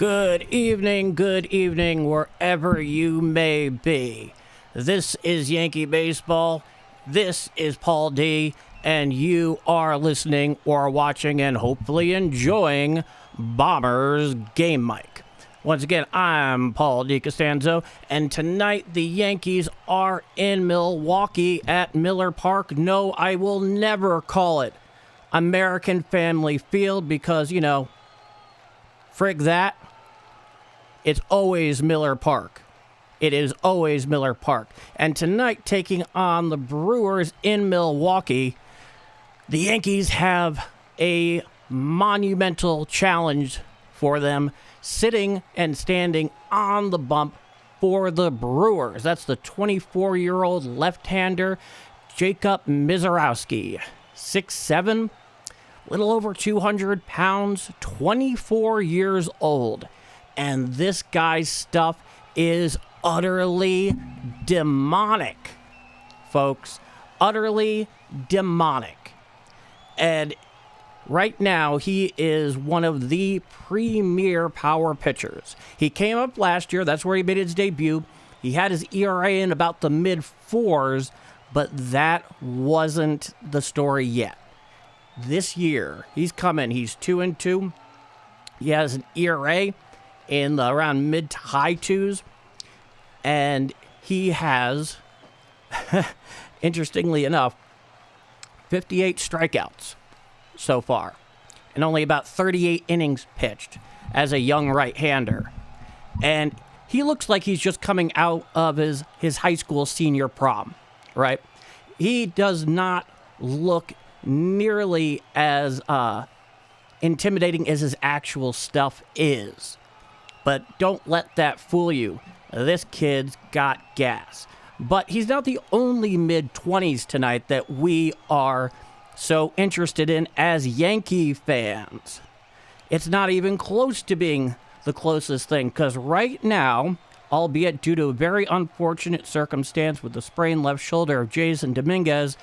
Good evening, wherever you may be. This is Yankee Baseball. This is Paul D. And you are listening or watching and hopefully enjoying Bombers Game Mic. Once again, I'm Paul D. Costanzo, and tonight the Yankees are in Milwaukee at Miller Park. No, I will never call it American Family Field because, frig that. It's always Miller Park. It is always Miller Park. And tonight, taking on the Brewers in Milwaukee, the Yankees have a monumental challenge for them, sitting and standing on the bump for the Brewers. That's the 24-year-old left-hander, Jacob Misiorowski, 6'7", little over 200 pounds, 24 years old. And this guy's stuff is utterly demonic, folks. Utterly demonic. And right now, he is one of the premier power pitchers. He came up last year. That's where he made his debut. He had his ERA in about the mid-4s, but that wasn't the story yet. This year, he's coming. He's 2-2. He has an ERA in the around mid to high 2s. And he has, interestingly enough, 58 strikeouts so far, and only about 38 innings pitched as a young right-hander. And he looks like he's just coming out of his high school senior prom, right? He does not look nearly as intimidating as his actual stuff is. But don't let that fool you. This kid's got gas. But he's not the only mid-20s tonight that we are so interested in as Yankee fans. It's not even close to being the closest thing, because right now, albeit due to a very unfortunate circumstance with the sprained left shoulder of Jason Dominguez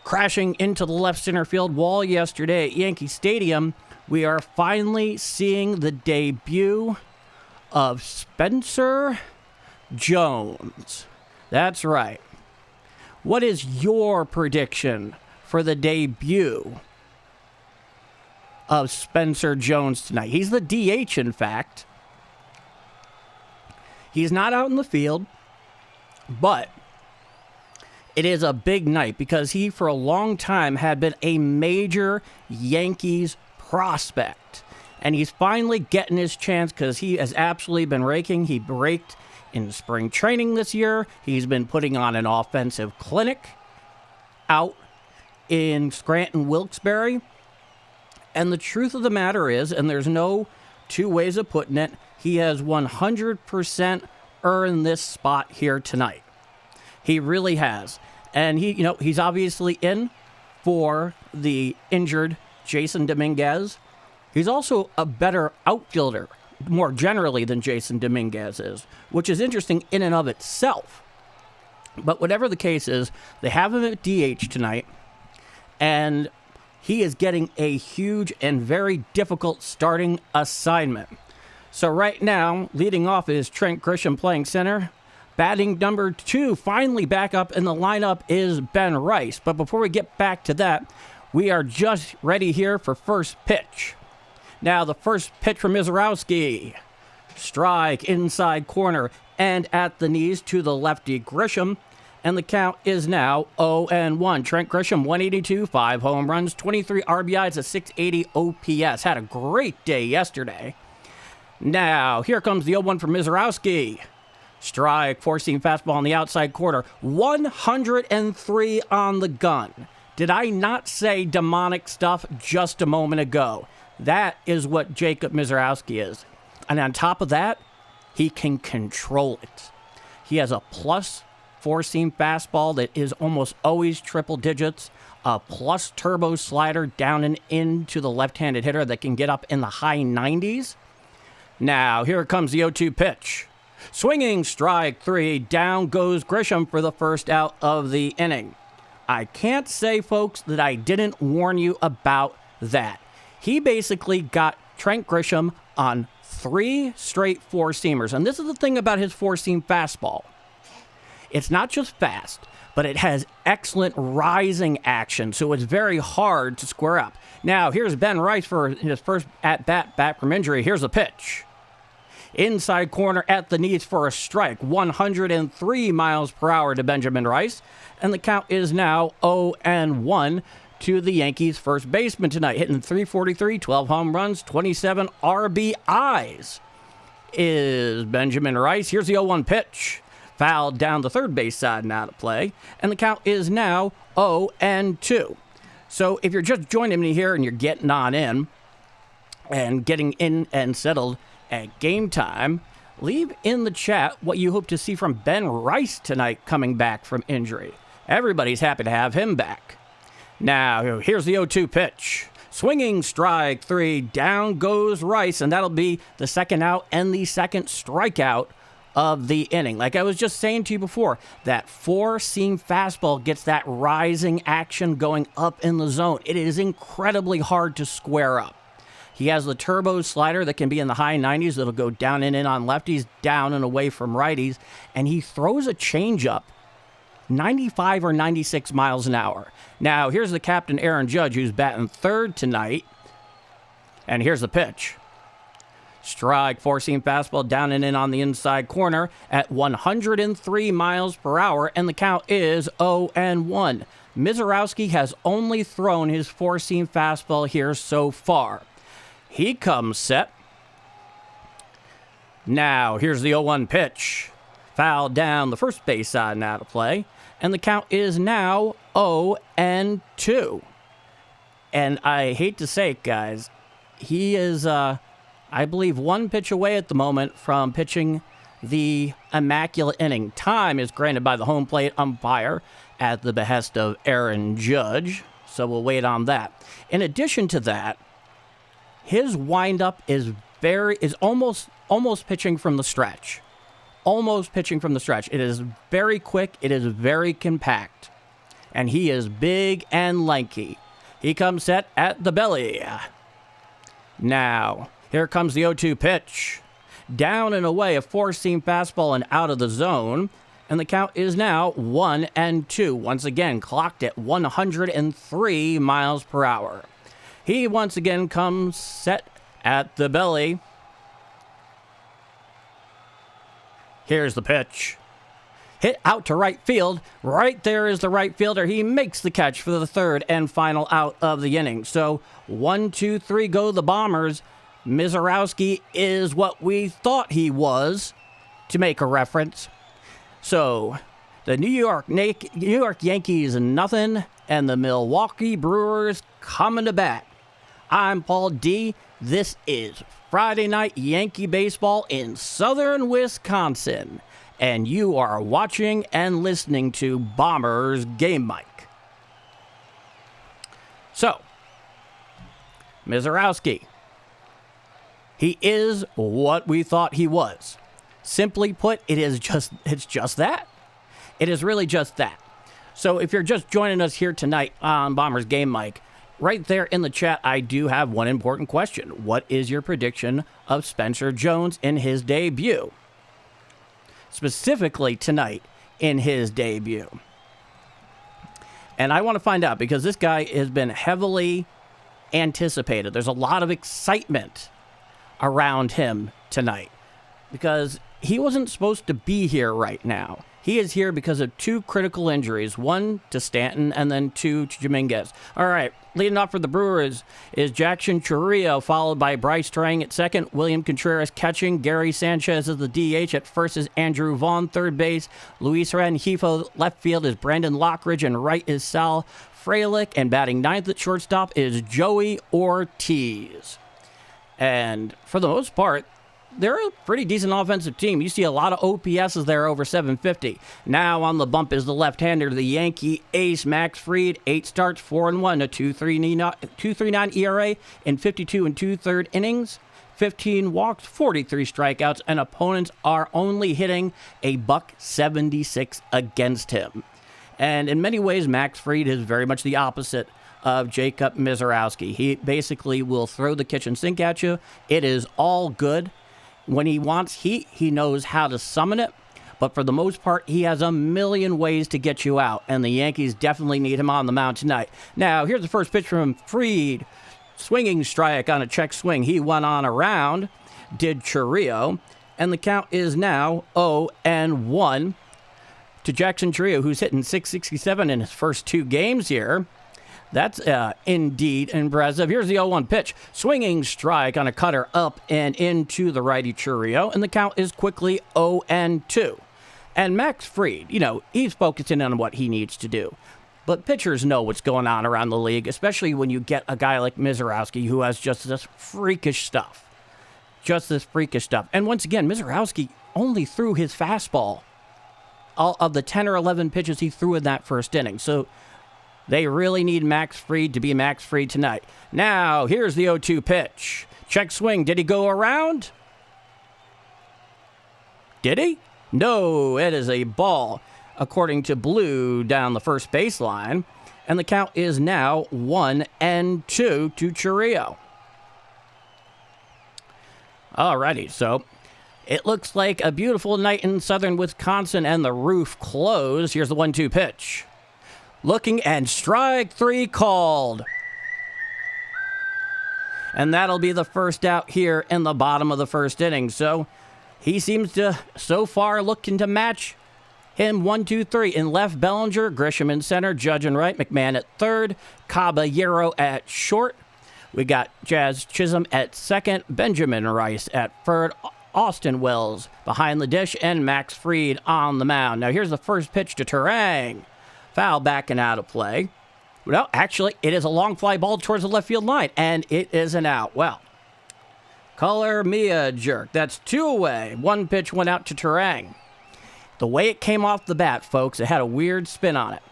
crashing into the left center field wall yesterday at Yankee Stadium, we are finally seeing the debut of Spencer Jones. That's right. What is your prediction for the debut of Spencer Jones tonight? He's the DH, in fact. He's not out in the field, but it is a big night because he, for a long time, had been a major Yankees prospect. And he's finally getting his chance because he has absolutely been raking. He raked in spring training this year. He's been putting on an offensive clinic out in Scranton Wilkes-Barre. And the truth of the matter is, and there's no two ways of putting it, he has 100% earned this spot here tonight. He really has. And he's obviously in for the injured Jason Dominguez. He's also a better outfielder, more generally, than Jason Dominguez is, which is interesting in and of itself. But whatever the case is, they have him at DH tonight, and he is getting a huge and very difficult starting assignment. So right now, leading off is Trent Grisham playing center. Batting number 2, finally back up in the lineup, is Ben Rice. But before we get back to that, we are just ready here for first pitch. Now, the first pitch from Misiorowski. Strike, inside corner, and at the knees to the lefty Grisham. And the count is now 0-1. Trent Grisham, 182, 5 home runs, 23 RBIs, a 680 OPS. Had a great day yesterday. Now, here comes the 0-1 from Misiorowski. Strike, four-seam fastball on the outside corner. 103 on the gun. Did I not say demonic stuff just a moment ago? That is what Jacob Misiorowski is. And on top of that, he can control it. He has a plus four-seam fastball that is almost always triple digits, a plus turbo slider down and into the left-handed hitter that can get up in the high 90s. Now, here comes the 0-2 pitch. Swinging strike 3, down goes Grisham for the first out of the inning. I can't say, folks, that I didn't warn you about that. He basically got Trent Grisham on 3 straight four-seamers. And this is the thing about his four-seam fastball. It's not just fast, but it has excellent rising action, so it's very hard to square up. Now, here's Ben Rice for his first at-bat back from injury. Here's the pitch. Inside corner at the knees for a strike. 103 miles per hour to Benjamin Rice. And the count is now 0-1 to the Yankees' first baseman tonight. Hitting .343, 12 home runs, 27 RBIs is Benjamin Rice. Here's the 0-1 pitch. Fouled down the third base side and out of play. And the count is now 0-2. So if you're just joining me here and you're getting on in and getting in and settled at game time, leave in the chat what you hope to see from Ben Rice tonight coming back from injury. Everybody's happy to have him back. Now, here's the 0-2 pitch. Swinging strike 3. Down goes Rice, and that'll be the second out and the second strikeout of the inning. Like I was just saying to you before, that four-seam fastball gets that rising action going up in the zone. It is incredibly hard to square up. He has the turbo slider that can be in the high 90s. That'll go down and in on lefties, down and away from righties. And he throws a changeup 95 or 96 miles an hour. Now, here's the captain, Aaron Judge, who's batting third tonight. And here's the pitch. Strike, four-seam fastball down and in on the inside corner at 103 miles per hour. And the count is 0-1. Misiorowski has only thrown his four-seam fastball here so far. He comes set. Now, here's the 0-1 pitch. Fouled down the first base side and out of play. And the count is now 0-2. And I hate to say it, guys, he is, I believe, one pitch away at the moment from pitching the immaculate inning. Time is granted by the home plate umpire at the behest of Aaron Judge. So we'll wait on that. In addition to that, his windup is almost pitching from the stretch. Almost pitching from the stretch. It is very quick. It is very compact. And he is big and lanky. He comes set at the belly. Now, here comes the 0-2 pitch. Down and away, a four-seam fastball and out of the zone. And the count is now 1-2. Once again, clocked at 103 miles per hour. He once again comes set at the belly. Here's the pitch. Hit out to right field. Right there is the right fielder. He makes the catch for the third and final out of the inning. So 1, 2, 3 go the Bombers. Misiorowski is what we thought he was, to make a reference. So the New York Yankees nothing, and the Milwaukee Brewers coming to bat. I'm Paul D. This is Friday Night Yankee Baseball in southern Wisconsin, and you are watching and listening to Bombers Game Mic. So, Misiorowski, he is what we thought he was. Simply put, it's just that. It is really just that. So if you're just joining us here tonight on Bombers Game Mic, right there in the chat, I do have one important question. What is your prediction of Spencer Jones in his debut? Specifically tonight in his debut. And I want to find out because this guy has been heavily anticipated. There's a lot of excitement around him tonight because he wasn't supposed to be here right now. He is here because of two critical injuries, one to Stanton and then two to Dominguez. All right, leading off for the Brewers is Jackson Chourio, followed by Bryce Trang at second, William Contreras catching, Gary Sanchez as the DH, at first is Andrew Vaughn, third base, Luis Rengifo, left field is Brandon Lockridge, and right is Sal Frelick, and batting ninth at shortstop is Joey Ortiz. And for the most part, they're a pretty decent offensive team. You see a lot of OPSs there over 750. Now on the bump is the left-hander, the Yankee ace, Max Fried. 8 starts, 4-1, a 2.39 ERA in 52 2/3 innings. 15 walks, 43 strikeouts, and opponents are only hitting a $176 against him. And in many ways, Max Fried is very much the opposite of Jacob Misiorowski. He basically will throw the kitchen sink at you. It is all good. When he wants heat, he knows how to summon it. But for the most part, he has a million ways to get you out. And the Yankees definitely need him on the mound tonight. Now, here's the first pitch from Fried. Swinging strike on a check swing. He went on around, did Chourio. And the count is now 0-1 to Jackson Chourio, who's hitting .667 in his first 2 games here. That's indeed impressive. Here's the 0-1 pitch. Swinging strike on a cutter up and into the righty Chourio. And the count is quickly 0-2. And Max Fried, he's focusing on what he needs to do. But pitchers know what's going on around the league, especially when you get a guy like Misiorowski who has just this freakish stuff. And once again, Misiorowski only threw his fastball. All of the 10 or 11 pitches he threw in that first inning. So they really need Max Fried to be Max Fried tonight. Now, here's the 0-2 pitch. Check swing. Did he go around? Did he? No, it is a ball, according to Blue, down the first baseline. And the count is now 1-2 to Chourio. Alrighty, so it looks like a beautiful night in southern Wisconsin and the roof closed. Here's the 1-2 pitch. Looking and strike 3 called. And that'll be the first out here in the bottom of the first inning. So he seems to, so far, looking to match him 1-2-3. In left, Bellinger, Grisham in center, Judge and right, McMahon at third, Caballero at short. We got Jazz Chisholm at second, Benjamin Rice at third, Austin Wells behind the dish, and Max Fried on the mound. Now here's the first pitch to Turang. Foul backing out of play. Well, actually, it is a long fly ball towards the left field line, and it is an out. Well, color me a jerk. That's 2 away. 1 pitch went out to Turang. The way it came off the bat, folks, it had a weird spin on it.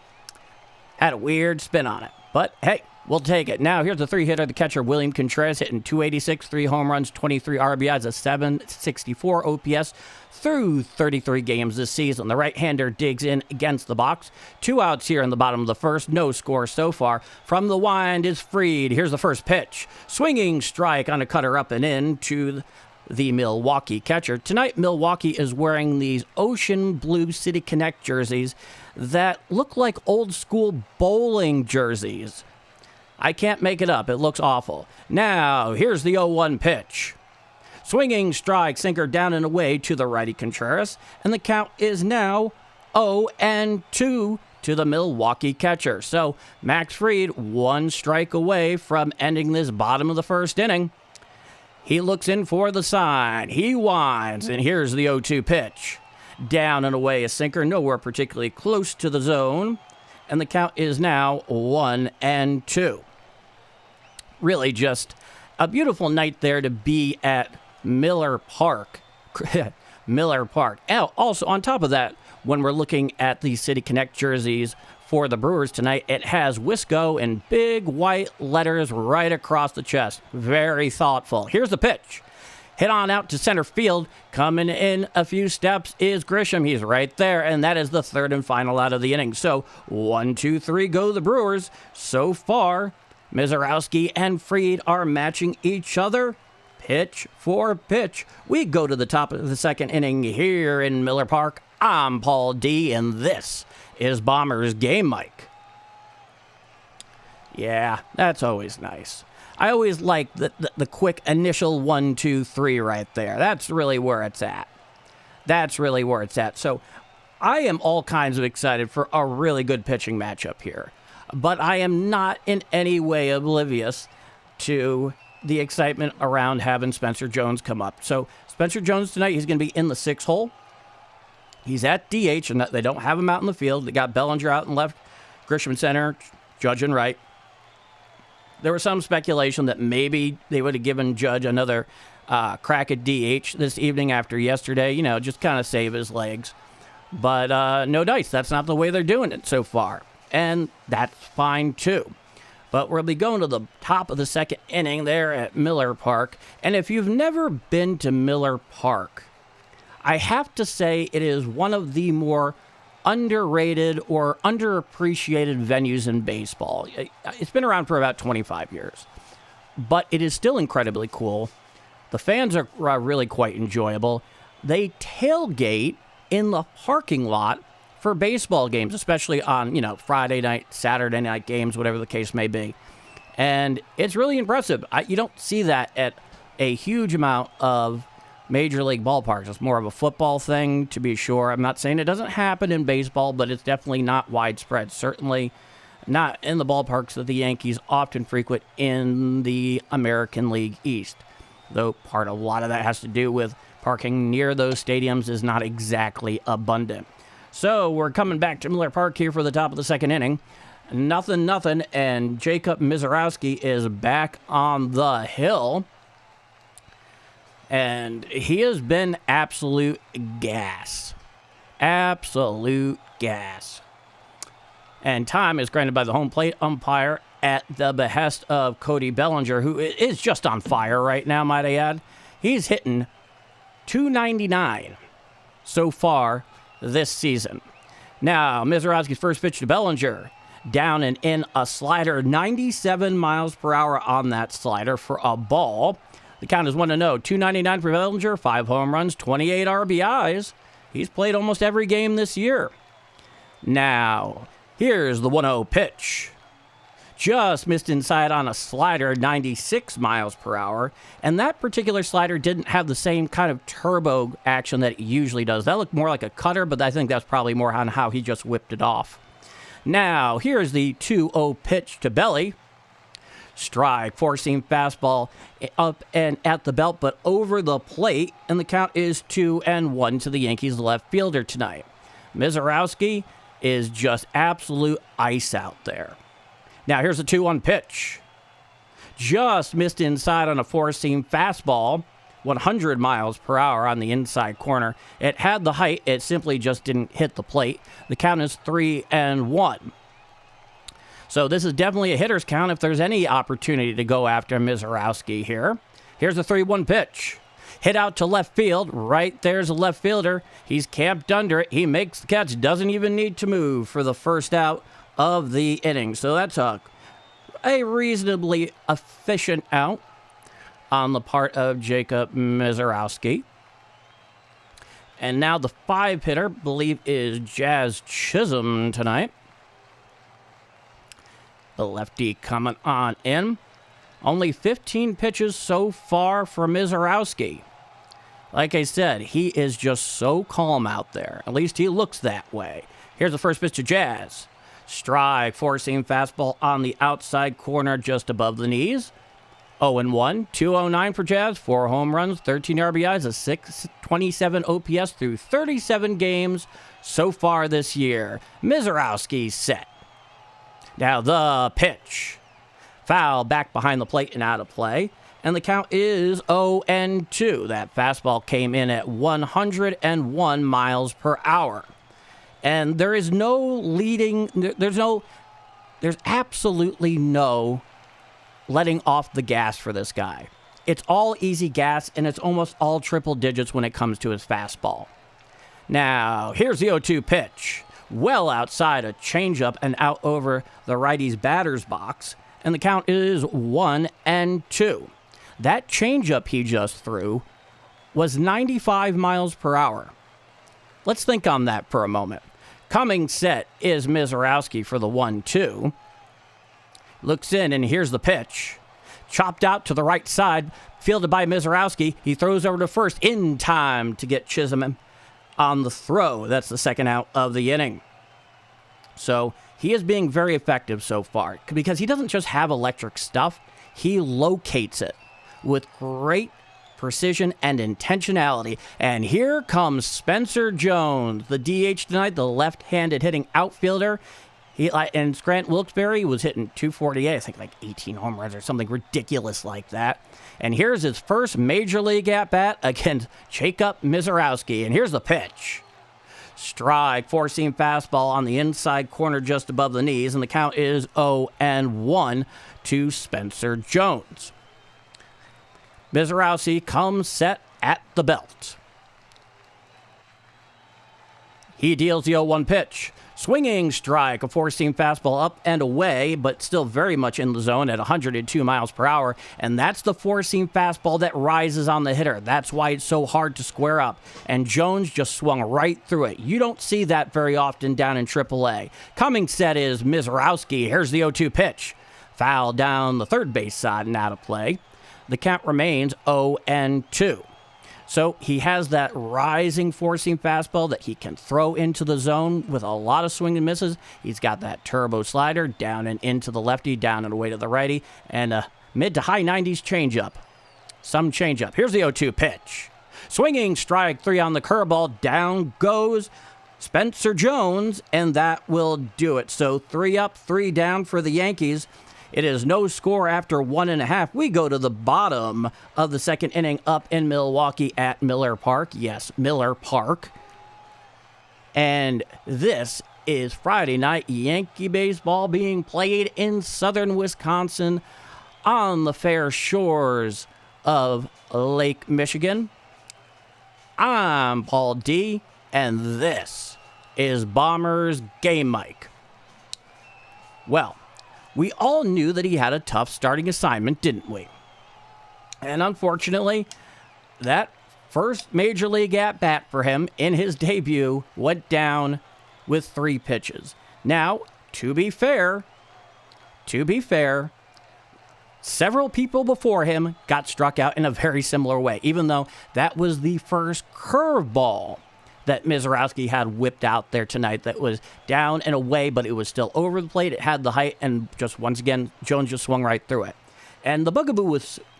But, hey, we'll take it. Now, here's the 3-hitter, the catcher, William Contreras, hitting .286, 3 home runs, 23 RBIs, a .764 OPS through 33 games this season. The right-hander digs in against the box. 2 outs here in the bottom of the first. No score so far. From the wind is Fried. Here's the first pitch. Swinging strike on a cutter up and in to the Milwaukee catcher. Tonight, Milwaukee is wearing these ocean blue City Connect jerseys that look like old-school bowling jerseys. I can't make it up. It looks awful. Now, here's the 0-1 pitch. Swinging strike, sinker down and away to the righty Contreras, and the count is now 0-2 to the Milwaukee catcher. So, Max Fried 1 strike away from ending this bottom of the first inning. He looks in for the sign. He winds, and here's the 0-2 pitch. Down and away, a sinker, nowhere particularly close to the zone, and the count is now 1-2. Really just a beautiful night there to be at Miller Park. Also, on top of that, when we're looking at the City Connect jerseys for the Brewers tonight, it has Wisco in big white letters right across the chest. Very thoughtful. Here's the pitch. Hit on out to center field. Coming in a few steps is Grisham. He's right there, and that is the third and final out of the inning. So 1, 2, 3 go the Brewers. So far, Misiorowski and Fried are matching each other pitch for pitch. We go to the top of the second inning here in Miller Park. I'm Paul D, and this is Bombers Game Mike. Yeah, that's always nice. I always like the quick initial 1, 2, 3 right there. That's really where it's at. So I am all kinds of excited for a really good pitching matchup here. But I am not in any way oblivious to the excitement around having Spencer Jones come up. So Spencer Jones tonight, he's going to be in the 6th hole. He's at DH, and they don't have him out in the field. They got Bellinger out in left, Grisham in center, Judge in right. There was some speculation that maybe they would have given Judge another crack at DH this evening after yesterday, just kind of save his legs. But no dice. That's not the way they're doing it so far. And that's fine, too. But we'll be going to the top of the second inning there at Miller Park. And if you've never been to Miller Park, I have to say it is one of the more underrated or underappreciated venues in baseball. It's been around for about 25 years, but it is still incredibly cool. The fans are really quite enjoyable. They tailgate in the parking lot for baseball games, especially on, Friday night, Saturday night games, whatever the case may be. And it's really impressive. You don't see that at a huge amount of major league ballparks. It's more of a football thing, to be sure. I'm not saying it doesn't happen in baseball, but it's definitely not widespread. Certainly not in the ballparks that the Yankees often frequent in the American League East. Though a lot of that has to do with parking near those stadiums is not exactly abundant. So we're coming back to Miller Park here for the top of the second inning. Nothing, and Jacob Misiorowski is back on the hill. And he has been absolute gas. Absolute gas. And time is granted by the home plate umpire at the behest of Cody Bellinger, who is just on fire right now, might I add. He's hitting .299 so far this season. Now, Misiorowski's first pitch to Bellinger. Down and in a slider, 97 miles per hour on that slider for a ball. The count is 1-0. .299 for Bellinger, 5 home runs, 28 RBIs. He's played almost every game this year. Now, here's the 1-0 pitch. Just missed inside on a slider, 96 miles per hour. And that particular slider didn't have the same kind of turbo action that it usually does. That looked more like a cutter, but I think that's probably more on how he just whipped it off. Now, here's the 2-0 pitch to Belly. Strike, four-seam fastball up and at the belt, but over the plate, and the count is 2-1 to the Yankees left fielder tonight. Misiorowski is just absolute ice out there. Now, here's a 2-1 pitch. Just missed inside on a four-seam fastball, 100 miles per hour on the inside corner. It had the height, it simply just didn't hit the plate. The count is 3-1. So this is definitely a hitter's count if there's any opportunity to go after Misiorowski here. Here's a 3-1 pitch. Hit out to left field. Right there's a left fielder. He's camped under it. He makes the catch. Doesn't even need to move for the first out of the inning. So that's a reasonably efficient out on the part of Jacob Misiorowski. And now the 5-hitter, believe, is Jazz Chisholm tonight. The lefty coming on in. Only 15 pitches so far for Misiorowski. Like I said, he is just so calm out there. At least he looks that way. Here's the first pitch to Jazz. Strike, four-seam fastball on the outside corner just above the knees. 0-1, 209 for Jazz, 4 home runs, 13 RBIs, a 627 OPS through 37 games so far this year. Misiorowski's set. Now the pitch. Foul back behind the plate and out of play. And the count is 0-2. That fastball came in at 101 miles per hour. And there is there's absolutely no letting off the gas for this guy. It's all easy gas, and it's almost all triple digits when it comes to his fastball. Now, here's the 0-2 pitch. Well outside a changeup and out over the righty's batter's box, and the count is 1-2. That changeup he just threw was 95 miles per hour. Let's think on that for a moment. Coming set is Misiorowski for the 1-2. Looks in, and here's the pitch. Chopped out to the right side, fielded by Misiorowski. He throws over to first in time to get Chisholm on the throw. That's the second out of the inning. So he is being very effective so far because he doesn't just have electric stuff. He locates it with great precision and intentionality. And here comes Spencer Jones, the DH tonight, the left-handed hitting outfielder. And Grant Wilkes-Barre was hitting .248, I think like 18 home runs or something ridiculous like that. And here's his first major league at-bat against Jacob Misiorowski. And here's the pitch. Strike, four-seam fastball on the inside corner just above the knees. And the count is 0-1 to Spencer Jones. Misiorowski comes set at the belt. He deals the 0-1 pitch. Swinging strike, a four-seam fastball up and away, but still very much in the zone at 102 miles per hour. And that's the four-seam fastball that rises on the hitter. That's why it's so hard to square up. And Jones just swung right through it. You don't see that very often down in AAA. Coming set is Misiorowski. Here's the 0-2 pitch. Foul down the third base side and out of play. The count remains 0-2. So he has that rising four-seam fastball that he can throw into the zone with a lot of swing and misses. He's got that turbo slider down and into the lefty, down and away to the righty, and a mid to high 90s changeup. Some changeup. Here's the 0-2 pitch. Swinging strike 3 on the curveball. Down goes Spencer Jones, and that will do it. So 3 up, 3 down for the Yankees. It is no score after 1.5. We go to the bottom of the second inning up in Milwaukee at Miller Park. Yes, Miller Park. And this is Friday night Yankee baseball being played in southern Wisconsin on the fair shores of Lake Michigan. I'm Paul D, and this is Bombers Game Mic. Well, we all knew that he had a tough starting assignment, didn't we? And unfortunately, that first major league at-bat for him in his debut went down with 3 pitches. Now, to be fair, several people before him got struck out in a very similar way, even though that was the first curveball that Misiorowski had whipped out there tonight that was down and away, but it was still over the plate. It had the height, and just once again, Jones just swung right through it. And the bugaboo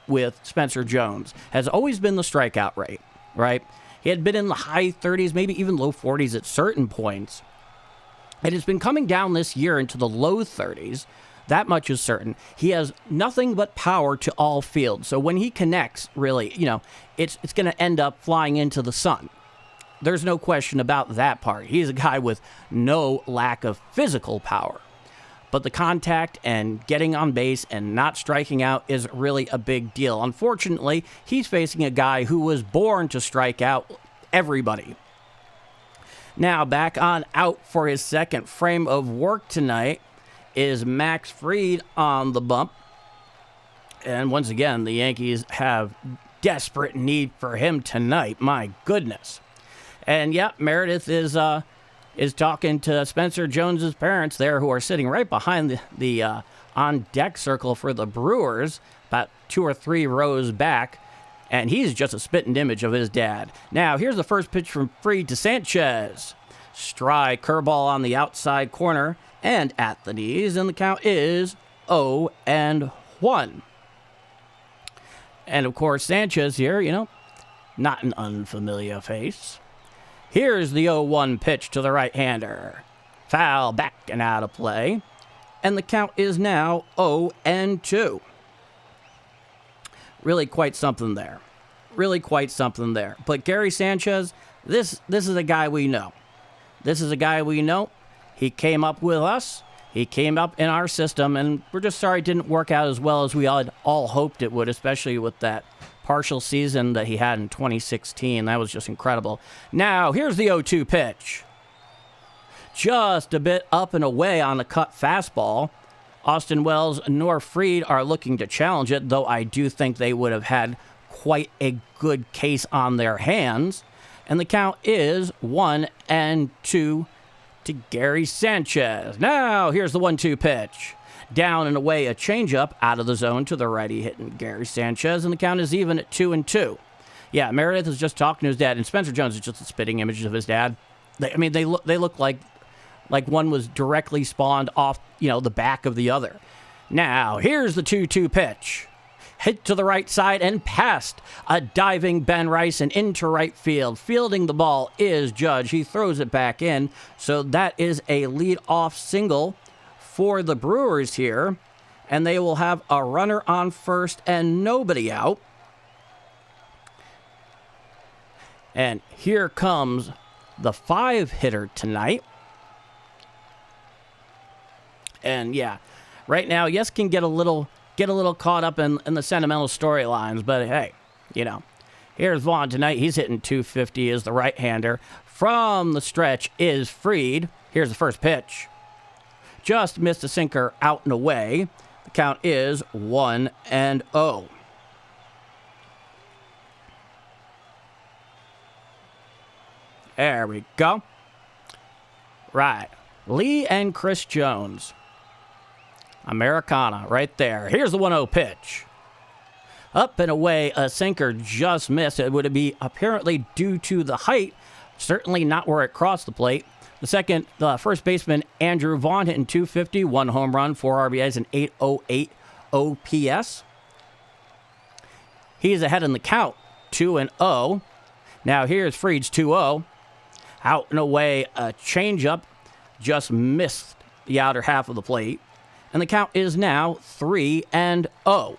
with Spencer Jones has always been the strikeout rate, right? He had been in the high 30s, maybe even low 40s at certain points. It has been coming down this year into the low 30s. That much is certain. He has nothing but power to all fields. So when he connects, really, it's going to end up flying into the sun. There's no question about that part. He's a guy with no lack of physical power. But the contact and getting on base and not striking out is really a big deal. Unfortunately, he's facing a guy who was born to strike out everybody. Now, back on out for his second frame of work tonight is Max Fried on the bump. And once again, the Yankees have desperate need for him tonight. My goodness. And yeah, Meredith is talking to Spencer Jones's parents there, who are sitting right behind the on deck circle for the Brewers, about 2 or 3 rows back, and he's just a spitting image of his dad. Now here's the first pitch from Fried to Sanchez. Strike curveball on the outside corner and at the knees, and the count is 0-1. And of course, Sanchez here, not an unfamiliar face. Here's the 0-1 pitch to the right-hander. Foul back and out of play. And the count is now 0-2. Really quite something there. But Gary Sanchez, this is a guy we know. He came up with us. He came up in our system, and we're just sorry it didn't work out as well as we all hoped it would, especially with that partial season that he had in 2016. That was just incredible. Now, here's the 0-2 pitch. Just a bit up and away on the cut fastball. Austin Wells nor Fried are looking to challenge it, though I do think they would have had quite a good case on their hands. And the count is 1-2 to Gary Sanchez. Now, here's the 1-2 pitch. Down and away, a changeup out of the zone to the righty hitting Gary Sanchez, and the count is even at 2-2. Yeah, Meredith is just talking to his dad, and Spencer Jones is just a spitting image of his dad. They look like one was directly spawned off, the back of the other. Now, here's the 2-2 pitch. Hit to the right side and past a diving Ben Rice and into right field. Fielding the ball is Judge. He throws it back in, so that is a lead-off single for the Brewers here, and they will have a runner on first and nobody out. And here comes the 5-hitter tonight. And yeah, right now, yes, can get a little caught up in the sentimental storylines, but hey, here's Vaughn tonight. He's hitting .250 as the right-hander. From the stretch is Fried. Here's the first pitch. Just missed a sinker out and away. The count is 1-0. There we go. Right. Lee and Chris Jones. Americana right there. Here's the 1-0 pitch. Up and away, a sinker just missed. It would be apparently due to the height, certainly not where it crossed the plate. The first baseman, Andrew Vaughn, hitting .250, 1 home run, 4 RBIs, and .808 OPS. He's ahead in the count, 2-0. Now here's Fried's 2-0. Out and away, a changeup just missed the outer half of the plate. And the count is now 3-0.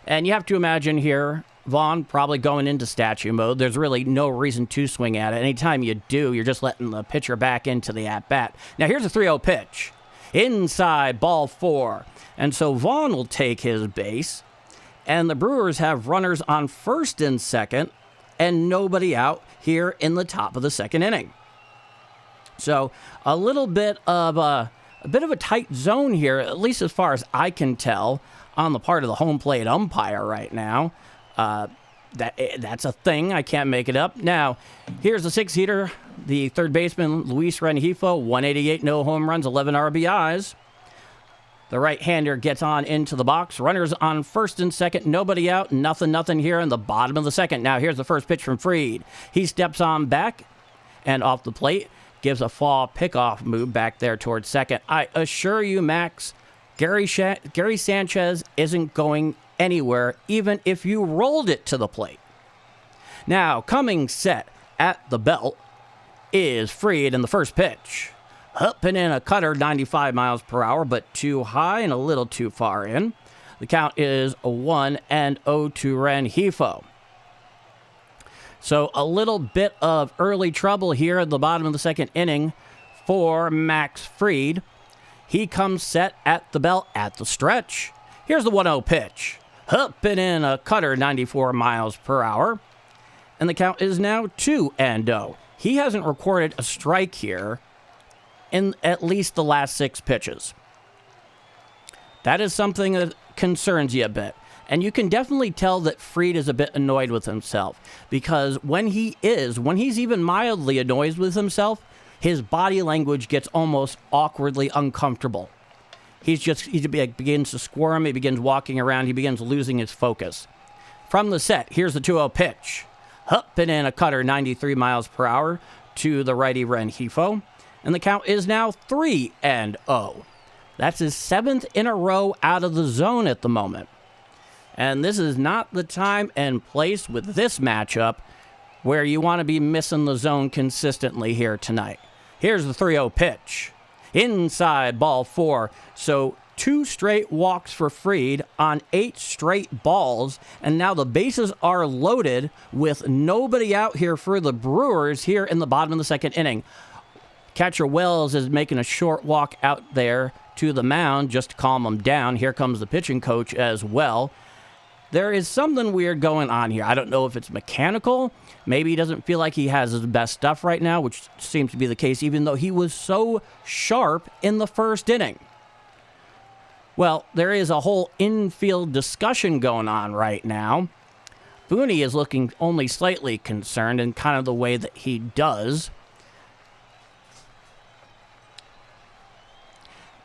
And you have to imagine here, Vaughn probably going into statue mode. There's really no reason to swing at it. Anytime you do, you're just letting the pitcher back into the at-bat. Now here's a 3-0 pitch. Inside, ball 4. And so Vaughn will take his base. And the Brewers have runners on first and second and nobody out here in the top of the second inning. So a little bit of a tight zone here, at least as far as I can tell, on the part of the home plate umpire right now. That's a thing. I can't make it up. Now, here's the 6-heater. The third baseman, Luis Rengifo, 188, no home runs, 11 RBIs. The right-hander gets on into the box. Runners on first and second, nobody out, nothing here in the bottom of the second. Now, here's the first pitch from Fried. He steps on back and off the plate, gives a fall pickoff move back there towards second. I assure you, Max, Gary Sanchez isn't going anywhere, even if you rolled it to the plate. Now, coming set at the belt is Fried in the first pitch. Up and in a cutter, 95 miles per hour, but too high and a little too far in. The count is 1-0 to Rengifo. So a little bit of early trouble here at the bottom of the second inning for Max Fried. He comes set at the belt at the stretch. Here's the 1-0 pitch. Up and in a cutter, 94 miles per hour. And the count is now 2-0. He hasn't recorded a strike here in at least the last 6 pitches. That is something that concerns you a bit. And you can definitely tell that Fried is a bit annoyed with himself, because when he's even mildly annoyed with himself, his body language gets almost awkwardly uncomfortable. He begins to squirm, he begins walking around, he begins losing his focus. From the set, here's the 2-0 pitch. Up and in a cutter, 93 miles per hour to the righty Rengifo. And the count is now 3-0. That's his 7th in a row out of the zone at the moment. And this is not the time and place with this matchup where you want to be missing the zone consistently here tonight. Here's the 3-0 pitch. Inside, ball 4. So 2 straight walks for Fried on 8 straight balls. And now the bases are loaded with nobody out here for the Brewers here in the bottom of the second inning. Catcher Wells is making a short walk out there to the mound just to calm him down. Here comes the pitching coach as well. There is something weird going on here. I don't know if it's mechanical. Maybe he doesn't feel like he has his best stuff right now, which seems to be the case, even though he was so sharp in the first inning. Well, there is a whole infield discussion going on right now. Booney is looking only slightly concerned in kind of the way that he does.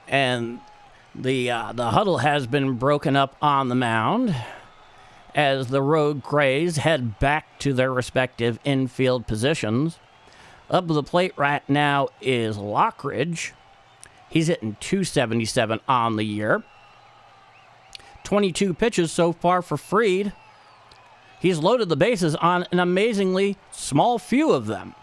And the huddle has been broken up on the mound as the Road Grays head back to their respective infield positions. Up to the plate right now is Lockridge. He's hitting .277 on the year. 22 pitches so far for Fried. He's loaded the bases on an amazingly small few of them.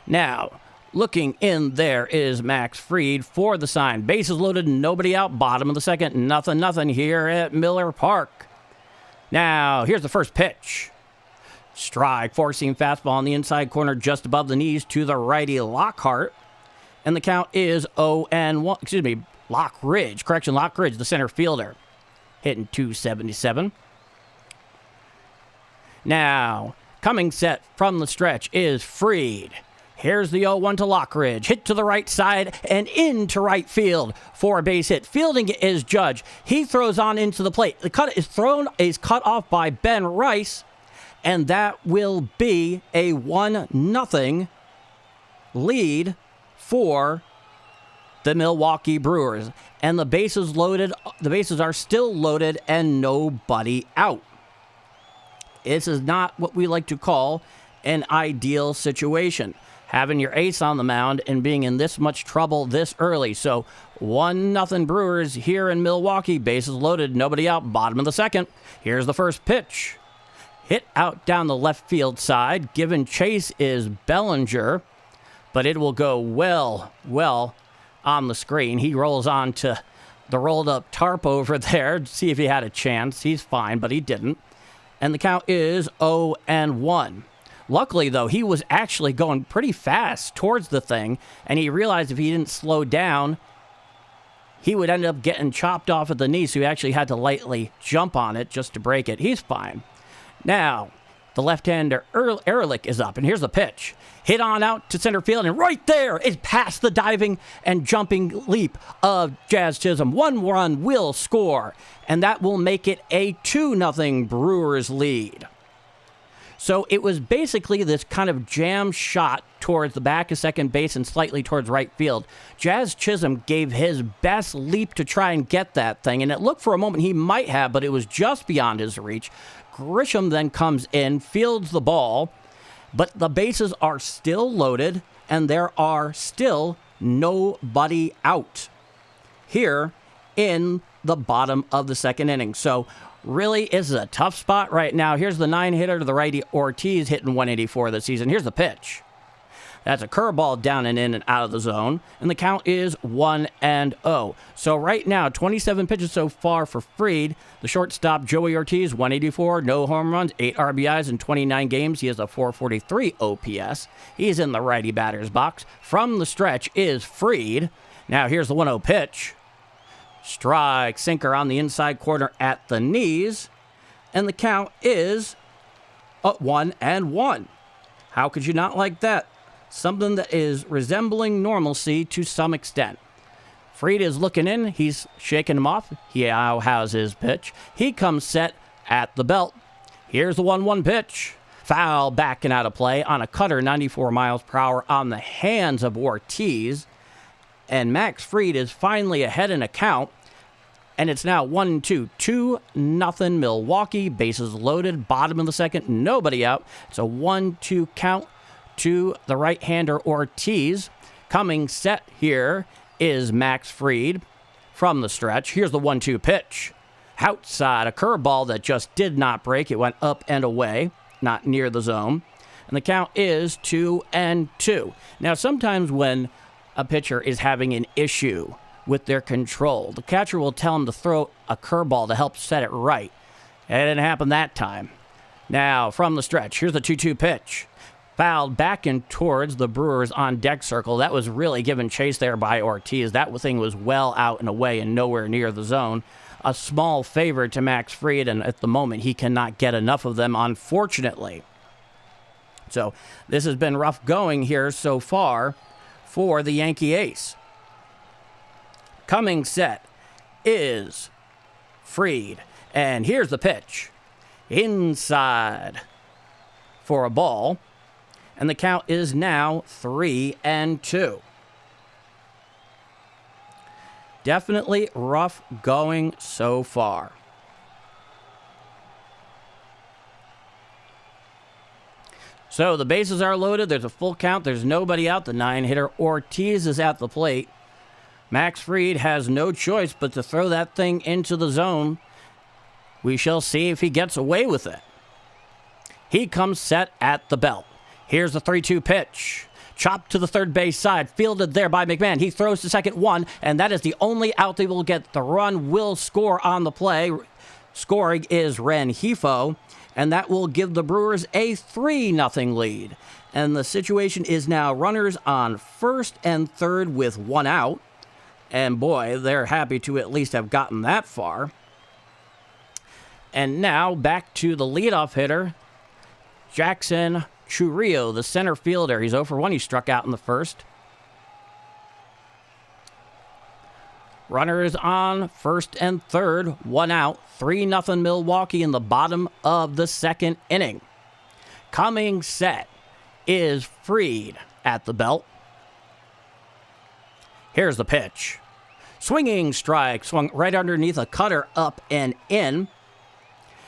Now, looking in there is Max Fried for the sign. Bases loaded, nobody out, bottom of the second, nothing here at Miller Park. Now, here's the first pitch. Strike, four-seam fastball on the inside corner just above the knees to the righty Lockhart. And the count is 0-1. Lockridge, the center fielder, hitting .277. Now, coming set from the stretch is Fried. Here's the 0-1 to Lockridge. Hit to the right side and into right field for a base hit. Fielding is Judge. He throws on into the plate. The cut is cut off by Ben Rice, and that will be a 1-0 lead for the Milwaukee Brewers. And the bases are still loaded and nobody out. This is not what we like to call an ideal situation, having your ace on the mound and being in this much trouble this early. So 1-0 Brewers here in Milwaukee. Bases loaded, nobody out, bottom of the second. Here's the first pitch. Hit out down the left field side. Given chase is Bellinger, but it will go well on the screen. He rolls on to the rolled up tarp over there to see if he had a chance. He's fine, but he didn't. And the count is 0-1. Luckily, though, he was actually going pretty fast towards the thing, and he realized if he didn't slow down, he would end up getting chopped off at the knee, so he actually had to lightly jump on it just to break it. He's fine. Now, the left-hander Ehrlich is up, and here's the pitch. Hit on out to center field, and right there is past the diving and jumping leap of Jazz Chisholm. 1 run will score, and that will make it a 2-0 Brewers lead. So it was basically this kind of jam shot towards the back of second base and slightly towards right field. Jazz Chisholm gave his best leap to try and get that thing, and it looked for a moment he might have, but it was just beyond his reach. Grisham then comes in, fields the ball, but the bases are still loaded, and there are still nobody out here in the bottom of the second inning. So really, this is a tough spot right now. Here's the 9-hitter to the righty Ortiz hitting 184 this season. Here's the pitch. That's a curveball down and in and out of the zone, and the count is 1-0. So right now, 27 pitches so far for Fried. The shortstop, Joey Ortiz, 184, no home runs, 8 RBIs in 29 games. He has a 443 OPS. He's in the righty batter's box. From the stretch is Fried. Now here's the 1-0 pitch. Strike, sinker on the inside corner at the knees, and the count is 1-1. How could you not like that? Something that is resembling normalcy to some extent. Fried is looking in. He's shaking him off. He now has his pitch. He comes set at the belt. Here's the 1-1 pitch. Foul back and out of play on a cutter, 94 miles per hour on the hands of Ortiz. And Max Fried is finally ahead in a count. And it's now 1-2. 2-0 Milwaukee. Bases loaded. Bottom of the second. Nobody out. It's a 1-2 count to the right-hander Ortiz. Coming set here is Max Fried from the stretch. Here's the 1-2 pitch. Outside, a curveball that just did not break. It went up and away, not near the zone. And the count is 2-2. Now, sometimes when a pitcher is having an issue with their control, the catcher will tell him to throw a curveball to help set it right. It didn't happen that time. Now, from the stretch, here's the 2-2 pitch. Fouled back and towards the Brewers on deck circle. That was really given chase there by Ortiz. That thing was well out and away and nowhere near the zone. A small favor to Max Fried, and at the moment he cannot get enough of them, unfortunately. So this has been rough going here so far for the Yankee ace. Coming set is Fried, and here's the pitch. Inside for a ball. And the count is now 3-2. Definitely rough going so far. So the bases are loaded. There's a full count. There's nobody out. The 9-hitter Ortiz is at the plate. Max Fried has no choice but to throw that thing into the zone. We shall see if he gets away with it. He comes set at the belt. Here's the 3-2 pitch. Chopped to the third base side. Fielded there by McMahon. He throws to second, 1, and that is the only out they will get. The run will score on the play. Scoring is Rengifo, and that will give the Brewers a 3-0 lead. And the situation is now runners on first and third with 1 out. And boy, they're happy to at least have gotten that far. And now back to the leadoff hitter, Jackson Churrillo, the center fielder. He's 0 for 1. He struck out in the first. Runners on first and third, 1 out, 3-0 Milwaukee in the bottom of the second inning. Coming set is Fried at the belt. Here's the pitch. Swinging strike, swung right underneath a cutter, up and in.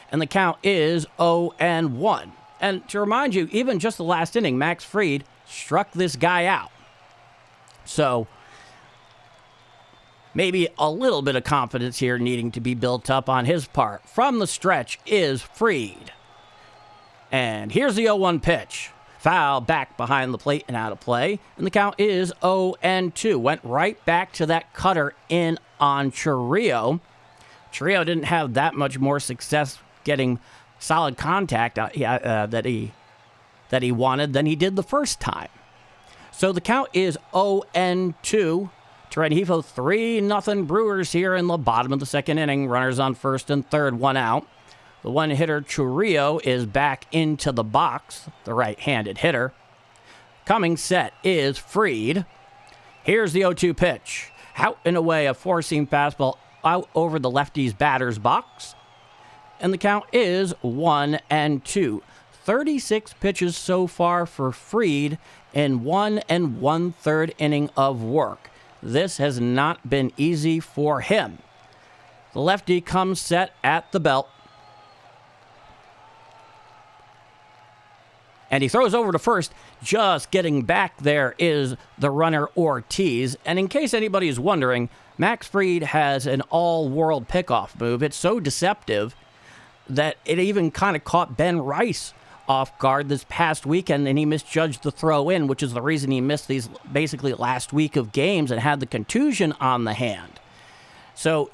And the count is 0-1. And to remind you, even just the last inning, Max Fried struck this guy out. So maybe a little bit of confidence here needing to be built up on his part. From the stretch is Fried. And here's the 0-1 pitch. Foul back behind the plate and out of play. And the count is 0-2. Went right back to that cutter in on Churrillo. Churrillo didn't have that much more success getting solid contact that he wanted than he did the first time. So the count is 0-2. Rengifo, 3-0 Brewers here in the bottom of the second inning. Runners on first and third, 1 out. The one-hitter Churrillo is back into the box, the right-handed hitter. Coming set is Fried. Here's the 0-2 pitch. Out and away, a four-seam fastball out over the lefty's batter's box. And the count is 1-2. 36 pitches so far for Fried in 1 1/3 inning of work. This has not been easy for him. The lefty comes set at the belt. And he throws over to first. Just getting back there is the runner Ortiz. And in case anybody is wondering, Max Fried has an all-world pickoff move. It's so deceptive that it even kind of caught Ben Rice off guard this past weekend, and he misjudged the throw in, which is the reason he missed these basically last week of games and had the contusion on the hand. So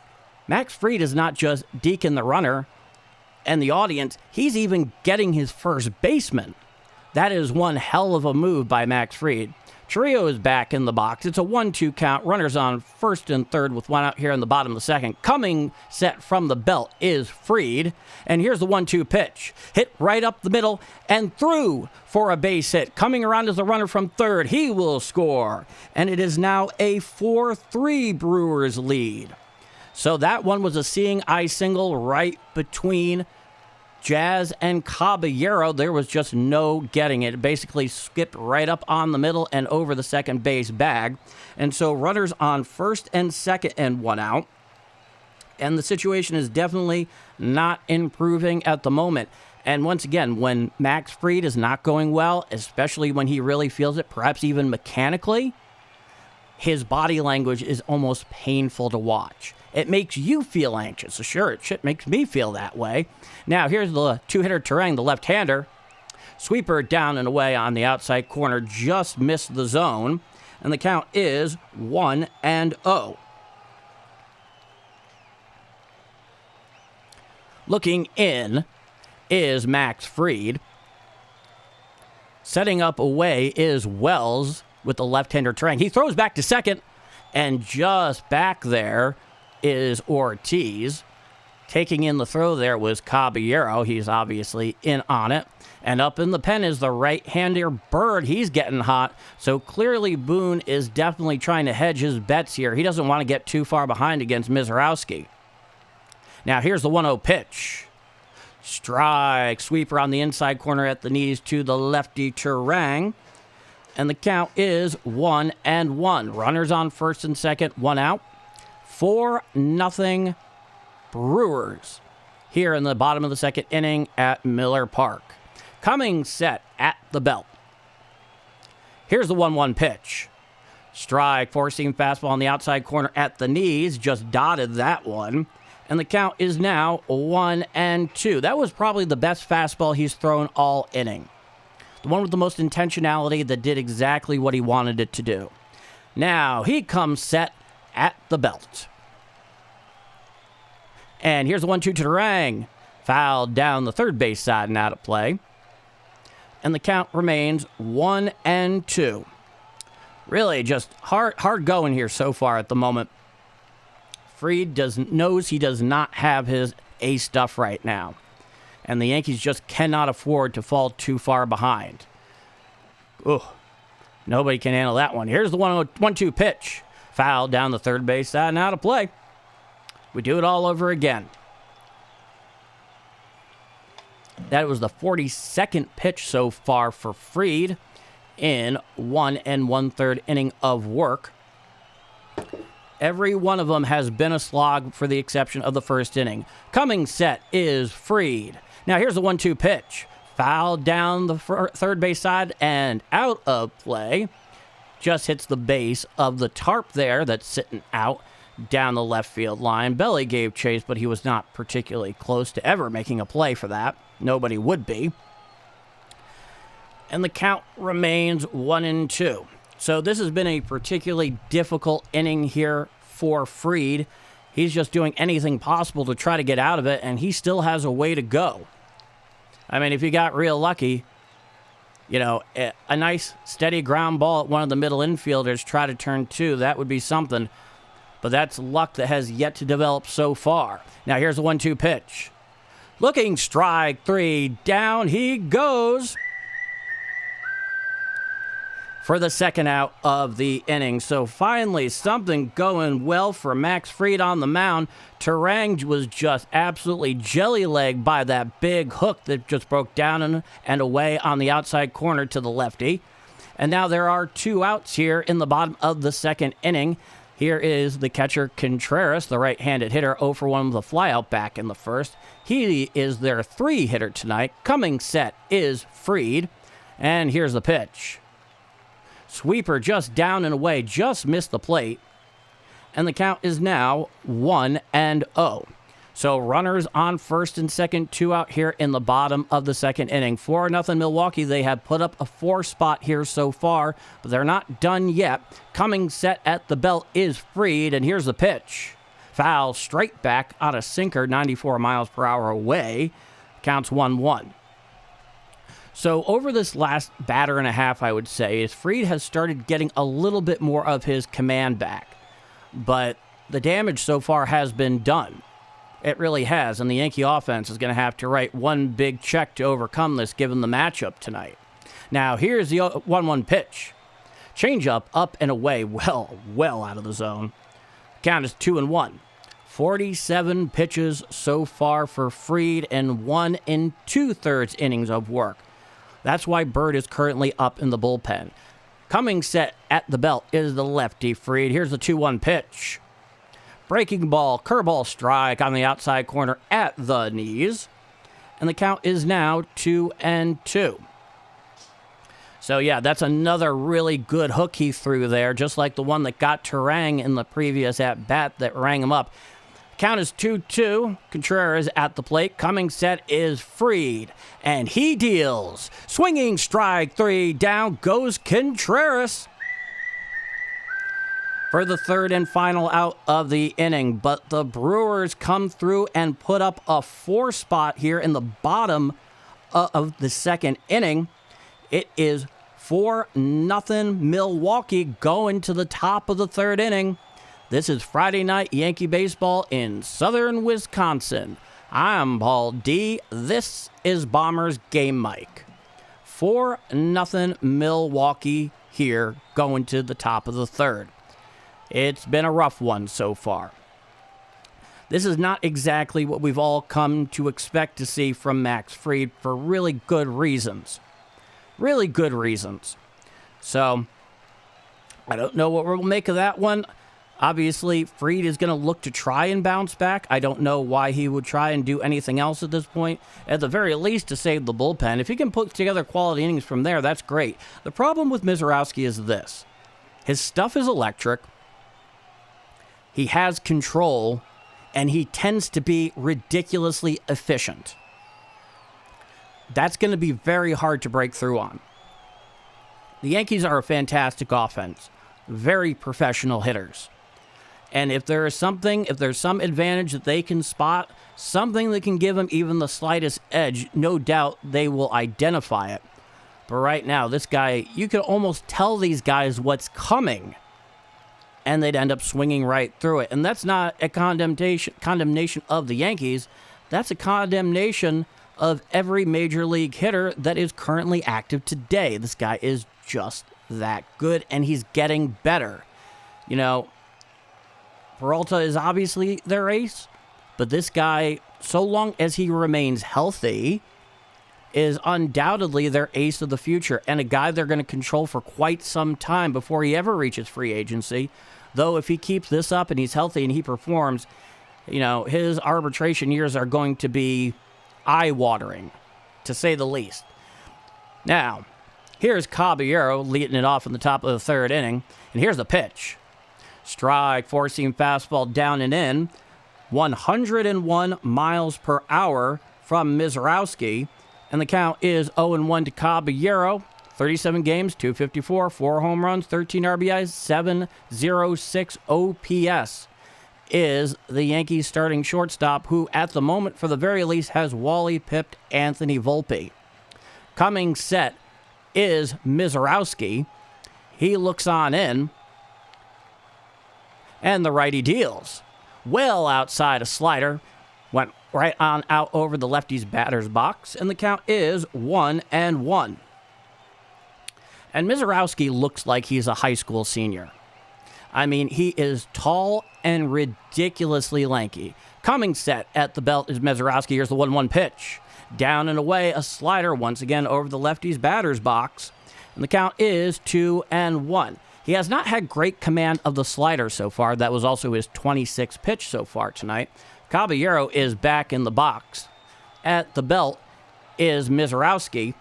Max Fried is not just deking the runner and the audience, he's even getting his first baseman. That is one hell of a move by Max Fried. Churrillo is back in the box. It's a 1-2 count. Runners on first and third with 1 out here in the bottom of the second. Coming set from the belt is Fried. And here's the 1-2 pitch. Hit right up the middle and through for a base hit. Coming around is the runner from third. He will score. And it is now a 4-3 Brewers lead. So that one was a seeing eye single right between Jazz and Caballero. There was just no getting it. It basically skipped right up on the middle and over the second base bag. And so runners on first and second and 1 out. And the situation is definitely not improving at the moment. And once again, when Max Fried is not going well, especially when he really feels it, perhaps even mechanically, his body language is almost painful to watch. It makes you feel anxious. So sure, it makes me feel that way. Now, here's the two-hitter Terang, the left-hander. Sweeper down and away on the outside corner, just missed the zone. And the count is 1-0. Looking in is Max Fried. Setting up away is Wells with the left-hander Terang. He throws back to second, and just back there is Ortiz. Taking in the throw there was Caballero. He's obviously in on it. And up in the pen is the right-hander Bird. He's getting hot. So clearly Boone is definitely trying to hedge his bets here. He doesn't want to get too far behind against Misiorowski. Now here's the 1-0 pitch. Strike. Sweeper on the inside corner at the knees to the lefty Terang. And the count is 1-1. Runners on first and second, 1 out. 4-0 Brewers here in the bottom of the second inning at Miller Park. Coming set at the belt. Here's the 1-1 pitch. Strike, four-seam fastball on the outside corner at the knees. Just dotted that one. And the count is now 1-2. That was probably the best fastball he's thrown all inning. The one with the most intentionality that did exactly what he wanted it to do. Now he comes set at the belt. And here's the 1-2 to Terang. Fouled down the third base side and out of play. And the count remains 1-2. Really just hard going here so far at the moment. Fried knows he does not have his ace stuff right now. And the Yankees just cannot afford to fall too far behind. Ugh. Nobody can handle that one. Here's the 1-2 pitch. Foul down the third base side and out of play. We do it all over again. That was the 42nd pitch so far for Fried in 1 1/3 inning of work. Every one of them has been a slog for the exception of the first inning. Coming set is Fried. Now here's the 1-2 pitch. Foul down the third base side and out of play. Just hits the base of the tarp there that's sitting out down the left field line. Belly gave chase, but he was not particularly close to ever making a play for that. Nobody would be. And the count remains 1-2. So this has been a particularly difficult inning here for Fried. He's just doing anything possible to try to get out of it, and he still has a way to go. I mean, if you got real lucky, you know, a nice steady ground ball at one of the middle infielders, try to turn 2, that would be something. But that's luck that has yet to develop so far. Now here's the 1-2 pitch. Looking, strike 3, down he goes for the second out of the inning. So finally, something going well for Max Fried on the mound. Terang was just absolutely jelly-legged by that big hook that just broke down and away on the outside corner to the lefty. And now there are 2 outs here in the bottom of the second inning. Here is the catcher Contreras, the right-handed hitter, 0 for 1 with a flyout back in the first. He is their 3 hitter tonight. Coming set is Fried. And here's the pitch. Sweeper just down and away, just missed the plate. And the count is now 1-0. So runners on first and second, 2 out here in the bottom of the second inning. 4-0 Milwaukee. They have put up a 4 spot here so far, but they're not done yet. Coming set at the belt is Fried, and here's the pitch. Foul straight back on a sinker, 94 miles per hour away. Counts 1-1. So over this last batter and a half, I would say, is Fried has started getting a little bit more of his command back. But the damage so far has been done. It really has, and the Yankee offense is going to have to write one big check to overcome this given the matchup tonight. Now, here's the 1-1 pitch. Changeup up and away, well out of the zone. Count is 2-1. 47 pitches so far for Fried and 1 2/3 innings of work. That's why Bird is currently up in the bullpen. Coming set at the belt is the lefty Fried. Here's the 2-1 pitch. Breaking ball, curveball strike on the outside corner at the knees. And the count is now 2-2. So yeah, that's another really good hook he threw there, just like the one that got Terang in the previous at-bat that rang him up. Count is 2-2. Contreras at the plate. Coming set is Fried. And he deals. Swinging strike 3. Down goes Contreras for the third and final out of the inning. But the Brewers come through and put up a 4 spot here in the bottom of the second inning. It is 4-0 Milwaukee going to the top of the third inning. This is Friday Night Yankee Baseball in southern Wisconsin. I'm Paul D. This is Bombers Game Mike. 4-0 Milwaukee here going to the top of the third. It's been a rough one so far. This is not exactly what we've all come to expect to see from Max Fried for really good reasons. Really good reasons. So, I don't know what we'll make of that one. Obviously, Fried is going to look to try and bounce back. I don't know why he would try and do anything else at this point. At the very least, to save the bullpen. If he can put together quality innings from there, that's great. The problem with Misiorowski is this. His stuff is electric. He has control, and he tends to be ridiculously efficient. That's going to be very hard to break through on. The Yankees are a fantastic offense. Very professional hitters. And if there's some advantage that they can spot, something that can give them even the slightest edge, no doubt they will identify it. But right now, this guy, you could almost tell these guys what's coming, and they'd end up swinging right through it. And that's not a condemnation of the Yankees. That's a condemnation of every major league hitter that is currently active today. This guy is just that good, and he's getting better. You know, Peralta is obviously their ace, but this guy, so long as he remains healthy, is undoubtedly their ace of the future and a guy they're going to control for quite some time before he ever reaches free agency. Though if he keeps this up and he's healthy and he performs, you know, his arbitration years are going to be eye-watering, to say the least. Now, here's Caballero leading it off in the top of the third inning, and here's the pitch. Strike, four-seam fastball down and in, 101 miles per hour from Misiorowski, and the count is 0-1 to Caballero. 37 games, 254, 4 home runs, 13 RBIs, 706 OPS is the Yankees starting shortstop, who at the moment, for the very least, has Wally-pipped Anthony Volpe. Coming set is Misiorowski. He looks on in, and the righty deals. Well outside a slider, went right on out over the lefty's batter's box, and the count is 1-1. And Misiorowski looks like he's a high school senior. I mean, he is tall and ridiculously lanky. Coming set at the belt is Misiorowski. Here's the 1-1 pitch. Down and away, a slider once again over the lefty's batter's box. And the count is 2-1. He has not had great command of the slider so far. That was also his 26th pitch so far tonight. Caballero is back in the box. At the belt is Misiorowski.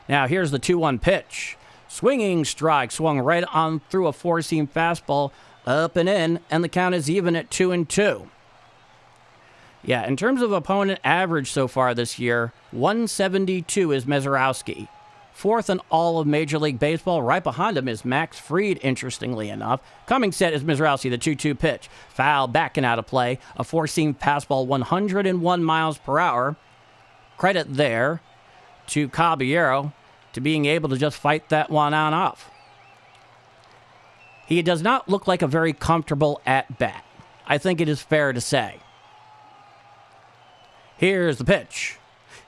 Now here's the 2-1 pitch. Swinging strike, swung right on through a four-seam fastball, up and in, and the count is even at 2-2. Yeah, in terms of opponent average so far this year, 172 is Misiorowski. Fourth in all of Major League Baseball. Right behind him is Max Fried, interestingly enough. Coming set is Misiorowski, the 2-2 pitch. Foul, back and out of play. A four-seam fastball, 101 miles per hour. Credit there to Caballero to being able to just fight that one on off. He does not look like a very comfortable at-bat. I think it is fair to say. Here's the pitch.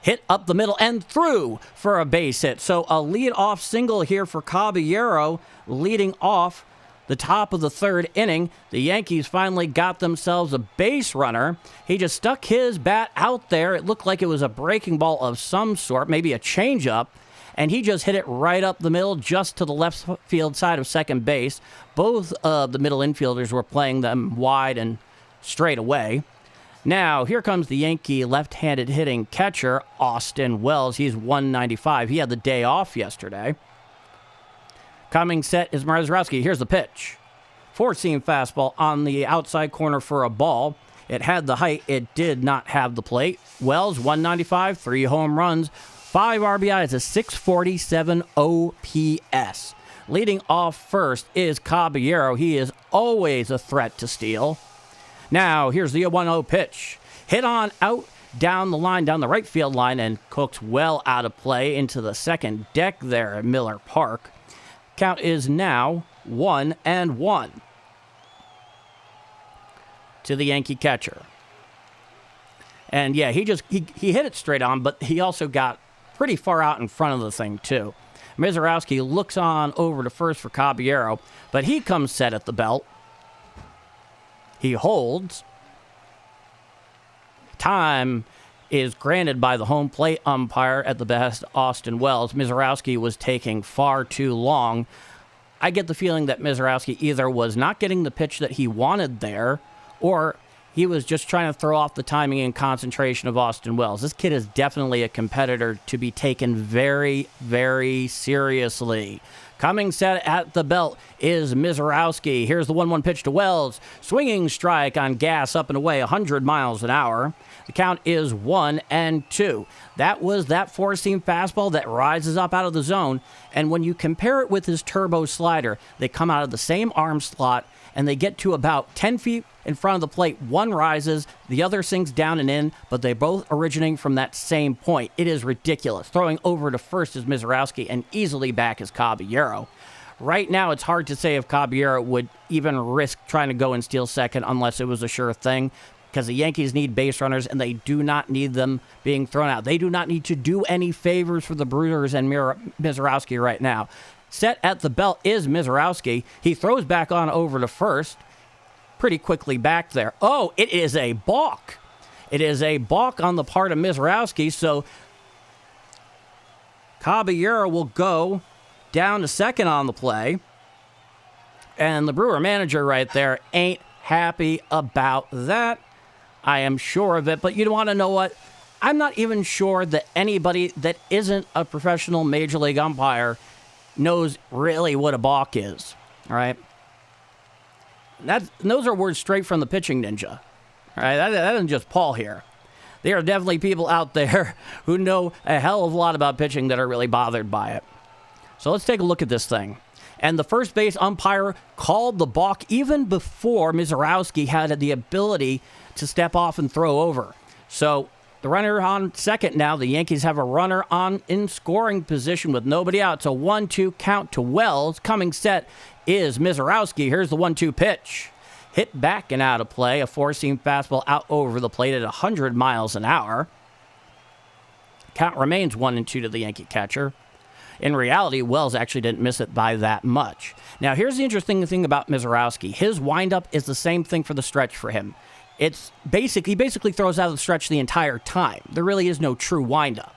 Hit up the middle and through for a base hit. So a lead-off single here for Caballero, leading off the top of the third inning. The Yankees finally got themselves a base runner. He just stuck his bat out there. It looked like it was a breaking ball of some sort, maybe a changeup, and he just hit it right up the middle, just to the left field side of second base. Both of the middle infielders were playing them wide and straight away. Now, here comes the Yankee left-handed hitting catcher, Austin Wells. He's 195. He had the day off yesterday. Coming set is Misiorowski. Here's the pitch. Four-seam fastball on the outside corner for a ball. It had the height. It did not have the plate. Wells, 195, 3 home runs, 5 RBIs, a 647 OPS. Leading off first is Caballero. He is always a threat to steal. Now, here's the 1-0 pitch. Hit on out down the line, down the right field line, and cooked well out of play into the second deck there at Miller Park. Count is now 1-1 to the Yankee catcher. And yeah, he hit it straight on, but he also got pretty far out in front of the thing too. Misiorowski looks on over to first for Caballero, but he comes set at the belt. He holds. Time is granted by the home plate umpire at the behest Austin Wells. Misiorowski was taking far too long. I get the feeling that Misiorowski either was not getting the pitch that he wanted there, or he was just trying to throw off the timing and concentration of Austin Wells. This kid is definitely a competitor to be taken very, very seriously. Coming set at the belt is Misiorowski. Here's the 1-1 pitch to Wells. Swinging strike on gas up and away, 100 miles an hour. The count is 1-2. That was that four-seam fastball that rises up out of the zone. And when you compare it with his turbo slider, they come out of the same arm slot, and they get to about 10 feet in front of the plate. One rises, the other sinks down and in, but they both originating from that same point. It is ridiculous. Throwing over to first is Misiorowski, and easily back is Caballero. Right now, it's hard to say if Caballero would even risk trying to go and steal second unless it was a sure thing. because the Yankees need base runners, and they do not need them being thrown out. They do not need to do any favors for the Brewers and Misiorowski right now. Set at the belt is Misiorowski. He throws back on over to first. Pretty quickly back there. Oh, it is a balk. It is a balk on the part of Misiorowski, so Caballero will go down to second on the play. And the Brewer manager right there ain't happy about that. I am sure of it. But you want to know what? I'm not even sure that anybody that isn't a professional Major League umpire knows really what a balk is. All right? Those are words straight from the pitching ninja. All right? That isn't just Paul here. There are definitely people out there who know a hell of a lot about pitching that are really bothered by it. So let's take a look at this thing. And the first base umpire called the balk even before Misiorowski had the ability to step off and throw over. So the runner on second now. The Yankees have a runner on in scoring position with nobody out. So 1-2 count to Wells. Coming set is Misiorowski. Here's the 1-2 pitch. Hit back and out of play. A four-seam fastball out over the plate at 100 miles an hour. Count remains 1-2 to the Yankee catcher. In reality, Wells actually didn't miss it by that much. Now, here's the interesting thing about Misiorowski. His windup is the same thing for the stretch for him. He basically throws out of the stretch the entire time. There really is no true windup.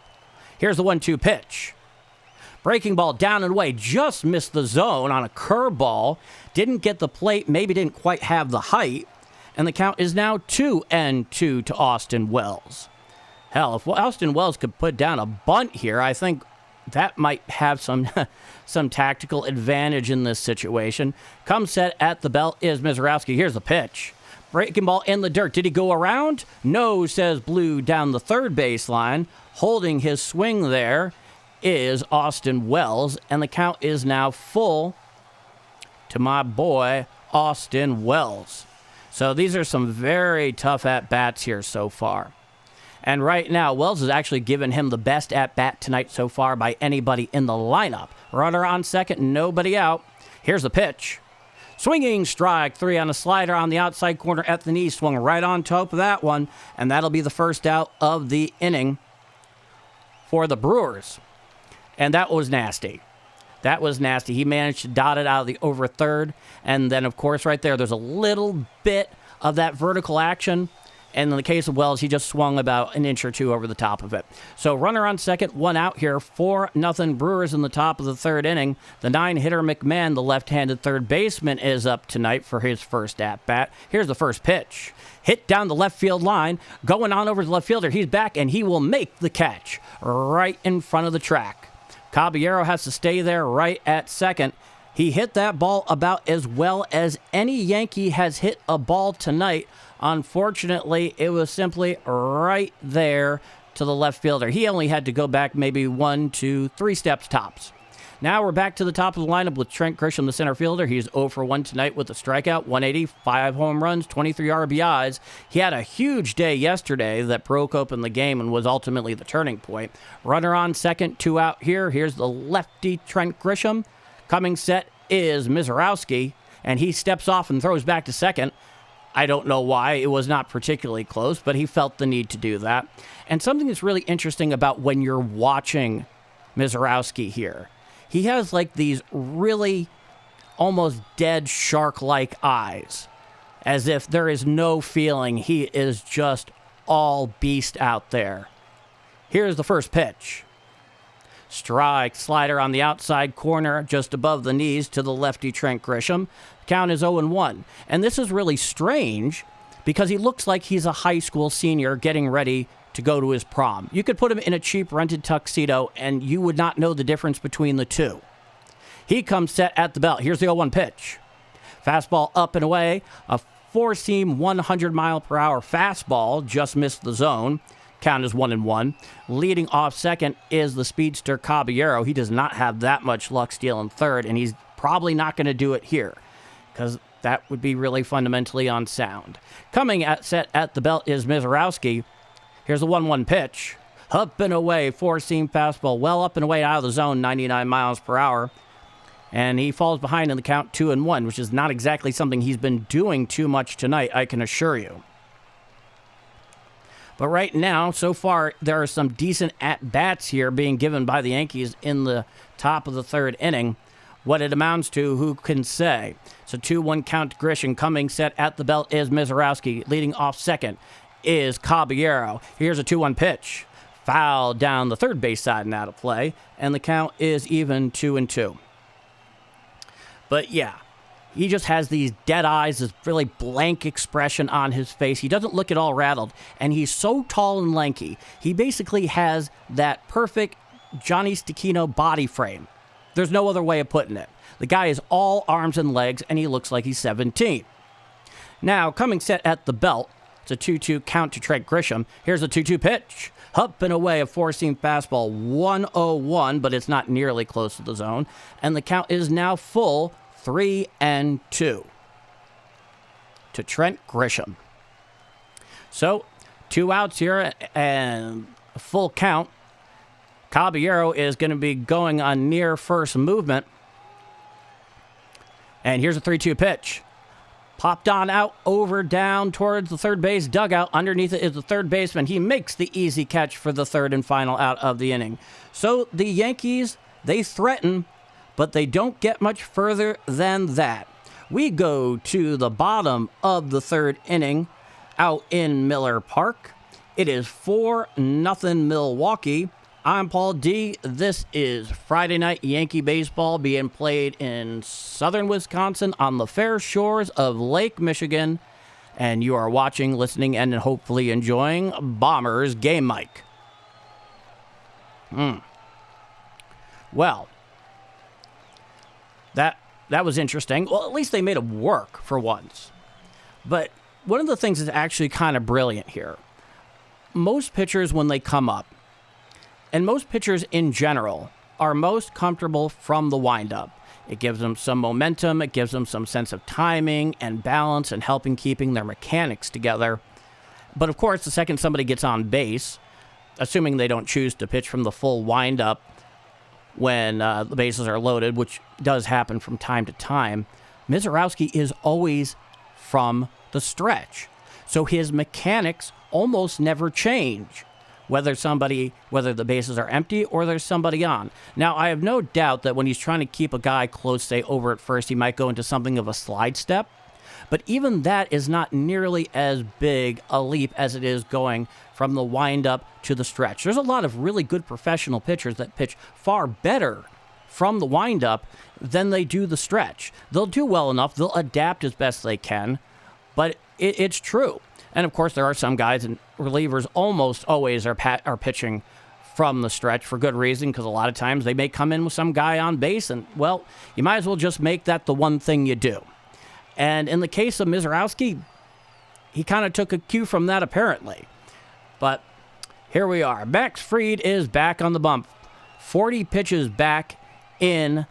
Here's the 1-2 pitch. Breaking ball down and away. Just missed the zone on a curveball. Didn't get the plate. Maybe didn't quite have the height. And the count is now 2-2 to Austin Wells. Hell, if Austin Wells could put down a bunt here, I think that might have some tactical advantage in this situation. Come set at the belt is Misiorowski. Here's the pitch. Breaking ball in the dirt. Did he go around? No, says Blue down the third baseline. Holding his swing there is Austin Wells. And the count is now full to my boy, Austin Wells. So these are some very tough at-bats here so far. And right now, Wells has actually given him the best at-bat tonight so far by anybody in the lineup. Runner on second, nobody out. Here's the pitch. Swinging strike, 3 on a slider on the outside corner at the knee. Swung right on top of that one, and that'll be the first out of the inning for the Brewers. And that was nasty. That was nasty. He managed to dot it out of the over third, and then, of course, right there's a little bit of that vertical action. And in the case of Wells, he just swung about an inch or two over the top of it. So runner on second, 1 out here, 4-0 Brewers in the top of the third inning. The 9-hitter McMahon, the left-handed third baseman, is up tonight for his first at-bat. Here's the first pitch. Hit down the left field line, going on over to the left fielder. He's back, and he will make the catch right in front of the track. Caballero has to stay there right at second. He hit that ball about as well as any Yankee has hit a ball tonight. Unfortunately, it was simply right there to the left fielder. He only had to go back maybe 1, 2, 3 steps tops. Now we're back to the top of the lineup with Trent Grisham, the center fielder. He's 0 for 1 tonight with a strikeout, 180, 5 home runs, 23 RBIs. He had a huge day yesterday that broke open the game and was ultimately the turning point. Runner on second, 2 out here. Here's the lefty Trent Grisham. Coming set is Misiorowski, and he steps off and throws back to second. I don't know why. It was not particularly close, but he felt the need to do that. And something that's really interesting about when you're watching Misiorowski here, he has like these really almost dead shark-like eyes, as if there is no feeling. He is just all beast out there. Here's the first pitch. Strike, slider on the outside corner, just above the knees to the lefty Trent Grisham. Count is 0-1. And this is really strange because he looks like he's a high school senior getting ready to go to his prom. You could put him in a cheap rented tuxedo and you would not know the difference between the two. He comes set at the belt. Here's the 0-1 pitch. Fastball up and away. A four-seam 100-mile-per-hour fastball just missed the zone. Count is 1-1. Leading off second is the speedster Caballero. He does not have that much luck stealing third, and he's probably not going to do it here because that would be really fundamentally unsound. Coming at set at the belt is Misiorowski. Here's the 1-1 pitch. Up and away, four-seam fastball, well up and away out of the zone, 99 miles per hour. And he falls behind in the count 2-1, which is not exactly something he's been doing too much tonight, I can assure you. But right now, so far, there are some decent at-bats here being given by the Yankees in the top of the third inning. What it amounts to, who can say? It's a 2-1 count to Grisham. Coming set at the belt is Misiorowski. Leading off second is Caballero. Here's a 2-1 pitch. Foul down the third base side and out of play. And the count is even 2-2. But yeah, he just has these dead eyes, this really blank expression on his face. He doesn't look at all rattled. And he's so tall and lanky. He basically has that perfect Johnny Stechino body frame. There's no other way of putting it. The guy is all arms and legs, and he looks like he's 17. Now, coming set at the belt, it's a 2-2 count to Trent Grisham. Here's a 2-2 pitch. Up and away, a four-seam fastball, 1-0-1, but it's not nearly close to the zone. And the count is now full, 3-2 to Trent Grisham. So, 2 outs here and a full count. Caballero is going to be going on near first movement. And here's a 3-2 pitch. Popped on out, over, down towards the third base dugout. Underneath it is the third baseman. He makes the easy catch for the third and final out of the inning. So the Yankees, they threaten, but they don't get much further than that. We go to the bottom of the third inning out in Miller Park. It is 4-0 Milwaukee. I'm Paul D. This is Friday Night Yankee Baseball being played in southern Wisconsin on the fair shores of Lake Michigan. And you are watching, listening, and hopefully enjoying Bombers Game Mic. Well, that was interesting. Well, at least they made it work for once. But one of the things that's actually kind of brilliant here, most pitchers when they come up, and most pitchers in general are most comfortable from the windup. It gives them some momentum. It gives them some sense of timing and balance and helping keeping their mechanics together. But of course, the second somebody gets on base, assuming they don't choose to pitch from the full windup when the bases are loaded, which does happen from time to time, Misiorowski is always from the stretch. So his mechanics almost never change, whether the bases are empty or there's somebody on. Now, I have no doubt that when he's trying to keep a guy close, say, over at first, he might go into something of a slide step. But even that is not nearly as big a leap as it is going from the windup to the stretch. There's a lot of really good professional pitchers that pitch far better from the windup than they do the stretch. They'll do well enough. They'll adapt as best they can. But it's true. And, of course, there are some guys and relievers almost always are pitching from the stretch for good reason, because a lot of times they may come in with some guy on base, and, well, you might as well just make that the one thing you do. And in the case of Misiorowski, he kind of took a cue from that, apparently. But here we are. Max Fried is back on the bump. 40 pitches back in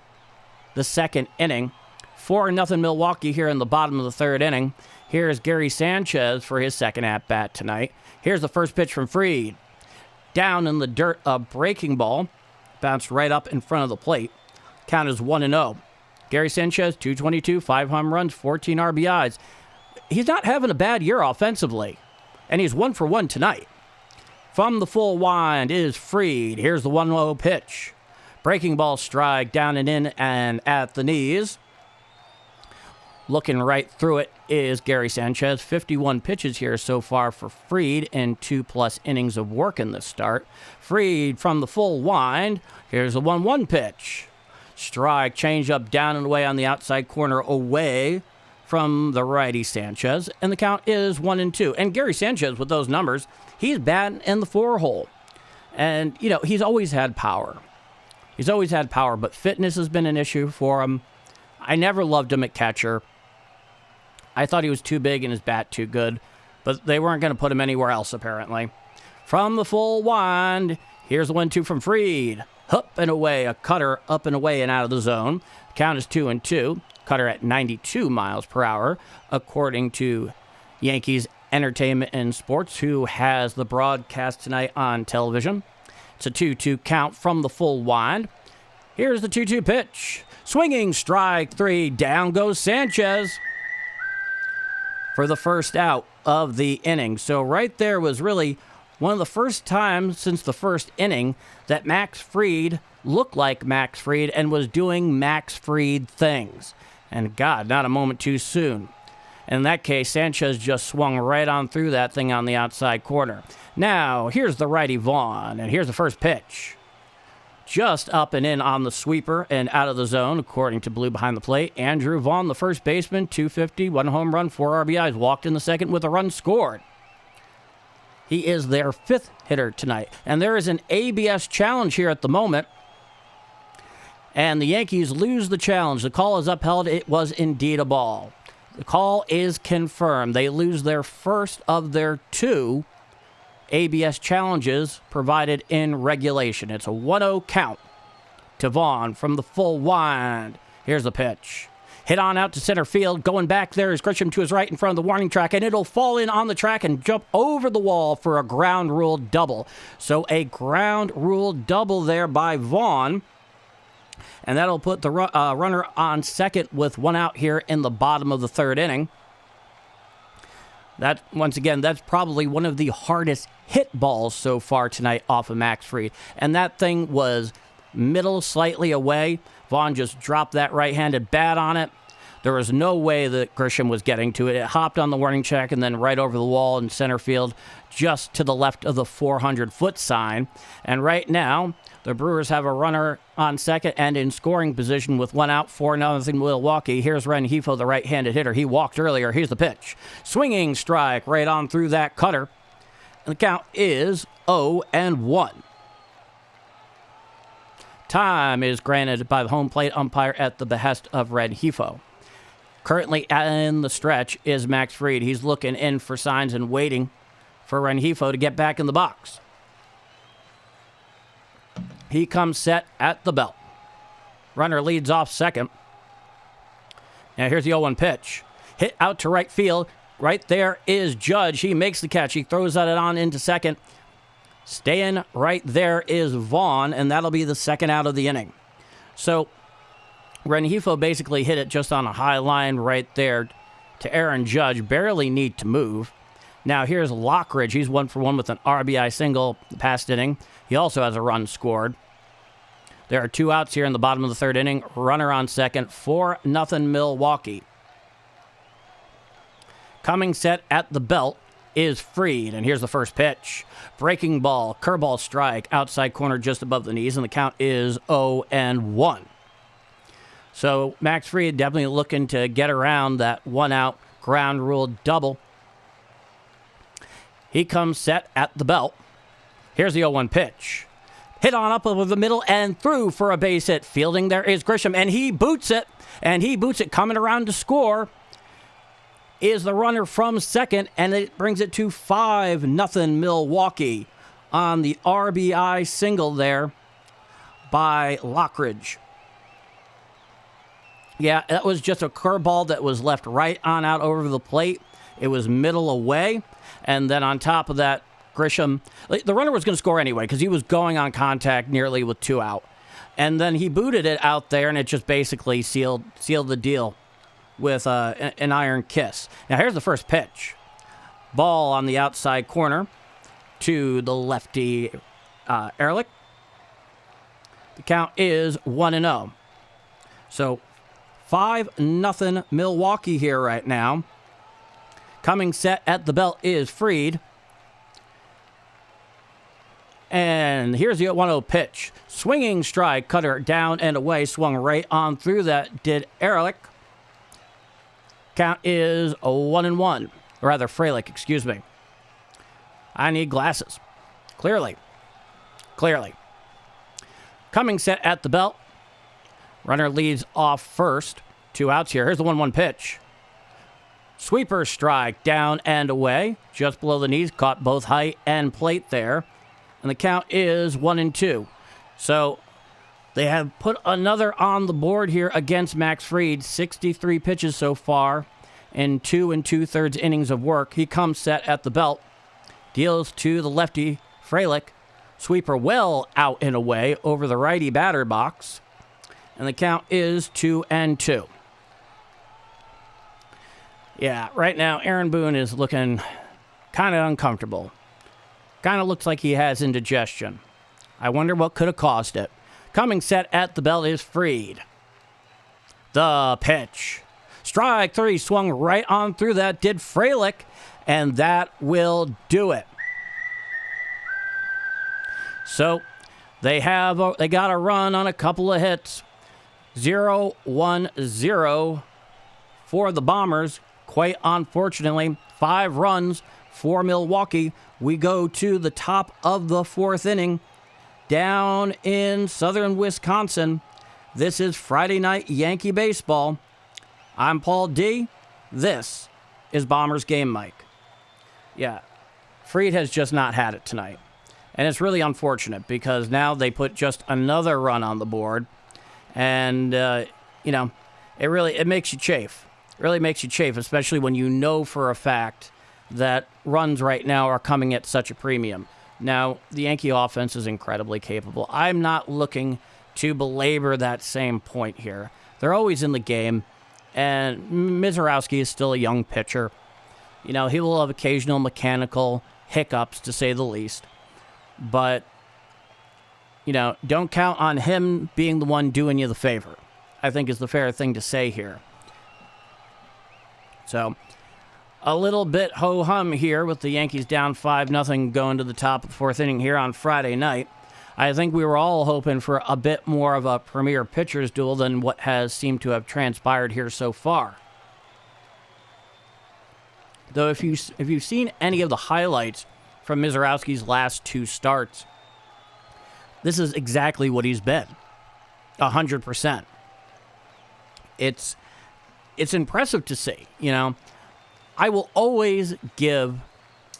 the second inning. 4-0 Milwaukee here in the bottom of the third inning. Here's Gary Sanchez for his second at-bat tonight. Here's the first pitch from Fried. Down in the dirt, a breaking ball. Bounced right up in front of the plate. Count is 1-0. Gary Sanchez, 222, 5 home runs, 14 RBIs. He's not having a bad year offensively. And he's 1 for 1 tonight. From the full wind is Fried. Here's the 1-0 pitch. Breaking ball strike down and in and at the knees. Looking right through it is Gary Sanchez. 51 pitches here so far for Fried in 2+ innings of work in this start. Fried from the full wind. Here's a 1-1 pitch. Strike, change up down and away on the outside corner away from the righty Sanchez. And the count is 1-2. And Gary Sanchez, with those numbers, he's batting in the 4-hole. And, he's always had power. He's always had power, but fitness has been an issue for him. I never loved him at catcher. I thought he was too big and his bat too good, but they weren't going to put him anywhere else, apparently. From the full wind, here's the 1-2 from Fried. Up and away, a cutter up and away and out of the zone. Count is 2-2. Cutter at 92 miles per hour, according to Yankees Entertainment and Sports, who has the broadcast tonight on television. It's a 2-2 count from the full wind. Here's the 2-2 pitch. Swinging strike 3. Down goes Sanchez for the first out of the inning. So right there was really One of the first times since the first inning that Max Fried looked like Max Fried and was doing Max Fried things. And God, not a moment too soon. In that case, Sanchez just swung right on through that thing on the outside corner. Now, here's the righty Vaughn, and here's the first pitch. Just up and in on the sweeper and out of the zone, according to Blue behind the plate. Andrew Vaughn, the first baseman, 250, 1 home run, 4 RBIs, walked in the second with a run scored. He is their 5th hitter tonight. And there is an ABS challenge here at the moment. And the Yankees lose the challenge. The call is upheld. It was indeed a ball. The call is confirmed. They lose their first of their 2 ABS challenges provided in regulation. It's a 1-0 count to Vaughn from the full wind. Here's the pitch. Hit on out to center field. Going back there is Grisham to his right in front of the warning track, and it'll fall in on the track and jump over the wall for a ground rule double. So a ground rule double there by Vaughn. And that'll put the runner on second with 1 out here in the bottom of the 3rd inning. That, once again, that's probably one of the hardest hit balls so far tonight off of Max Fried. And that thing was middle slightly away. Vaughn just dropped that right-handed bat on it. There was no way that Grisham was getting to it. It hopped on the warning track and then right over the wall in center field, just to the left of the 400-foot sign. And right now, the Brewers have a runner on second and in scoring position with 1 out, 4-0 Milwaukee. Here's Rengifo, the right-handed hitter. He walked earlier. Here's the pitch. Swinging strike right on through that cutter. And the count is 0-1. Time is granted by the home plate umpire at the behest of Rengifo. Currently in the stretch is Max Fried. He's looking in for signs and waiting for Rengifo to get back in the box. He comes set at the belt. Runner leads off second. Now here's the 0-1 pitch. Hit out to right field. Right there is Judge. He makes the catch. He throws that on into second. Staying right there is Vaughn, and that'll be the 2nd out of the inning. So Rengifo basically hit it just on a high line right there to Aaron Judge. Barely need to move. Now here's Lockridge. He's 1 for 1 with an RBI single the past inning. He also has a run scored. There are 2 outs here in the bottom of the 3rd inning. Runner on second, 4-0 Milwaukee. Coming set at the belt is Fried, and here's the first pitch. Breaking ball, curveball strike, outside corner just above the knees, and the count is 0-1. So Max Fried definitely looking to get around that 1-out ground rule double. He comes set at the belt. Here's the 0-1 pitch. Hit on up over the middle and through for a base hit. Fielding there is Grisham, and he boots it. And he boots it. Coming around to score is the runner from second, and it brings it to 5-0 Milwaukee on the RBI single there by Lockridge. Yeah, that was just a curveball that was left right on out over the plate. It was middle away, and then on top of that, Grisham, the runner was going to score anyway because he was going on contact nearly with 2 out. And then he booted it out there, and it just basically sealed the deal with an iron kiss. Now here's the first pitch. Ball on the outside corner to the lefty Ehrlich. The count is 1-0. So 5-0 Milwaukee here right now. Coming set at the belt is Fried. And here's the 1-0 pitch. Swinging strike, cutter down and away. Swung right on through that did Ehrlich. Count is 1-1. Or rather, Freilich, excuse me. I need glasses. Clearly. Coming set at the belt. Runner leads off first. 2 outs here. Here's the 1-1 pitch. Sweeper strike down and away. Just below the knees. Caught both height and plate there. And the count is 1-2. So they have put another on the board here against Max Fried. 63 pitches so far in 2 2/3 innings of work. He comes set at the belt. Deals to the lefty Freilich. Sweeper well out and away over the righty batter box. And the count is 2-2. Yeah, right now Aaron Boone is looking kind of uncomfortable. Kind of looks like he has indigestion. I wonder what could have caused it. Coming set at the belt is Fried. The pitch. Strike 3 swung right on through that, did Frelick, and that will do it. So they got a run on a couple of hits. 0-1-0 for the Bombers. Quite unfortunately, 5 runs for Milwaukee. We go to the top of the 4th inning down in southern Wisconsin. This is Friday night Yankee baseball. I'm Paul D. This is Bombers Game Mike. Yeah, Fried has just not had it tonight. And it's really unfortunate because now they put just another run on the board. And, it makes you chafe. It really makes you chafe, especially when you know for a fact that runs right now are coming at such a premium. Now, the Yankee offense is incredibly capable. I'm not looking to belabor that same point here. They're always in the game, and Misiorowski is still a young pitcher. He will have occasional mechanical hiccups, to say the least. But, don't count on him being the one doing you the favor, I think is the fair thing to say here. So, a little bit ho-hum here with the Yankees down 5-0 going to the top of the 4th inning here on Friday night. I think we were all hoping for a bit more of a premier pitchers duel than what has seemed to have transpired here so far. Though if you've seen any of the highlights from Misiorowski's last 2 starts, this is exactly what he's been. 100%. It's impressive to see, I will always give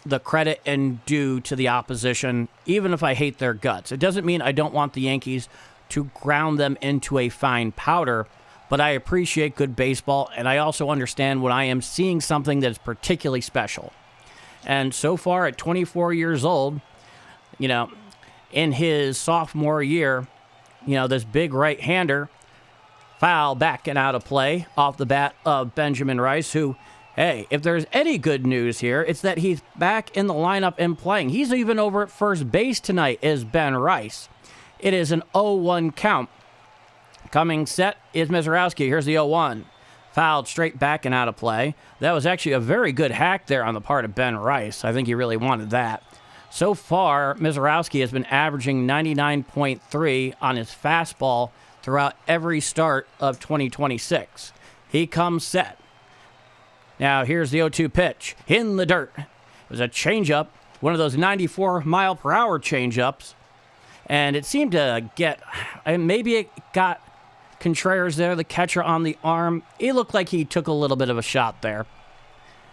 the credit and due to the opposition, even if I hate their guts. It doesn't mean I don't want the Yankees to ground them into a fine powder, but I appreciate good baseball, and I also understand when I am seeing something that is particularly special. And so far, at 24 years old, in his sophomore year, this big right-hander, foul back and out of play off the bat of Benjamin Rice, who, hey, if there's any good news here, it's that he's back in the lineup and playing. He's even over at first base tonight, is Ben Rice. It is an 0-1 count. Coming set is Misiorowski. Here's the 0-1. Fouled straight back and out of play. That was actually a very good hack there on the part of Ben Rice. I think he really wanted that. So far, Misiorowski has been averaging 99.3 on his fastball throughout every start of 2026. He comes set. Now, here's the 0-2 pitch. In the dirt. It was a changeup, one of those 94-mile-per-hour changeups. And it seemed to maybe it got Contreras there, the catcher, on the arm. He looked like he took a little bit of a shot there.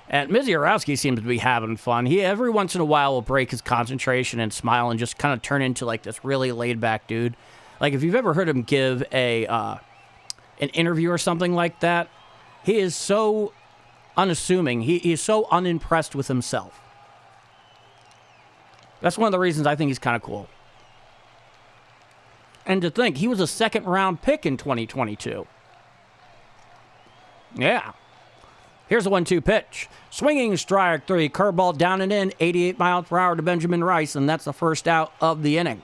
And Misiorowski seems to be having fun. He, every once in a while, will break his concentration and smile and just kind of turn into like this really laid-back dude. Like, if you've ever heard him give an interview or something like that, he is so unassuming. He is so unimpressed with himself. That's one of the reasons I think he's kind of cool. And to think, he was a second-round pick in 2022. Yeah. Here's a 1-2 pitch. Swinging strike 3, curveball down and in, 88 miles per hour to Benjamin Rice, and that's the first out of the inning.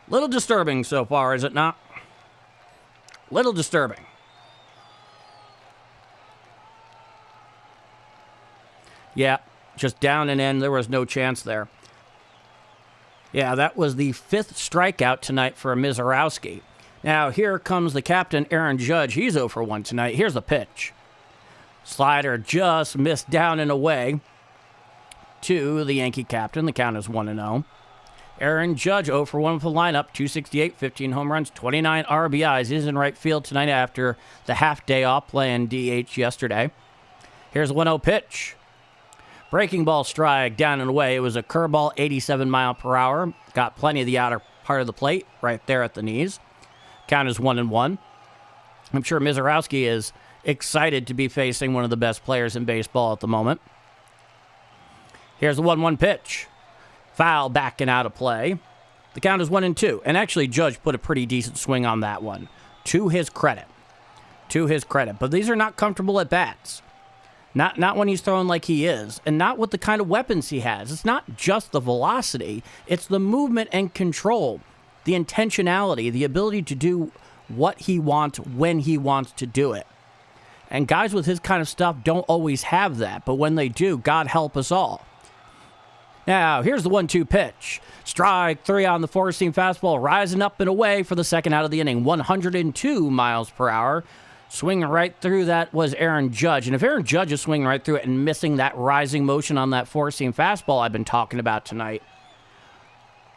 Little disturbing so far, is it not? Little disturbing. Yeah, just down and in. There was no chance there. Yeah, that was the 5th strikeout tonight for Misiorowski. Now, here comes the captain, Aaron Judge. He's 0 for 1 tonight. Here's the pitch. Slider just missed down and away to the Yankee captain. The count is 1-0. Aaron Judge 0 for 1 with the lineup. 268, 15 home runs, 29 RBIs. He's in right field tonight after the half day off playing DH yesterday. Here's a 1-0 pitch. Breaking ball strike down and away. It was a curveball, 87 mile per hour. Got plenty of the outer part of the plate right there at the knees. Count is 1-1. I'm sure Misiorowski is excited to be facing one of the best players in baseball at the moment. Here's the 1-1 pitch. Foul back and out of play. The count is 1-2. And actually, Judge put a pretty decent swing on that one. To his credit. But these are not comfortable at bats. Not when he's throwing like he is, and not with the kind of weapons he has. It's not just the velocity, it's the movement and control, the intentionality, the ability to do what he wants when he wants to do it. And guys with his kind of stuff don't always have that, but when they do, God help us all. Now, here's the 1-2 pitch. Strike 3 on the four-seam fastball, rising up and away for the second out of the inning. 102 miles per hour. Swinging right through that was Aaron Judge. And if Aaron Judge is swinging right through it and missing that rising motion on that four-seam fastball I've been talking about tonight,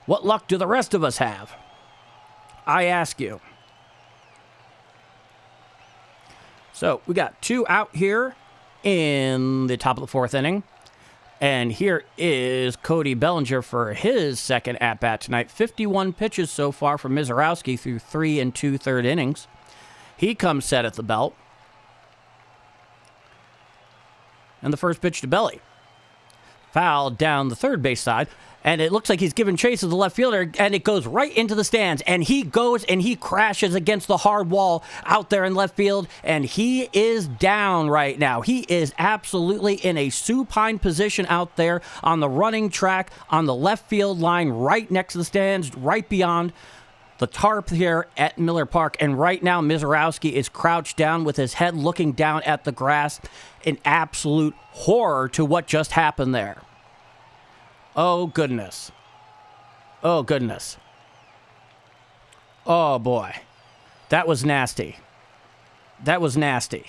what luck do the rest of us have? I ask you. So we got 2 out here in the top of the 4th inning. And here is Cody Bellinger for his second at-bat tonight. 51 pitches so far from Misiorowski through 3 2/3 innings. He comes set at the belt. And the first pitch to Belly. Foul down the third base side. And it looks like he's giving chase to the left fielder, and it goes right into the stands. And he goes and he crashes against the hard wall out there in left field, and he is down right now. He is absolutely in a supine position out there on the running track on the left field line, right next to the stands, right beyond the tarp here at Miller Park. And right now, Misiorowski is crouched down with his head looking down at the grass in absolute horror to what just happened there. Oh, goodness. Oh, goodness. Oh, boy. That was nasty. That was nasty.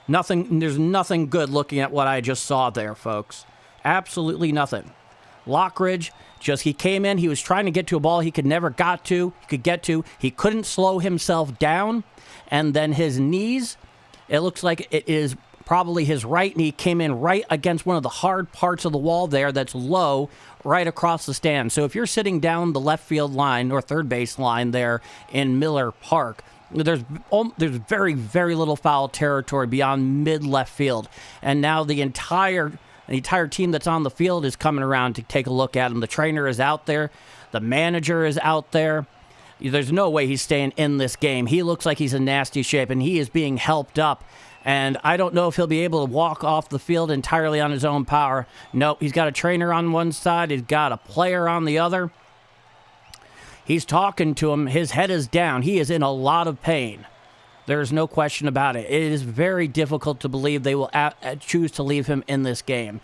There's nothing good looking at what I just saw there, folks. Absolutely nothing. Lockridge, he came in, he was trying to get to a ball he could get to. He couldn't slow himself down. And then his knees, it looks like it is probably his right knee, came in right against one of the hard parts of the wall there that's low, right across the stand. So if you're sitting down the left field line or third base line there in Miller Park, there's very, very little foul territory beyond mid-left field. And now the entire team that's on the field is coming around to take a look at him. The trainer is out there. The manager is out there. There's no way he's staying in this game. He looks like he's in nasty shape, and he is being helped up. And I don't know if he'll be able to walk off the field entirely on his own power. Nope, he's got a trainer on one side. He's got a player on the other. He's talking to him. His head is down. He is in a lot of pain. There's no question about it. It is very difficult to believe they will choose to leave him in this game.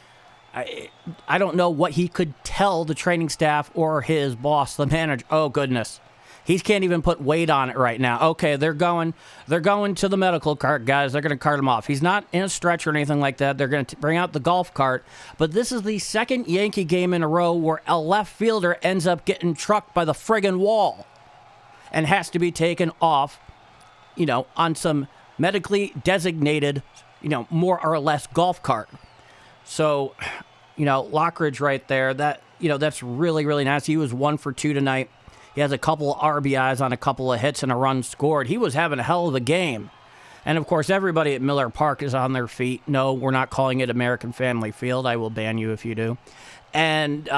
I don't know what he could tell the training staff or his boss, the manager. Oh, goodness. He can't even put weight on it right now. Okay, they're going to the medical cart, guys. They're going to cart him off. He's not in a stretcher or anything like that. They're going to bring out the golf cart. But this is the second Yankee game in a row where a left fielder ends up getting trucked by the friggin' wall and has to be taken off, on some medically designated, more or less golf cart. So, Lockridge right there, that's really, really nice. He was 1 for 2 tonight. He has a couple of RBIs on a couple of hits and a run scored. He was having a hell of a game. And, of course, everybody at Miller Park is on their feet. No, we're not calling it American Family Field. I will ban you if you do. And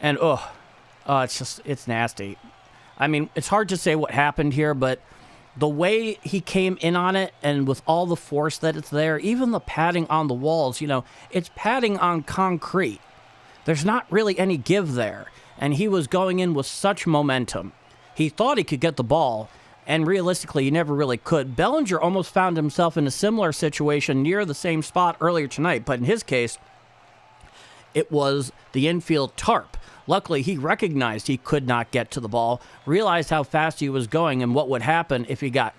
it's nasty. I mean, it's hard to say what happened here, but the way he came in on it and with all the force that it's there, even the padding on the walls, it's padding on concrete. There's not really any give there. And he was going in with such momentum. He thought he could get the ball, and realistically, he never really could. Bellinger almost found himself in a similar situation near the same spot earlier tonight, but in his case, it was the infield tarp. Luckily, he recognized he could not get to the ball, realized how fast he was going and what would happen if he got,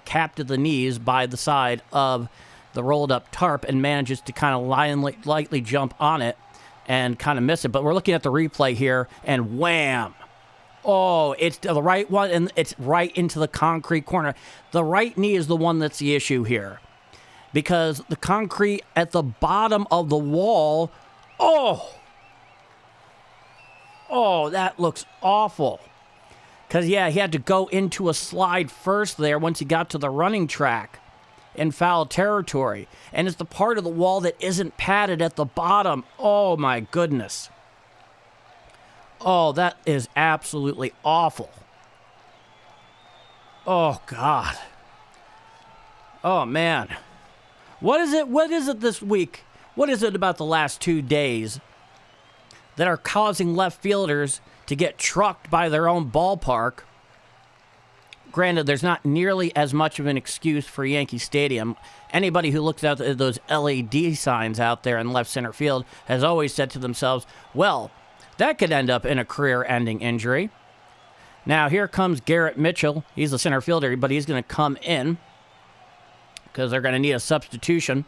capped at the knees by the side of the rolled-up tarp and manages to kind of lightly jump on it and kind of miss it. But we're looking at the replay here, and wham! Oh, it's the right one, and it's right into the concrete corner. The right knee is the one that's the issue here, because the concrete at the bottom of the wall, oh, that looks awful. Because, he had to go into a slide first there once he got to the running track in foul territory. And it's the part of the wall that isn't padded at the bottom. Oh, my goodness. Oh, that is absolutely awful. Oh, God. Oh, man. What is it? What is it this week? What is it about the last 2 days that are causing left fielders to get trucked by their own ballpark? Granted, there's not nearly as much of an excuse for Yankee Stadium. Anybody who looks at those LED signs out there in left center field has always said to themselves, well, that could end up in a career-ending injury. Now, here comes Garrett Mitchell. He's the center fielder, but he's going to come in because they're going to need a substitution.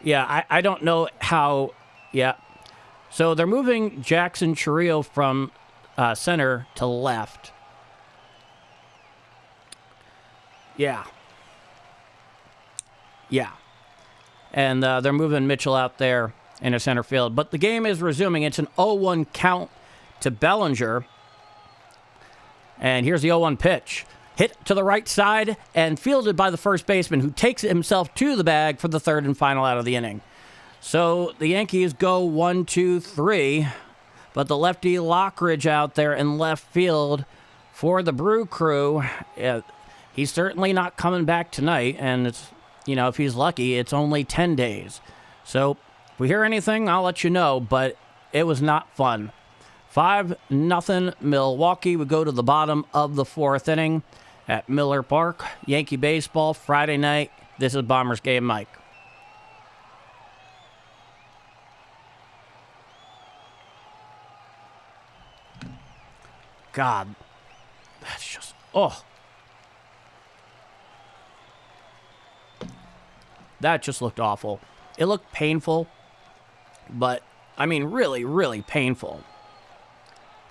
Yeah, I don't know how... Yeah. So they're moving Jackson Chourio from center to left. Yeah. And they're moving Mitchell out there in a center field. But the game is resuming. It's an 0-1 count to Bellinger. And here's the 0-1 pitch. Hit to the right side and fielded by the first baseman, who takes it himself to the bag for the third and final out of the inning. So the Yankees go 1-2-3. But the lefty Lockridge out there in left field for the Brew Crew. He's certainly not coming back tonight, and it's, if he's lucky, it's only 10 days. So if we hear anything, I'll let you know, but it was not fun. 5-0 Milwaukee. We go to the bottom of the fourth inning at Miller Park. Yankee baseball, Friday night. This is Bombers Game Mike. God, that's just, that just looked awful. It looked painful, but, really, really painful.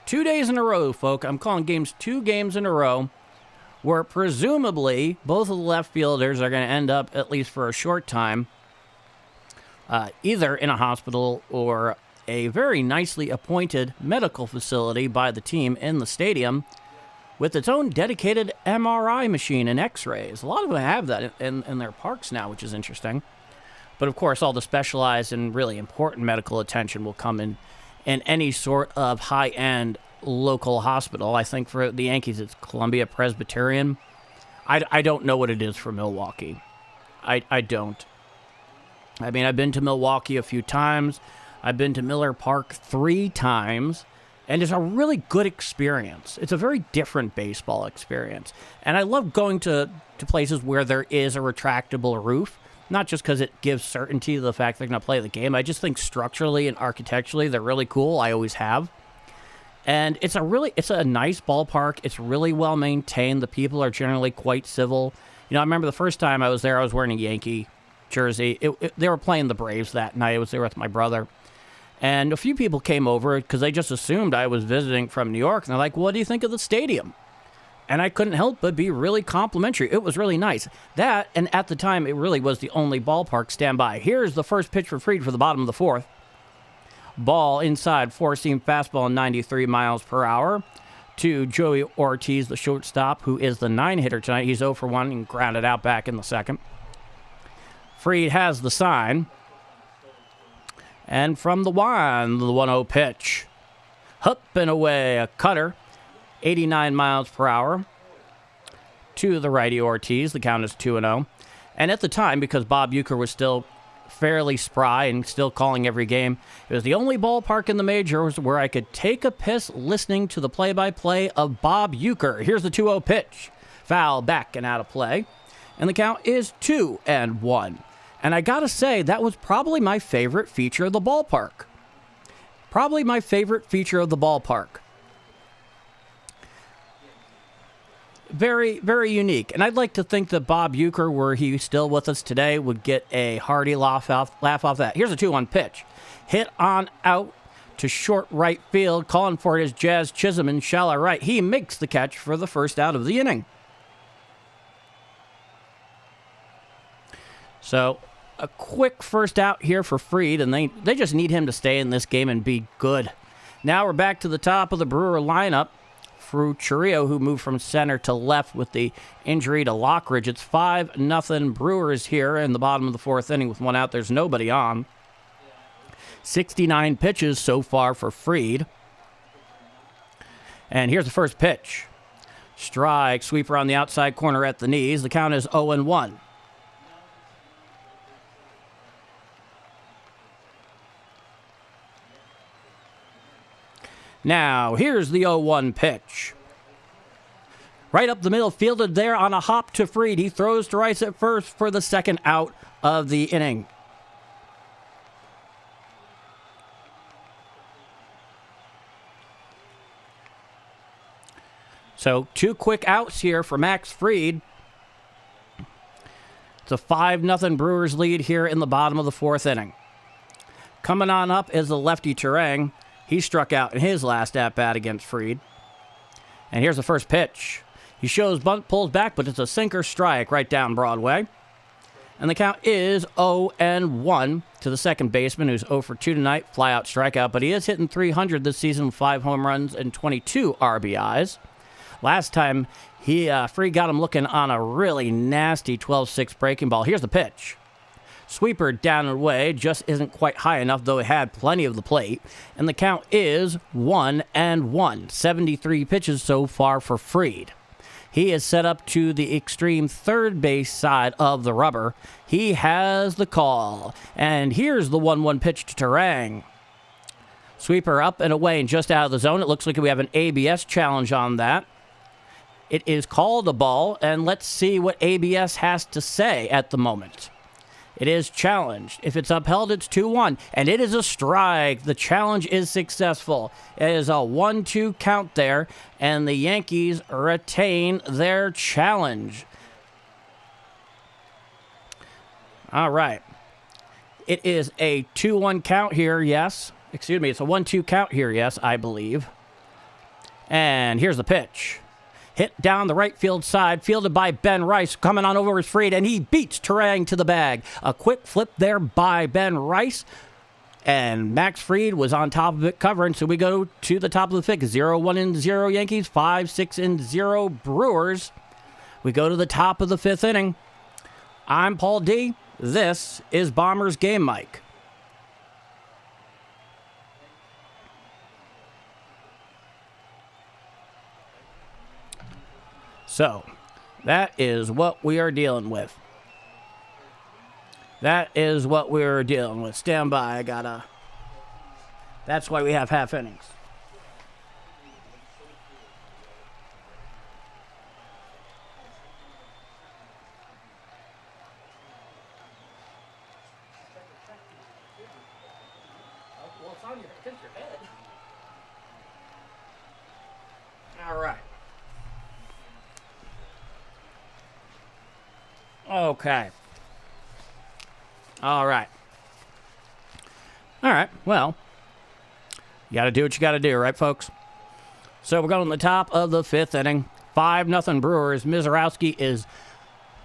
2 days in a row, folk. I'm calling games 2 games in a row where presumably both of the left fielders are going to end up, at least for a short time, either in a hospital or a very nicely appointed medical facility by the team in the stadium with its own dedicated MRI machine and x-rays. A lot of them have that in their parks now, which is interesting. But, of course, all the specialized and really important medical attention will come in any sort of high-end local hospital. I think for the Yankees, it's Columbia Presbyterian. I don't know what it is for Milwaukee. I don't. I've been to Milwaukee a few times. I've been to Miller Park 3 times. And it's a really good experience. It's a very different baseball experience. And I love going to places where there is a retractable roof, not just because it gives certainty to the fact they're going to play the game. I just think structurally and architecturally they're really cool. I always have. And it's a nice ballpark. It's really well maintained. The people are generally quite civil. I remember the first time I was there, I was wearing a Yankee jersey. They were playing the Braves that night. I was there with my brother. And a few people came over because they just assumed I was visiting from New York. And they're like, what do you think of the stadium? And I couldn't help but be really complimentary. It was really nice. That, and at the time, it really was the only ballpark standby. Here's the first pitch for Fried for the bottom of the fourth. Ball inside, four-seam fastball, 93 miles per hour to Joey Ortiz, the shortstop, who is the 9-hitter tonight. He's 0 for 1 and grounded out back in the second. Fried has the sign. And from the 1-0 pitch. Up and away, a cutter, 89 miles per hour to the righty Ortiz. The count is 2-0. And at the time, because Bob Uecker was still fairly spry and still calling every game, it was the only ballpark in the majors where I could take a piss listening to the play-by-play of Bob Uecker. Here's the 2-0 pitch. Foul back and out of play. And the count is 2-1. And I gotta say, that was probably my favorite feature of the ballpark. Probably my favorite feature of the ballpark. Very, very unique. And I'd like to think that Bob Uecker, were he still with us today, would get a hearty laugh off that. Here's a 2-1 pitch. Hit on out to short right field. Calling for it is Jazz Chisholm in shallow right. He makes the catch for the first out of the inning. So, a quick first out here for Fried, and they just need him to stay in this game and be good. Now we're back to the top of the Brewer lineup. For Chourio, who moved from center to left with the injury to Lockridge. It's 5-0 Brewers here in the bottom of the fourth inning with 1 out. There's nobody on. 69 pitches so far for Fried. And here's the first pitch. Strike, sweeper on the outside corner at the knees. The count is 0-1. Now, here's the 0-1 pitch. Right up the middle, fielded there on a hop to Fried. He throws to Rice at first for the second out of the inning. So 2 quick outs here for Max Fried. It's a 5-0 Brewers lead here in the bottom of the 4th inning. Coming on up is the lefty Turang. He struck out in his last at-bat against Fried. And here's the first pitch. He shows bunt, pulls back, but it's a sinker strike right down Broadway. And the count is 0-1 to the second baseman, who's 0 for 2 tonight. Fly-out strikeout, but he is hitting .300 this season with 5 home runs and 22 RBIs. Last time, Fried got him looking on a really nasty 12-6 breaking ball. Here's the pitch. Sweeper down and away, just isn't quite high enough, though it had plenty of the plate. And the count is 1-1. 73 pitches so far for Fried. He is set up to the extreme third base side of the rubber. He has the call. And here's the 1-1 pitch to Turang. Sweeper up and away and just out of the zone. It looks like we have an ABS challenge on that. It is called a ball, and let's see what ABS has to say at the moment. It is challenged. If it's upheld, it's 2-1, and it is a strike. The challenge is successful. It is a 1-2 count there, and the Yankees retain their challenge. All right. It is a 2-1 count here, yes. Excuse me, it's a 1-2 count here, yes, I believe. And here's the pitch. Hit down the right field side, fielded by Ben Rice, coming on over is Fried, and he beats Turang to the bag. A quick flip there by Ben Rice, and Max Fried was on top of it covering, so we go to the top of the 5th. 0-1-0 Yankees, 5-6-0 Brewers. We go to the top of the 5th inning. I'm Paul D. This is Bombers Game Mic. So, that is what we are dealing with. That is what we're dealing with. Stand by, that's why we have half innings. Well, it's on your head. All right. Okay. All right. All right. Well, you got to do what you got to do, right, folks? So we're going to the top of the 5th inning. 5-0 Brewers. Misiorowski is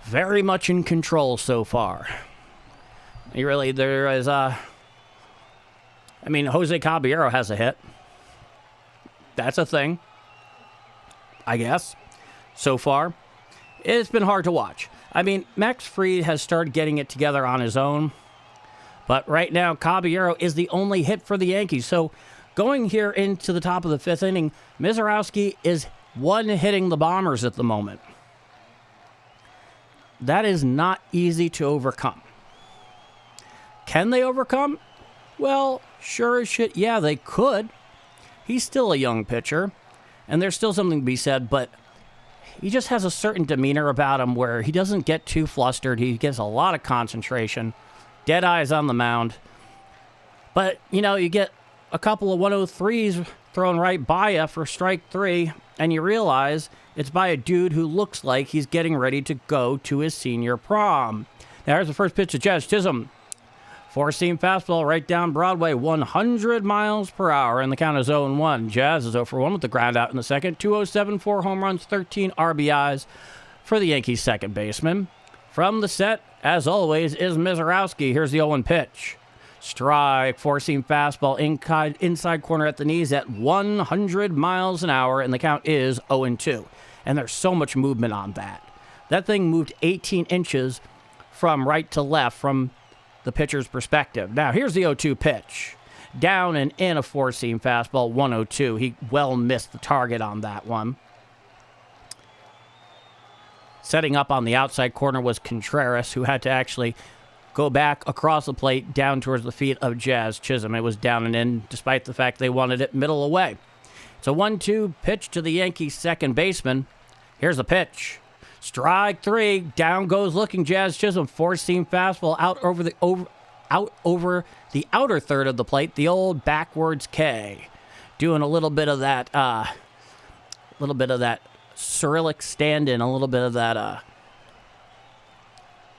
very much in control so far. Jose Caballero has a hit. That's a thing, I guess, so far. It's been hard to watch. Max Fried has started getting it together on his own, but right now Caballero is the only hit for the Yankees. So going here into the top of the 5th inning, Misiorowski is one-hitting the Bombers at the moment. That is not easy to overcome. Can they overcome? Well, sure as shit, yeah, they could. He's still a young pitcher, and there's still something to be said, but he just has a certain demeanor about him where he doesn't get too flustered. He gets a lot of concentration. Dead eyes on the mound. But, you get a couple of 103s thrown right by you for strike 3, and you realize it's by a dude who looks like he's getting ready to go to his senior prom. Now, here's the first pitch to Jazz Chisholm. 4-seam fastball right down Broadway, 100 miles per hour, and the count is 0-1. Jazz is 0 for 1 with the ground out in the second. 207, 4 home runs, 13 RBIs for the Yankees' second baseman. From the set, as always, is Misiorowski. Here's the 0-1 pitch. Strike, 4-seam fastball, inside corner at the knees at 100 miles an hour, and the count is 0-2. And there's so much movement on that. That thing moved 18 inches from right to left from the pitcher's perspective. Now, here's the 0-2 pitch. Down and in a 4-seam fastball, 102. He well missed the target on that one. Setting up on the outside corner was Contreras, who had to actually go back across the plate down towards the feet of Jazz Chisholm. It was down and in, despite the fact they wanted it middle away. It's a 1-2 pitch to the Yankees second baseman. Here's the pitch. Strike three. Down goes looking Jazz Chisholm. Four-seam fastball out over the outer third of the plate. The old backwards K. Doing a little bit of that Cyrillic stand-in, a little bit of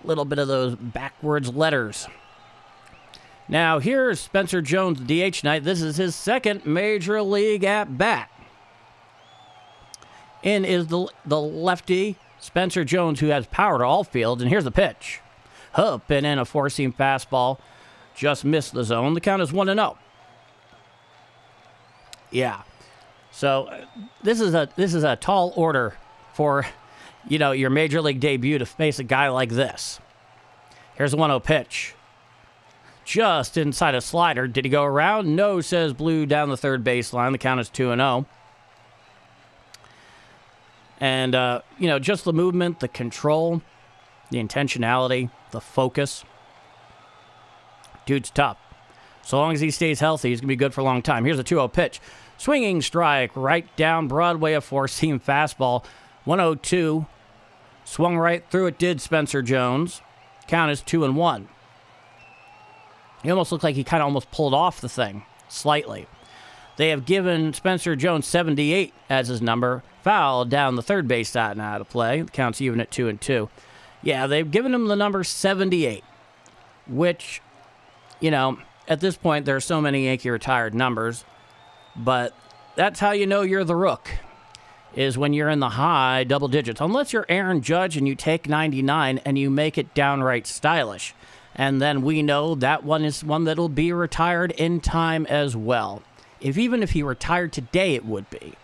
those backwards letters. Now, here's Spencer Jones, DH tonight. This is his second major league at-bat. In is the lefty, Spencer Jones, who has power to all fields. And here's the pitch. Up and in a four-seam fastball. Just missed the zone. The count is 1-0. Yeah. So this is a tall order for, your major league debut to face a guy like this. Here's a 1-0 pitch. Just inside a slider. Did he go around? No, says Blue down the third baseline. The count is 2-0. And, just the movement, the control, the intentionality, the focus. Dude's tough. So long as he stays healthy, he's going to be good for a long time. Here's a 2-0 pitch. Swinging strike right down Broadway, a four-seam fastball. 1-0-2. Swung right through it, did Spencer Jones. Count is 2-1. He almost looked like he kind of almost pulled off the thing, slightly. They have given Spencer Jones 78 as his number. Foul down the third base side and out of play. The count's even at 2-2. Yeah, they've given him the number 78, which, at this point, there are so many Yankee retired numbers, but that's how you know you're the rook, is when you're in the high double digits. Unless you're Aaron Judge and you take 99 and you make it downright stylish. And then we know that one is one that'll be retired in time as well. Even if he retired today, it would be.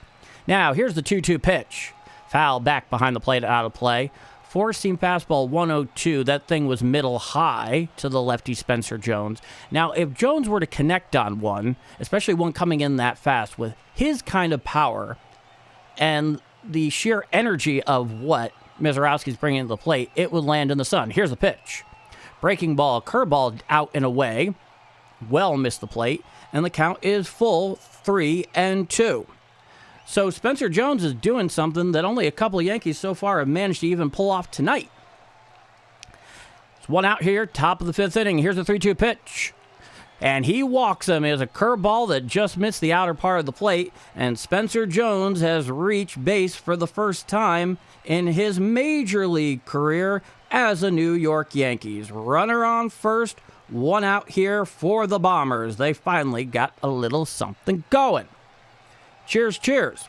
Now, here's the 2-2 pitch. Foul back behind the plate, out of play. Four-seam fastball, 1-0-2. That thing was middle high to the lefty Spencer Jones. Now, if Jones were to connect on one, especially one coming in that fast with his kind of power and the sheer energy of what Misiorowski's bringing to the plate, it would land in the sun. Here's the pitch. Breaking ball, curveball out and away. Well missed the plate. And the count is full, 3-2. So Spencer Jones is doing something that only a couple of Yankees so far have managed to even pull off tonight. It's one out here, top of the fifth inning. Here's a 3-2 pitch. And he walks him. It is a curveball that just missed the outer part of the plate. And Spencer Jones has reached base for the first time in his major league career as a New York Yankees. Runner on first, one out here for the Bombers. They finally got a little something going. Cheers, cheers.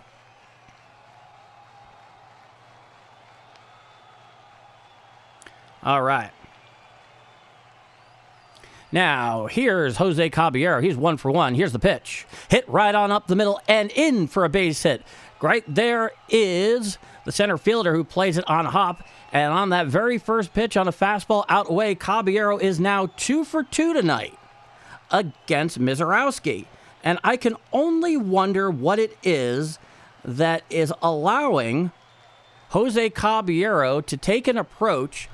All right. Now, here's Jose Caballero. He's 1 for 1. Here's the pitch. Hit right on up the middle and in for a base hit. Right there is the center fielder who plays it on hop. And on that very first pitch on a fastball out away, Caballero is now 2 for 2 tonight against Misiorowski. And I can only wonder what it is that is allowing Jose Caballero to take an approach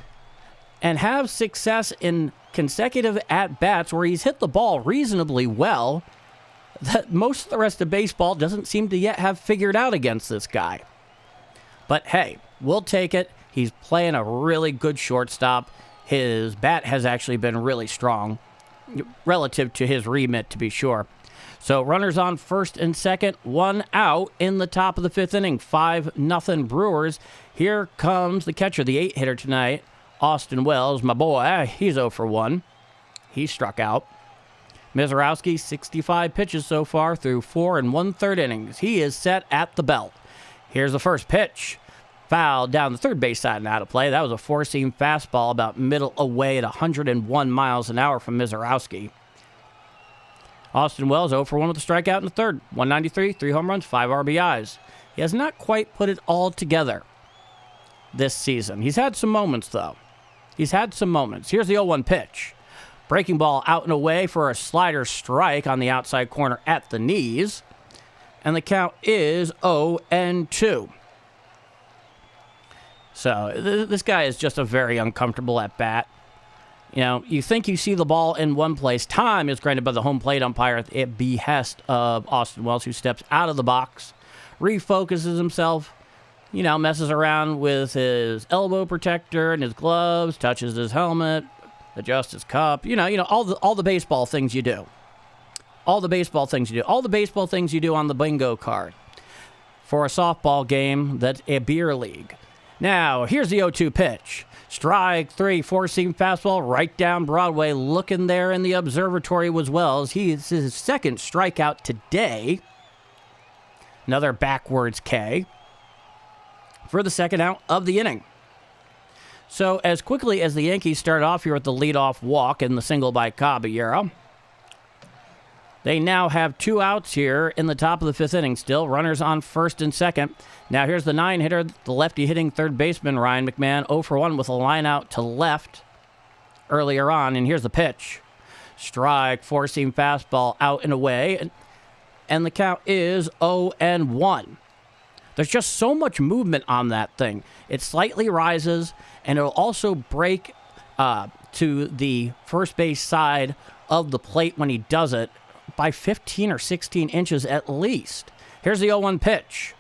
and have success in consecutive at-bats where he's hit the ball reasonably well that most of the rest of baseball doesn't seem to yet have figured out against this guy. But hey, we'll take it. He's playing a really good shortstop. His bat has actually been really strong relative to his remit, to be sure. So runners on first and second, one out in the top of the fifth inning. 5-0 Brewers. Here comes the catcher, the 8-hitter tonight, Austin Wells, my boy. He's 0 for 1. He struck out. Misiorowski, 65 pitches so far through 4 1/3 innings. He is set at the belt. Here's the first pitch. Foul down the third base side and out of play. That was a four-seam fastball about middle away at 101 miles an hour from Misiorowski. Austin Wells 0 for 1 with a strikeout in the third. 193, 3 home runs, 5 RBIs. He has not quite put it all together this season. He's had some moments, though. He's had some moments. Here's the 0-1 pitch. Breaking ball out and away for a slider strike on the outside corner at the knees. And the count is 0-2. So this guy is just a very uncomfortable at bat. You know, you think you see the ball in one place. Time is granted by the home plate umpire at the behest of Austin Wells, who steps out of the box, refocuses himself, you know, messes around with his elbow protector and his gloves, touches his helmet, adjusts his cup, you know, all the baseball things you do. All the baseball things you do. All the baseball things you do on the bingo card for a softball game that's a beer league. Now, here's the 0-2 pitch. Strike 3, four-seam fastball right down Broadway, looking there in the observatory as well. As he's his second strikeout today. Another backwards K for the second out of the inning. So as quickly as the Yankees start off here with the leadoff walk and the single by Caballero, they now have 2 outs here in the top of the 5th inning still. Runners on first and second. Now here's the 9-hitter, the lefty hitting third baseman, Ryan McMahon, 0 for 1 with a line out to left earlier on. And here's the pitch. Strike, four-seam fastball out and away. And the count is 0-1. There's just so much movement on that thing. It slightly rises, and it'll also break to the first base side of the plate when he does it by 15 or 16 inches at least. Here's the 0-1 pitch.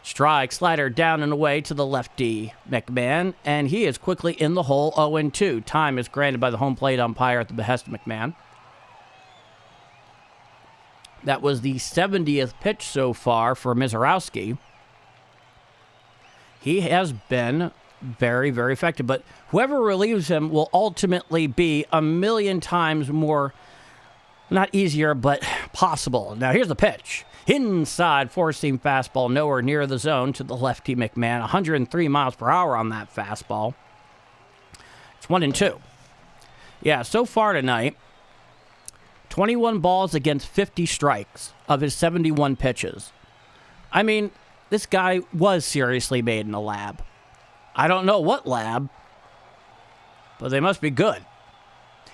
Strike, slider down and away to the lefty McMahon, and he is quickly in the hole, 0-2. Time is granted by the home plate umpire at the behest of McMahon. That was the 70th pitch so far for Misiorowski. He has been very, very effective, but whoever relieves him will ultimately be a million times more, not easier, but possible. Now here's the pitch. Inside four-seam fastball, nowhere near the zone to the lefty McMahon. 103 miles per hour on that fastball. It's 1-2. Yeah, so far tonight, 21 balls against 50 strikes of his 71 pitches. I mean, this guy was seriously made in a lab. I don't know what lab, but they must be good.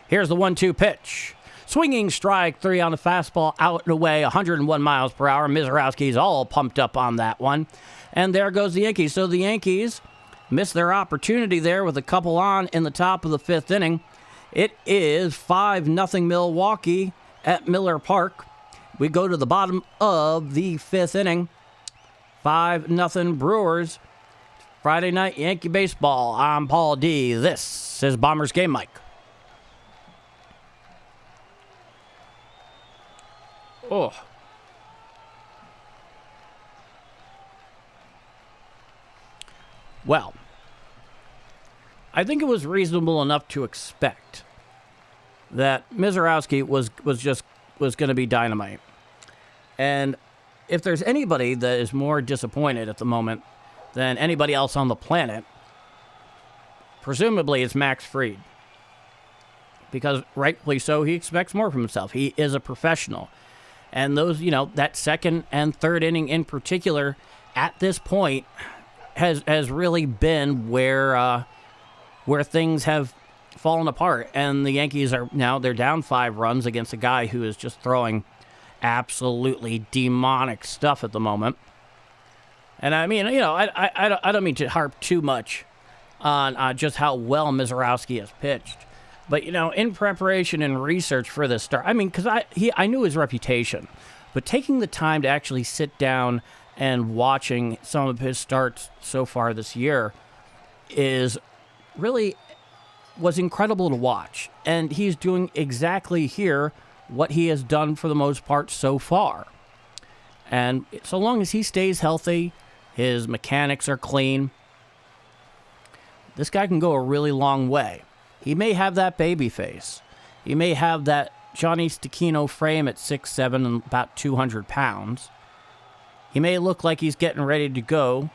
Here's the 1-2 pitch. Swinging strike 3 on the fastball, out and away, 101 miles per hour. Misiorowski's all pumped up on that one. And there goes the Yankees. So the Yankees missed their opportunity there with a couple on in the top of the 5th inning. It is 5-0 Milwaukee at Miller Park. We go to the bottom of the 5th inning. 5-0 Brewers. Friday night Yankee baseball. I'm Paul D. This is Bombers Game Mike. Oh. Well, I think it was reasonable enough to expect that Misiorowski was going to be dynamite. And if there's anybody that is more disappointed at the moment than anybody else on the planet, presumably it's Max Fried. Because rightfully so, he expects more from himself. He is a professional. And those, that second and third inning in particular, at this point, has really been where things have fallen apart. And the Yankees they're down 5 runs against a guy who is just throwing absolutely demonic stuff at the moment. And I mean, I don't mean to harp too much on just how well Misiorowski has pitched. But, in preparation and research for this start, I mean, because I knew his reputation, but taking the time to actually sit down and watching some of his starts so far this year was incredible to watch. And he's doing exactly here what he has done for the most part so far. And so long as he stays healthy, his mechanics are clean, this guy can go a really long way. He may have that baby face. He may have that Johnny Stechino frame at 6'7" and about 200 pounds. He may look like he's getting ready to go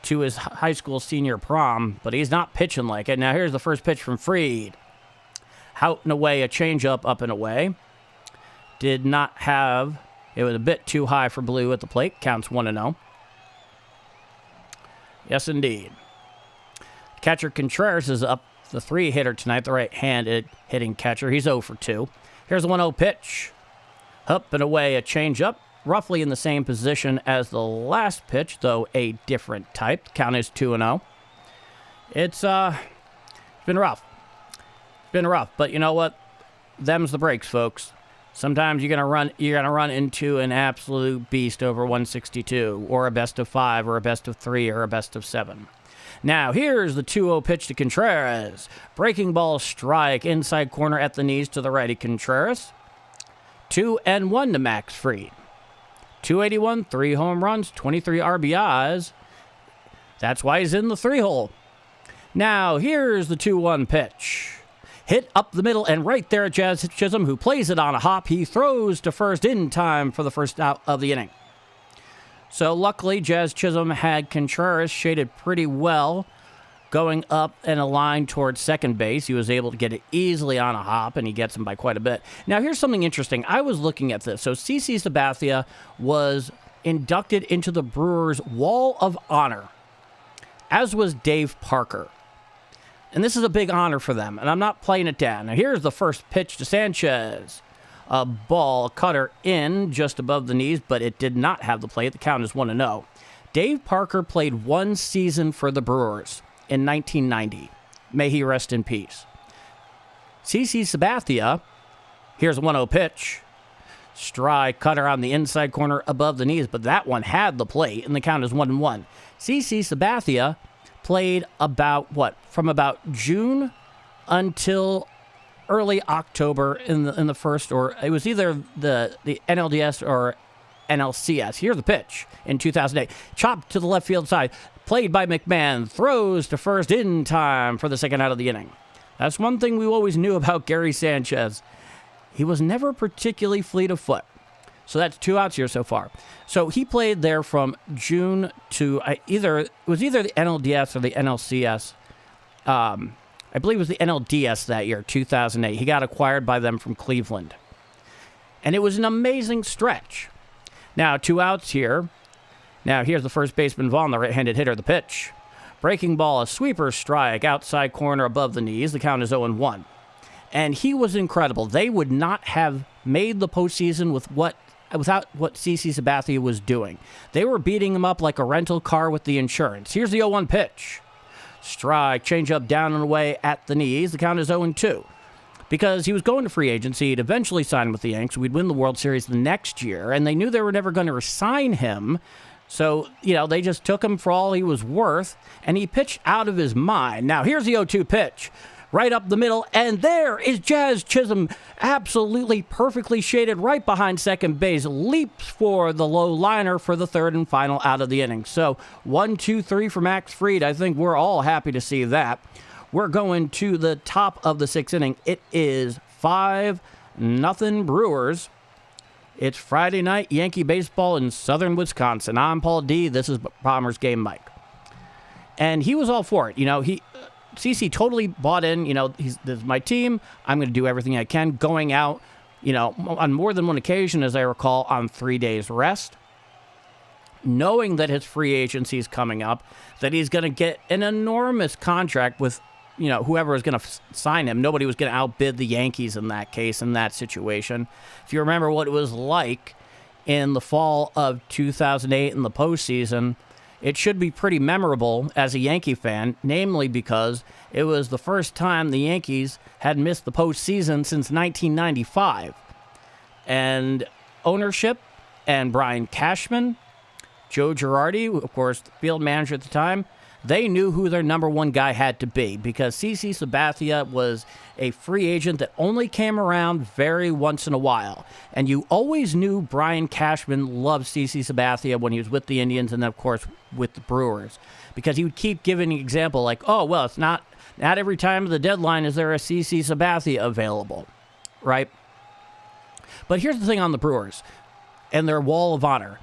to his high school senior prom, but he's not pitching like it. Now here's the first pitch from Fried. Out and away, a changeup up and away. It was a bit too high for Blue at the plate. Counts 1-0. Yes, indeed. Catcher Contreras is up. The 3-hitter tonight, the right-handed hitting catcher. He's 0 for 2. Here's the 1-0 pitch. Up and away, a changeup. Roughly in the same position as the last pitch, though a different type. The count is 2-0. It's been rough. Been rough, but you know what? Them's the breaks, folks. Sometimes you're gonna run into an absolute beast over 162, or a best of 5, or a best of 3, or a best of 7. Now, here's the 2-0 pitch to Contreras. Breaking ball strike, inside corner at the knees to the righty Contreras. 2-1 to Max Fried. 281, 3 home runs, 23 RBIs. That's why he's in the 3-hole. Now, here's the 2-1 pitch. Hit up the middle and right there at Jazz Chisholm, who plays it on a hop. He throws to first in time for the first out of the inning. So luckily, Jazz Chisholm had Contreras shaded pretty well, going up in a line towards second base. He was able to get it easily on a hop, and he gets him by quite a bit. Now, here's something interesting. I was looking at this. So CC Sabathia was inducted into the Brewers' Wall of Honor, as was Dave Parker. And this is a big honor for them, and I'm not playing it down. Now, here's the first pitch to Sanchez. A ball cutter in just above the knees, but it did not have the play. The count is 1-0. Dave Parker played 1 season for the Brewers in 1990. May he rest in peace. CC Sabathia, here's a 1-0 pitch. Strike cutter on the inside corner above the knees, but that one had the plate, and the count is 1-1. CC Sabathia played from about June until early October in the first, or it was either the NLDS or NLCS. Here's the pitch in 2008. Chopped to the left field side. Played by McMahon. Throws to first in time for the second out of the inning. That's one thing we always knew about Gary Sanchez. He was never particularly fleet of foot. So that's 2 outs here so far. So he played there from June to either the NLDS or the NLCS. I believe it was the NLDS that year, 2008. He got acquired by them from Cleveland. And it was an amazing stretch. Now, 2 outs here. Now, here's the first baseman Vaughn, the right-handed hitter, the pitch. Breaking ball, a sweeper strike, outside corner above the knees. The count is 0-1. And he was incredible. They would not have made the postseason without what CC Sabathia was doing. They were beating him up like a rental car with the insurance. Here's the 0-1 pitch. Strike, change up down and away at the knees. The count is 0-2. Because he was going to free agency, he'd eventually sign with the Yanks. We'd win the World Series the next year, and they knew they were never going to resign him. So, they just took him for all he was worth, and he pitched out of his mind. Now, here's the 0-2 pitch. Right up the middle, and there is Jazz Chisholm, absolutely perfectly shaded right behind second base, leaps for the low liner for the third and final out of the inning. So 1-2-3 for Max Fried. I think we're all happy to see that. We're going to the top of the 6th inning. It is 5-0 Brewers. It's Friday night Yankee baseball in southern Wisconsin. I'm Paul D. This is Bombers Game Mike. And he was all for it. CC totally bought in, this is my team. I'm going to do everything I can. Going out, on more than one occasion, as I recall, on 3 days rest. Knowing that his free agency is coming up, that he's going to get an enormous contract with, whoever is going to sign him. Nobody was going to outbid the Yankees in that case, in that situation. If you remember what it was like in the fall of 2008 in the postseason, it should be pretty memorable as a Yankee fan, namely because it was the first time the Yankees had missed the postseason since 1995. And ownership and Brian Cashman, Joe Girardi, of course, the field manager at the time, they knew who their number one guy had to be because CC Sabathia was a free agent that only came around very once in a while. And you always knew Brian Cashman loved CC Sabathia when he was with the Indians and then, of course, with the Brewers. Because he would keep giving an example like, it's not every time of the deadline is there a CC Sabathia available, right? But here's the thing on the Brewers and their Wall of Honor.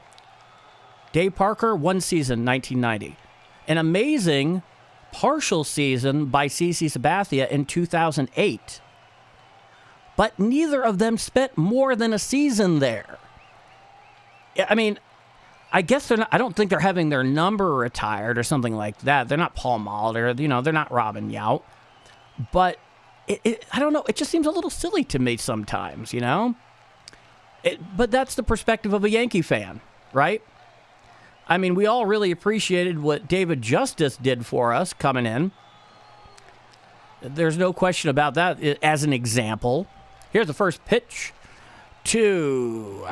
Dave Parker, 1 season, 1990. An amazing partial season by CC Sabathia in 2008. But neither of them spent more than a season there. I mean, I guess they're not, I don't think they're having their number retired or something like that. They're not Paul Molitor, they're not Robin Yount. But I don't know, it just seems a little silly to me sometimes, But that's the perspective of a Yankee fan, right? I mean, we all really appreciated what David Justice did for us coming in. There's no question about that. As an example, here's the first pitch to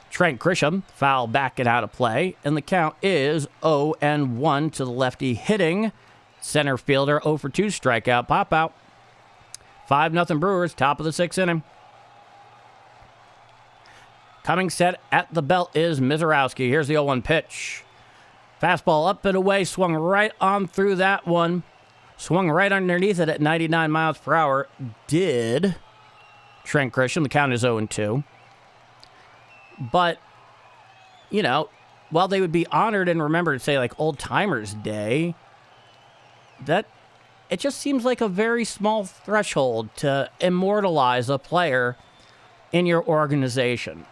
Trent Grisham. Foul back and out of play. And the count is 0-1 to the lefty hitting center fielder. 0 for 2 strikeout. Pop out. 5-0 Brewers. Top of the 6th inning. Coming set at the belt is Misiorowski. Here's the 0-1 pitch. Fastball up and away. Swung right on through that one. Swung right underneath it at 99 miles per hour. Did Trent Grisham. The count is 0-2. But, you know, while they would be honored and remembered, say, like Old Timers Day, that it just seems like a very small threshold to immortalize a player in your organization.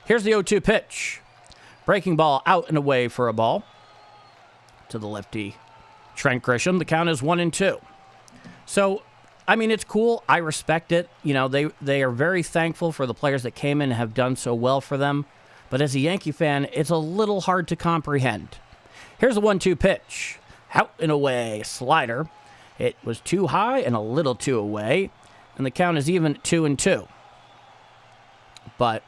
Here's the 0-2 pitch. Breaking ball out and away for a ball to the lefty Trent Grisham. The count is 1-2. So, I mean, it's cool. I respect it. You know, they are very thankful for the players that came in and have done so well for them. But as a Yankee fan, it's a little hard to comprehend. Here's the 1-2 pitch. Out and away slider. It was too high and a little too away. And the count is even at 2-2. But,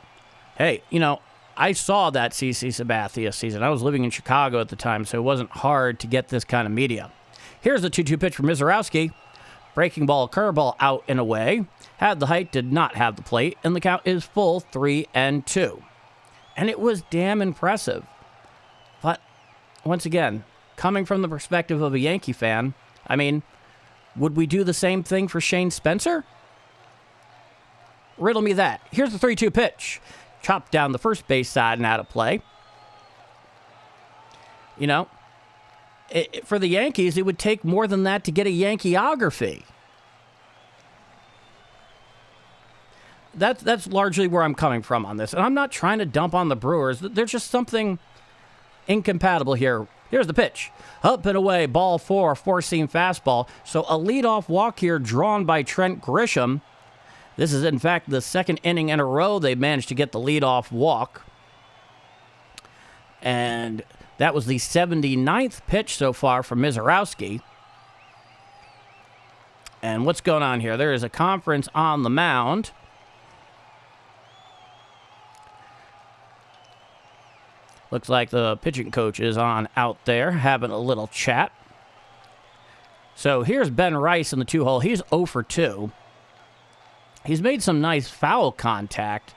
hey, you know, I saw that CC Sabathia season. I was living in Chicago at the time, so it wasn't hard to get this kind of media. Here's the 2-2 pitch from Misiorowski. Breaking ball, curveball out and away. Had the height, did not have the plate, and the count is full 3-2. And it was damn impressive. But, once again, coming from the perspective of a Yankee fan, I mean, would we do the same thing for Shane Spencer? Riddle me that. Here's the 3-2 pitch. Chopped down the first base side and out of play. You know, for the Yankees, it would take more than that to get a Yankeeography. That's largely where I'm coming from on this. And I'm not trying to dump on the Brewers. There's just something incompatible here. Here's the pitch. Up and away, ball 4, four-seam fastball. So a leadoff walk here drawn by Trent Grisham. This is, in fact, the second inning in a row they've managed to get the leadoff walk. And that was the 79th pitch so far from Misiorowski. And what's going on here? There is a conference on the mound. Looks like the pitching coach is on out there having a little chat. So here's Ben Rice in the 2-hole. He's 0 for 2. He's made some nice foul contact,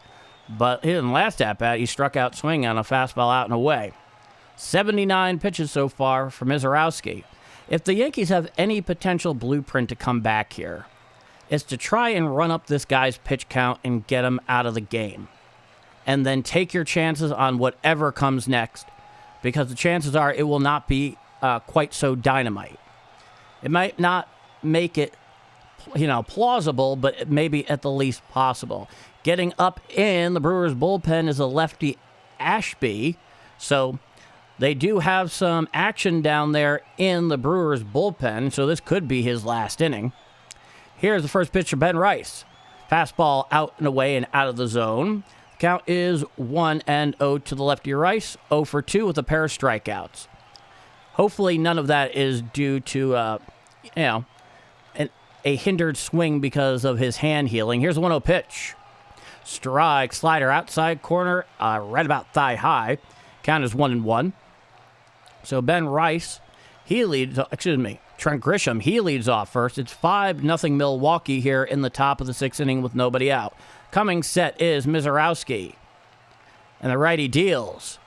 but in the last at-bat, he struck out swinging on a fastball out and away. 79 pitches so far for Misiorowski. If the Yankees have any potential blueprint to come back here, it's to try and run up this guy's pitch count and get him out of the game. And then take your chances on whatever comes next, because the chances are it will not be quite so dynamite. It might not make it, you know, plausible, but maybe at the least possible. Getting up in the Brewers bullpen is a lefty Ashby, so they do have some action down there in the Brewers bullpen, so this could be his last inning. Here's the first pitch for Ben Rice. Fastball out and away and out of the zone. Count is 1-0 to the lefty Rice, 0 for 2 with a pair of strikeouts. Hopefully none of that is due to, a hindered swing because of his hand healing. Here's a 1-0 pitch. Strike, slider outside corner, right about thigh high. Count is 1-1. So Ben Rice, Trent Grisham, he leads off first. It's 5-0 Milwaukee here in the top of the 6th inning with nobody out. Coming set is Misiorowski. And the righty deals.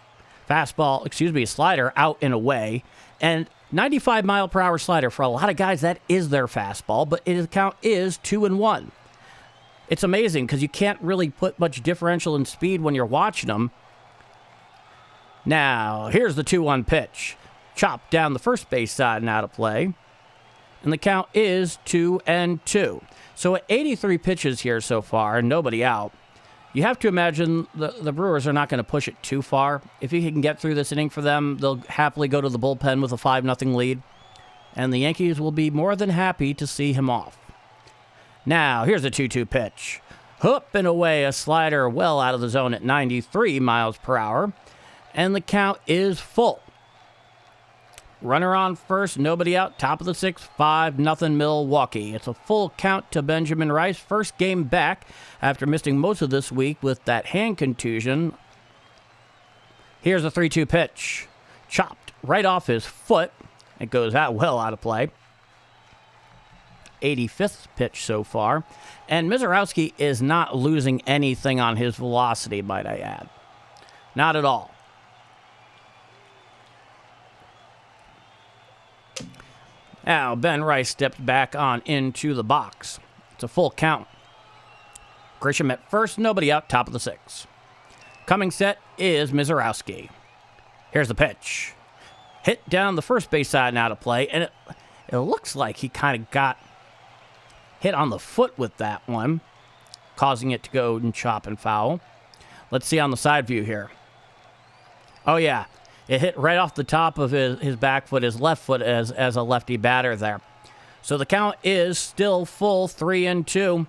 Slider out and away. And 95-mile-per-hour slider. For a lot of guys, that is their fastball, but the count is 2-1. It's amazing because you can't really put much differential in speed when you're watching them. Now, here's the 2-1 pitch. Chopped down the first base side and out of play. And the count is 2-2. So at 83 pitches here so far, and nobody out, you have to imagine the Brewers are not going to push it too far. If he can get through this inning for them, they'll happily go to the bullpen with a 5-0 lead. And the Yankees will be more than happy to see him off. Now, here's a 2-2 pitch. Up and away, a slider well out of the zone at 93 miles per hour. And the count is full. Runner on first, nobody out, top of the sixth, 5-0 Milwaukee. It's a full count to Benjamin Rice. First game back after missing most of this week with that hand contusion. Here's a 3-2 pitch. Chopped right off his foot. It goes out well out of play. 85th pitch so far. And Misiorowski is not losing anything on his velocity, might I add. Not at all. Now, Ben Rice steps back on into the box. It's a full count. Grisham at first, nobody out, top of the sixth. Coming set is Misiorowski. Here's the pitch. Hit down the first base side and out of play, and it looks like he kind of got hit on the foot with that one, causing it to go and chop and foul. Let's see on the side view here. Oh, yeah. It hit right off the top of his back foot, his left foot as a lefty batter there. So the count is still full, 3-2.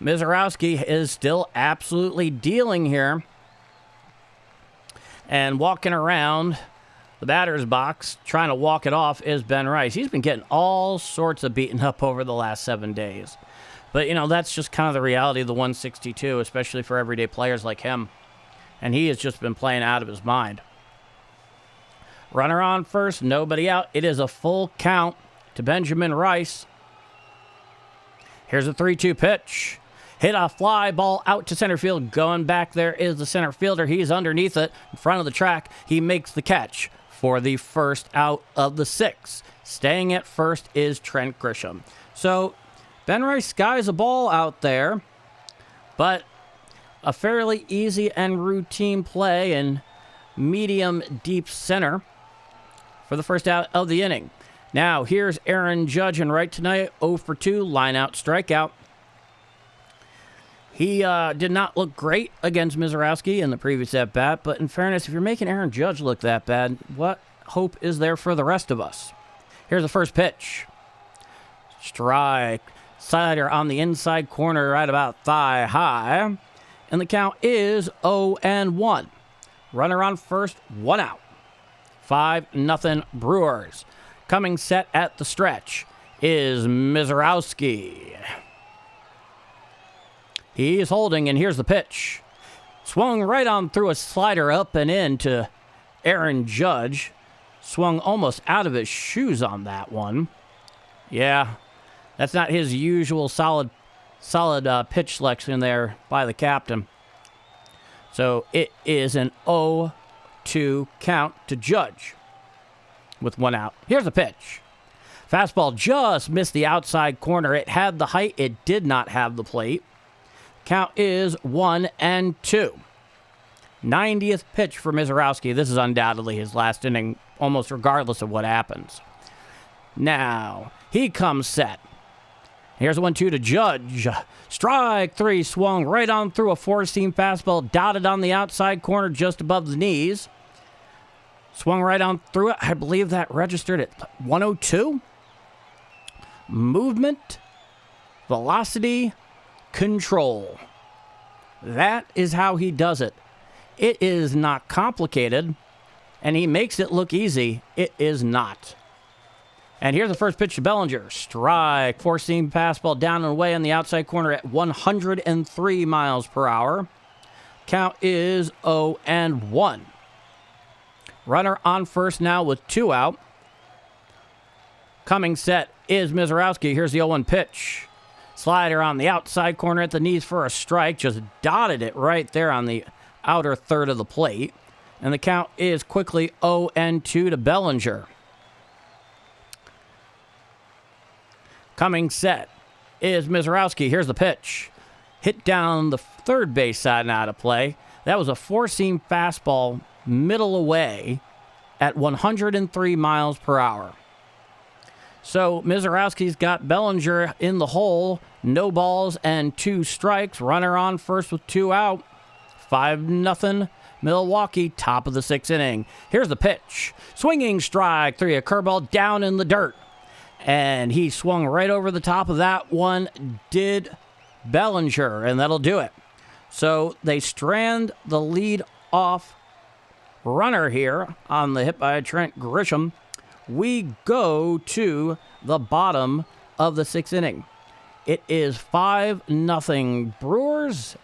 Misiorowski is still absolutely dealing here. And walking around the batter's box, trying to walk it off, is Ben Rice. He's been getting all sorts of beaten up over the last 7 days. But, that's just kind of the reality of the 162, especially for everyday players like him. And he has just been playing out of his mind. Runner on first, nobody out. It is a full count to Benjamin Rice. Here's a 3-2 pitch. Hit a fly ball out to center field. Going back there is the center fielder. He's underneath it, in front of the track. He makes the catch for the first out of the sixth. Staying at first is Trent Grisham. So Ben Rice skies a ball out there, but a fairly easy and routine play in medium deep center for the first out of the inning. Now, here's Aaron Judge in right tonight, 0 for 2, line out, strikeout. He did not look great against Misiorowski in the previous at-bat, but in fairness, if you're making Aaron Judge look that bad, what hope is there for the rest of us? Here's the first pitch. Strike. Slider on the inside corner right about thigh high. And the count is 0-1. Runner on first, 1 out. 5-0 Brewers. Coming set at the stretch is Misiorowski. He's holding, and here's the pitch. Swung right on through a slider up and in to Aaron Judge. Swung almost out of his shoes on that one. Yeah, that's not his usual solid pitch selection there by the captain. So it is an 0-2 count to Judge with 1 out. Here's the pitch. Fastball just missed the outside corner. It had the height. It did not have the plate. Count is 1-2. 90th pitch for Misiorowski. This is undoubtedly his last inning, almost regardless of what happens. Now, he comes set. Here's a 1-2 to Judge. Strike 3, swung right on through a four-seam fastball, dotted on the outside corner just above the knees. Swung right on through it. I believe that registered at 102. Movement, velocity, control. That is how he does it. It is not complicated, and he makes it look easy. It is not. And here's the first pitch to Bellinger. Strike. Four-seam fastball down and away on the outside corner at 103 miles per hour. Count is 0-1. Runner on first now with 2 out. Coming set is Misiorowski. Here's the 0-1 pitch. Slider on the outside corner at the knees for a strike. Just dotted it right there on the outer third of the plate. And the count is quickly 0-2 to Bellinger. Coming set is Misiorowski. Here's the pitch. Hit down the third base side and out of play. That was a four-seam fastball middle away at 103 miles per hour. So Misiorowski's got Bellinger in the hole. No balls and 2 strikes. Runner on first with 2 out. 5-0 Milwaukee, top of the 6th inning. Here's the pitch. Swinging strike 3, a curveball down in the dirt. And he swung right over the top of that one, did Bellinger, and that'll do it. So they strand the lead off runner here on the hit by Trent Grisham. we go to the bottom of the 6th inning. It is 5-0 Brewers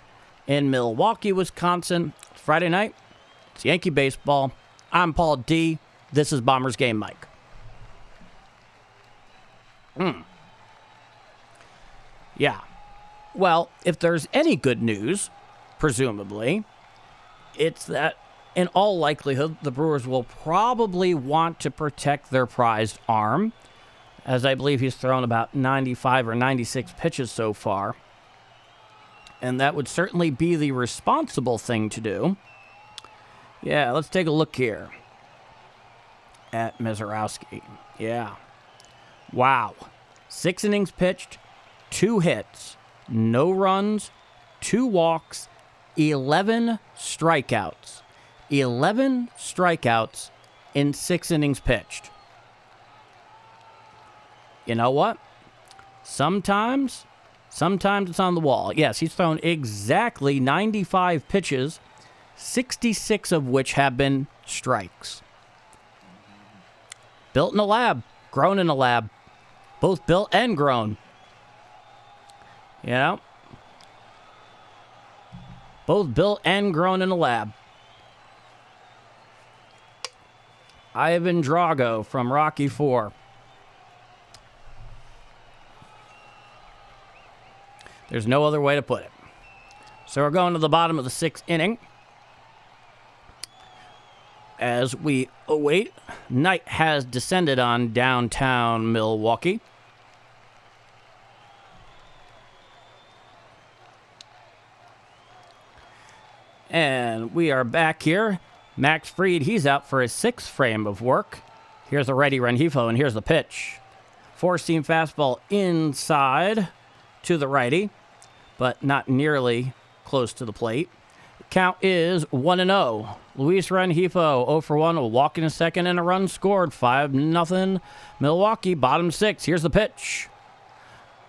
in Milwaukee, Wisconsin. Friday night. It's Yankee baseball. I'm Paul D. This is Bombers Game Mike. Yeah. Well, if there's any good news, presumably, it's that in all likelihood, the Brewers will probably want to protect their prized arm, as I believe he's thrown about 95 or 96 pitches so far. And that would certainly be the responsible thing to do. Yeah, let's take a look here at Misiorowski. Yeah. Wow. 6 innings pitched, 2 hits, no runs, 2 walks, 11 strikeouts. 11 strikeouts in 6 innings pitched. You know what? Sometimes it's on the wall. Yes, he's thrown exactly 95 pitches, 66 of which have been strikes. Built in a lab, grown in a lab. Both built and grown. You know? Both built and grown in a lab. Ivan Drago from Rocky IV. There's no other way to put it. So we're going to the bottom of the 6th inning. As we await, night has descended on downtown Milwaukee. And we are back here. Max Fried, he's out for his 6th frame of work. Here's the righty Rengifo, and here's the pitch. 4-seam fastball inside to the righty, but not nearly close to the plate. Count is 1-0. Luis Rengifo, 0 for 1, a walk in a second and a run scored. 5-0 Milwaukee, bottom 6. Here's the pitch.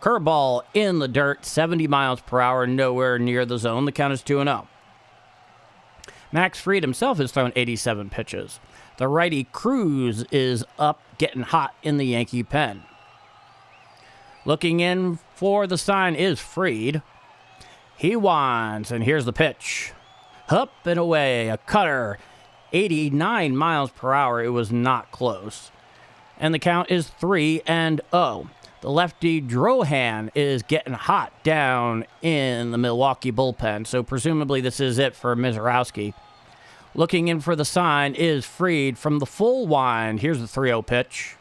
Curveball in the dirt, 70 miles per hour, nowhere near the zone. The count is 2-0. Max Fried himself has thrown 87 pitches. The righty Cruz is up, getting hot in the Yankee pen. Looking in for the sign is Fried. He winds, and here's the pitch. Up and away, a cutter, 89 miles per hour. It was not close. And the count is 3-0. The lefty Drohan is getting hot down in the Milwaukee bullpen, so presumably this is it for Misiorowski. Looking in for the sign is Fried from the full wind. Here's the 3-0 pitch.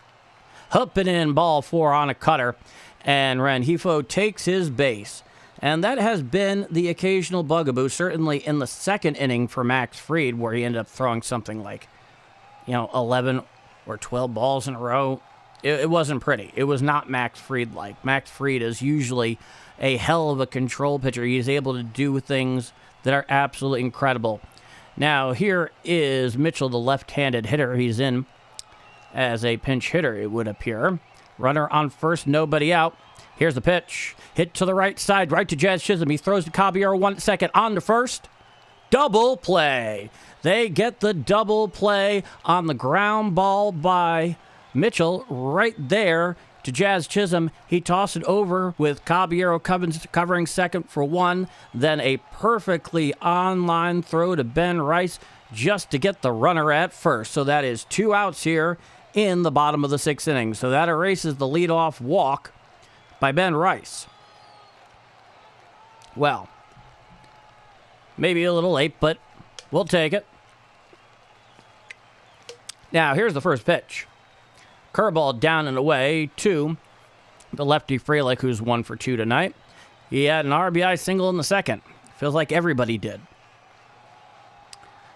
Up and in, ball 4 on a cutter, and Rengifo takes his base. And that has been the occasional bugaboo, certainly in the 2nd inning for Max Fried, where he ended up throwing something like, 11 or 12 balls in a row. It wasn't pretty. It was not Max Fried-like. Max Fried is usually a hell of a control pitcher. He's able to do things that are absolutely incredible. Now, here is Mitchell, the left-handed hitter. He's in as a pinch hitter, it would appear. Runner on first, nobody out. Here's the pitch. Hit to the right side, right to Jazz Chisholm. He throws to Caballero 1 second on to first. Double play. They get the double play on the ground ball by Mitchell right there to Jazz Chisholm. He tossed it over with Caballero covering second for 1. Then a perfectly on-line throw to Ben Rice just to get the runner at first. So that is 2 outs here in the bottom of the 6th inning. So that erases the leadoff walk by Ben Rice. Well, maybe a little late, but we'll take it. Now, here's the first pitch. Curveball down and away to the lefty Frelick, who's 1 for 2 tonight. He had an RBI single in the 2nd. Feels like everybody did.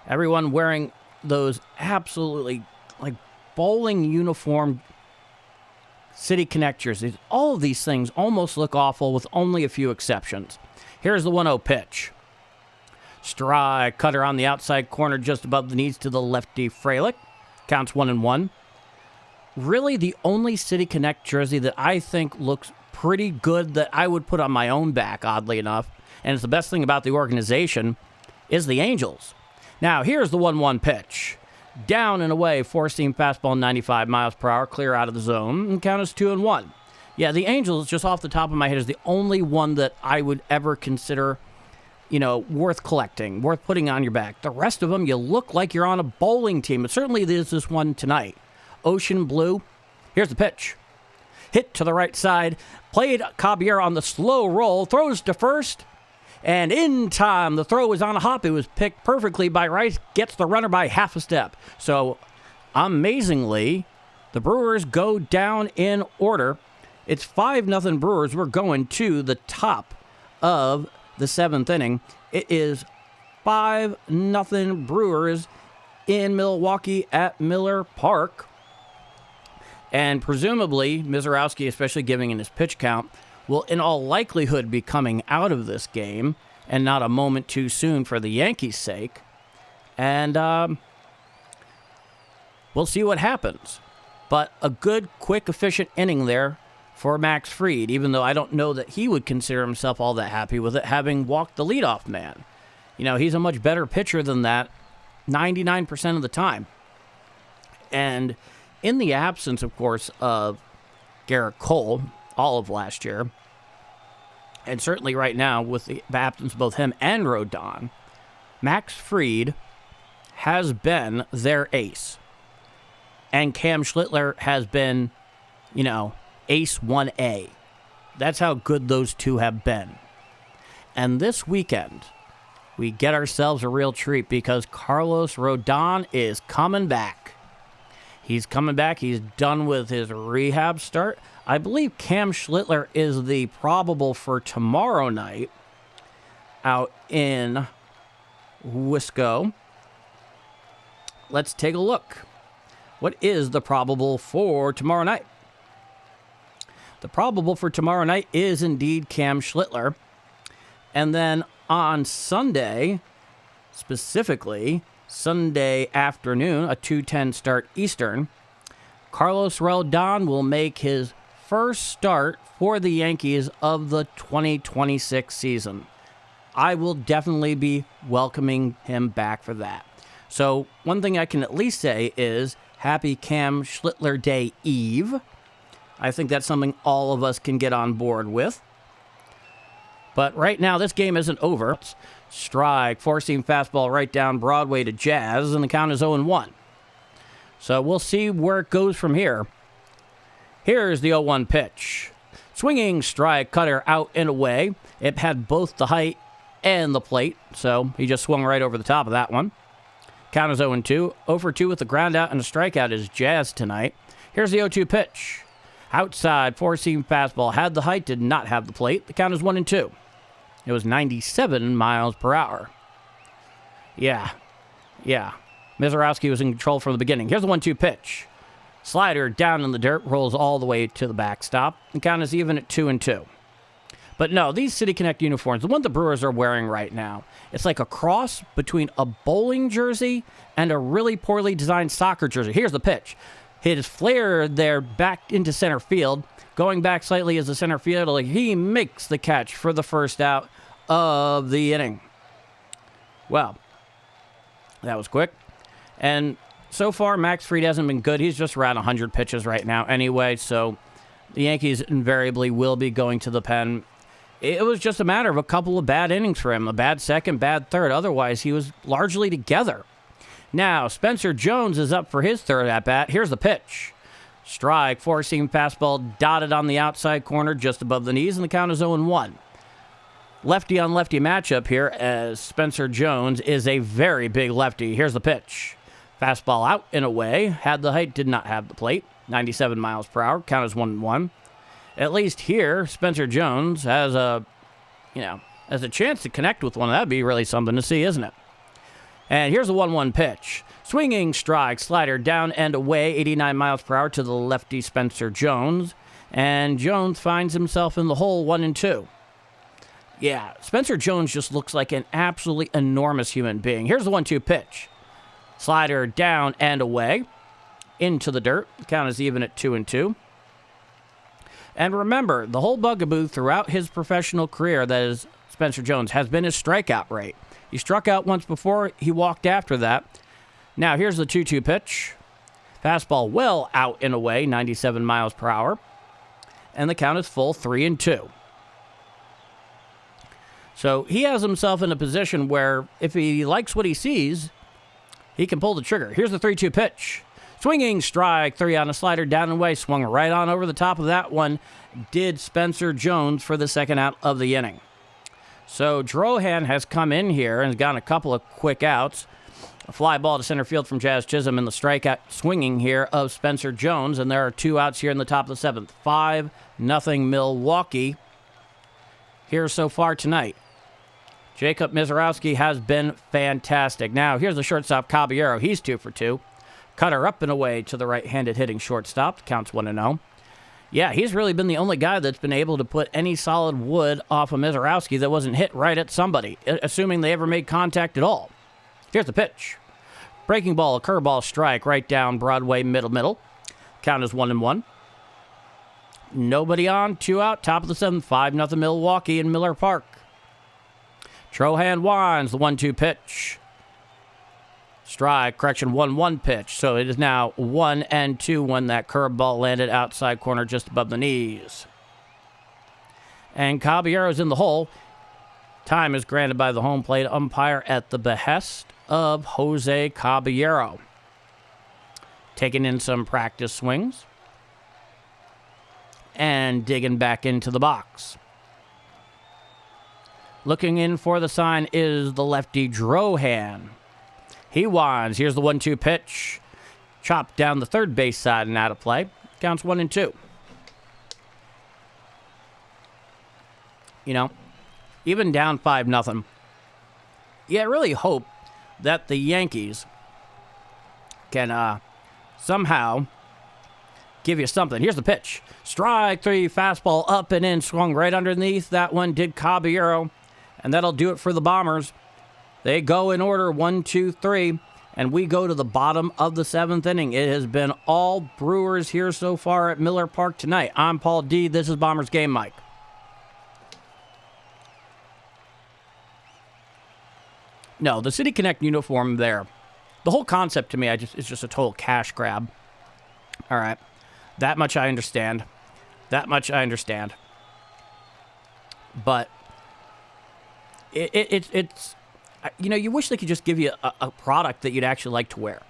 Everyone wearing those absolutely like bowling uniform City Connectors. All of these things almost look awful with only a few exceptions. Here's the 1-0 pitch. Strike, cutter on the outside corner just above the knees to the lefty Frelick. Counts 1-1. Really the only City Connect jersey that I think looks pretty good that I would put on my own back, oddly enough, and it's the best thing about the organization, is the Angels. Now, here's the 1-1 pitch. Down and away, four-seam fastball, 95 miles per hour, clear out of the zone, and count is 2-1. Yeah, the Angels, just off the top of my head, is the only one that I would ever consider, worth collecting, worth putting on your back. The rest of them, you look like you're on a bowling team. It certainly is this one tonight. Ocean blue. Here's the pitch. Hit to the right side. Played Caballero on the slow roll. Throws to first. And in time, the throw was on a hop. It was picked perfectly by Rice. Gets the runner by half a step. So, amazingly, the Brewers go down in order. It's 5-0 Brewers. We're going to the top of the 7th inning. It is 5-0 Brewers in Milwaukee at Miller Park. And presumably, Misiorowski, especially giving in his pitch count, will in all likelihood be coming out of this game, and not a moment too soon for the Yankees' sake. And we'll see what happens. But a good, quick, efficient inning there for Max Fried, even though I don't know that he would consider himself all that happy with it, having walked the leadoff man. He's a much better pitcher than that 99% of the time. And in the absence, of course, of Garrett Cole all of last year, and certainly right now with the absence of both him and Rodon, Max Fried has been their ace. And Cam Schlittler has been, ace 1A. That's how good those two have been. And this weekend, we get ourselves a real treat because Carlos Rodon is coming back. He's coming back. He's done with his rehab start. I believe Cam Schlittler is the probable for tomorrow night out in Wisco. Let's take a look. What is the probable for tomorrow night? The probable for tomorrow night is indeed Cam Schlittler. And then on Sunday, specifically Sunday afternoon, a 2:10 start Eastern, Carlos Rodon will make his first start for the Yankees of the 2026 season. I will definitely be welcoming him back for that. So one thing I can at least say is happy Cam Schlittler Day Eve. I think that's something all of us can get on board with. But right now, this game isn't over. Strike, four-seam fastball right down Broadway to Jazz, and the count is 0-1. So we'll see where it goes from here. Here's the 0-1 pitch. Swinging strike, cutter out and away. It had both the height and the plate, so he just swung right over the top of that one. Count is 0-2. 0-2 with the ground out and a strikeout is Jazz tonight. Here's the 0-2 pitch. Outside, four-seam fastball. Had the height, did not have the plate. The count is 1-2. It was 97 miles per hour. Yeah. Misiorowski was in control from the beginning. Here's the 1-2 pitch. Slider down in the dirt, rolls all the way to the backstop. The count is even at 2-2. But no, these City Connect uniforms, the one the Brewers are wearing right now, it's like a cross between a bowling jersey and a really poorly designed soccer jersey. Here's the pitch. His flare there back into center field. Going back slightly as a center fielder, he makes the catch for the first out of the inning. Well, that was quick. And so far, Max Fried hasn't been good. He's just around 100 pitches right now anyway, so the Yankees invariably will be going to the pen. It was just a matter of a couple of bad innings for him. A bad second, bad third. Otherwise, he was largely together. Now, Spencer Jones is up for his third at-bat. Here's the pitch. Strike, four-seam fastball dotted on the outside corner just above the knees, and the count is 0-1. Lefty-on-lefty matchup here as Spencer Jones is a very big lefty. Here's the pitch. Fastball out and away. Had the height, did not have the plate. 97 miles per hour. Count is 1-1. At least here, Spencer Jones has a chance to connect with one. That'd be really something to see, isn't it? And here's the 1-1 pitch. Swinging strike, slider down and away, 89 miles per hour to the lefty Spencer Jones. And Jones finds himself in the hole, 1-2. Yeah, Spencer Jones just looks like an absolutely enormous human being. Here's the 1-2 pitch. Slider down and away, into the dirt. The count is even at 2-2. And remember, the whole bugaboo throughout his professional career, that is Spencer Jones, has been his strikeout rate. He struck out once before, he walked after that. Now, here's the 2-2 pitch. Fastball well out and away, 97 miles per hour. And the count is full, 3-2. So he has himself in a position where if he likes what he sees, he can pull the trigger. Here's the 3-2 pitch. Swinging strike, 3 on a slider, down and away, swung right on over the top of that one. Did Spencer Jones for the second out of the inning. So Drohan has come in here and has gotten a couple of quick outs. A fly ball to center field from Jazz Chisholm in the strikeout swinging here of Spencer Jones. And there are 2 outs here in the top of the 7th. 5-0 Milwaukee here so far tonight. Jacob Misiorowski has been fantastic. Now, here's the shortstop, Caballero. He's 2 for 2. Cutter up and away to the right-handed hitting shortstop. Counts 1-0. Yeah, he's really been the only guy that's been able to put any solid wood off of Misiorowski that wasn't hit right at somebody, assuming they ever made contact at all. Here's the pitch. Breaking ball, a curveball strike right down Broadway, middle. Count is 1-1. Nobody on, 2 out, top of the 7th, 5-0 Milwaukee in Miller Park. Drohan winds the 1-2 pitch. Strike, 1-1 pitch. So it is now 1-2 when that curveball landed outside corner just above the knees. And Caballero's in the hole. Time is granted by the home plate umpire at the behest of Jose Caballero. Taking in some practice swings. And digging back into the box. Looking in for the sign is the lefty Drohan. He winds. Here's the 1-2 pitch. Chopped down the third base side and out of play. Counts 1-2. You know, even down 5-0. Yeah, I really hope that the Yankees can somehow give you something. Here's the pitch. Strike 3, fastball up and in, swung right underneath. That one did Caballero, and that'll do it for the Bombers. They go in order 1, 2, 3, and we go to the bottom of the 7th inning. It has been all Brewers here so far at Miller Park tonight. I'm Paul D. This is Bombers Game Mike. No, the City Connect uniform there, the whole concept to me is just a total cash grab. All right. That much I understand. But it's you know, you wish they could just give you a product that you'd actually like to wear.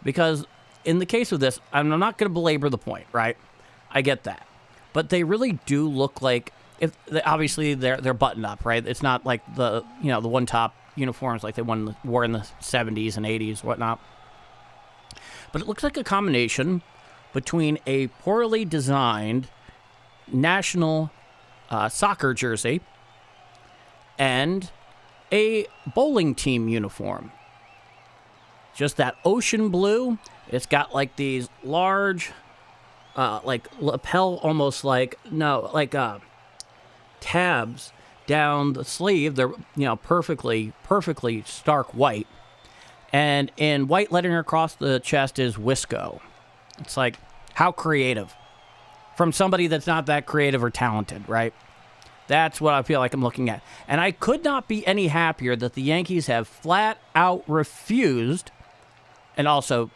Because in the case of this, I'm not going to belabor the point, right? I get that. But they really do look like, obviously they're buttoned up, right? It's not like the one top uniforms like they wore in the 70s and 80s, whatnot. But it looks like a combination between a poorly designed national soccer jersey and a bowling team uniform. Just that ocean blue. It's got like these large, like lapel, almost like tabs down the sleeve. They're perfectly stark white, and in white lettering across the chest is Wisco. It's like, how creative from somebody that's not that creative or talented, right? That's what I feel like I'm looking at. And I could not be any happier that the Yankees have flat out refused, and also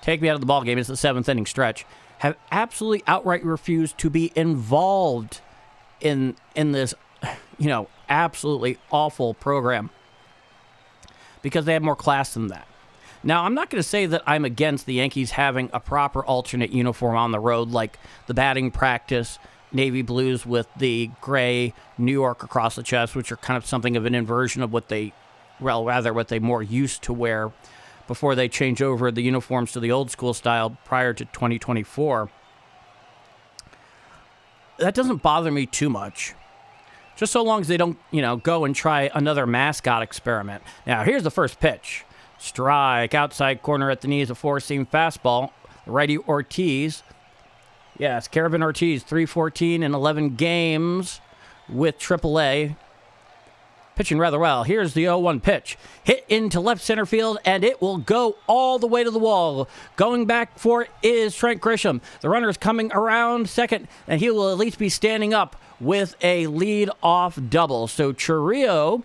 take me out of the ballgame, it's the 7th inning stretch, have absolutely outright refused to be involved in this, absolutely awful program. Because they have more class than that. Now, I'm not going to say that I'm against the Yankees having a proper alternate uniform on the road, like the batting practice navy blues with the gray New York across the chest, which are kind of something of an inversion of what they more used to wear before they change over the uniforms to the old school style prior to 2024. That doesn't bother me too much. Just so long as they don't, go and try another mascot experiment. Now, here's the first pitch. Strike, outside corner at the knees, a four-seam fastball. The righty Ortiz. Yes, Caravan Ortiz, 314 in 11 games with AAA. Pitching rather well. Here's the 0-1 pitch. Hit into left center field, and it will go all the way to the wall. Going back for it is Trent Grisham. The runner is coming around second, and he will at least be standing up with a lead-off double. So Churrillo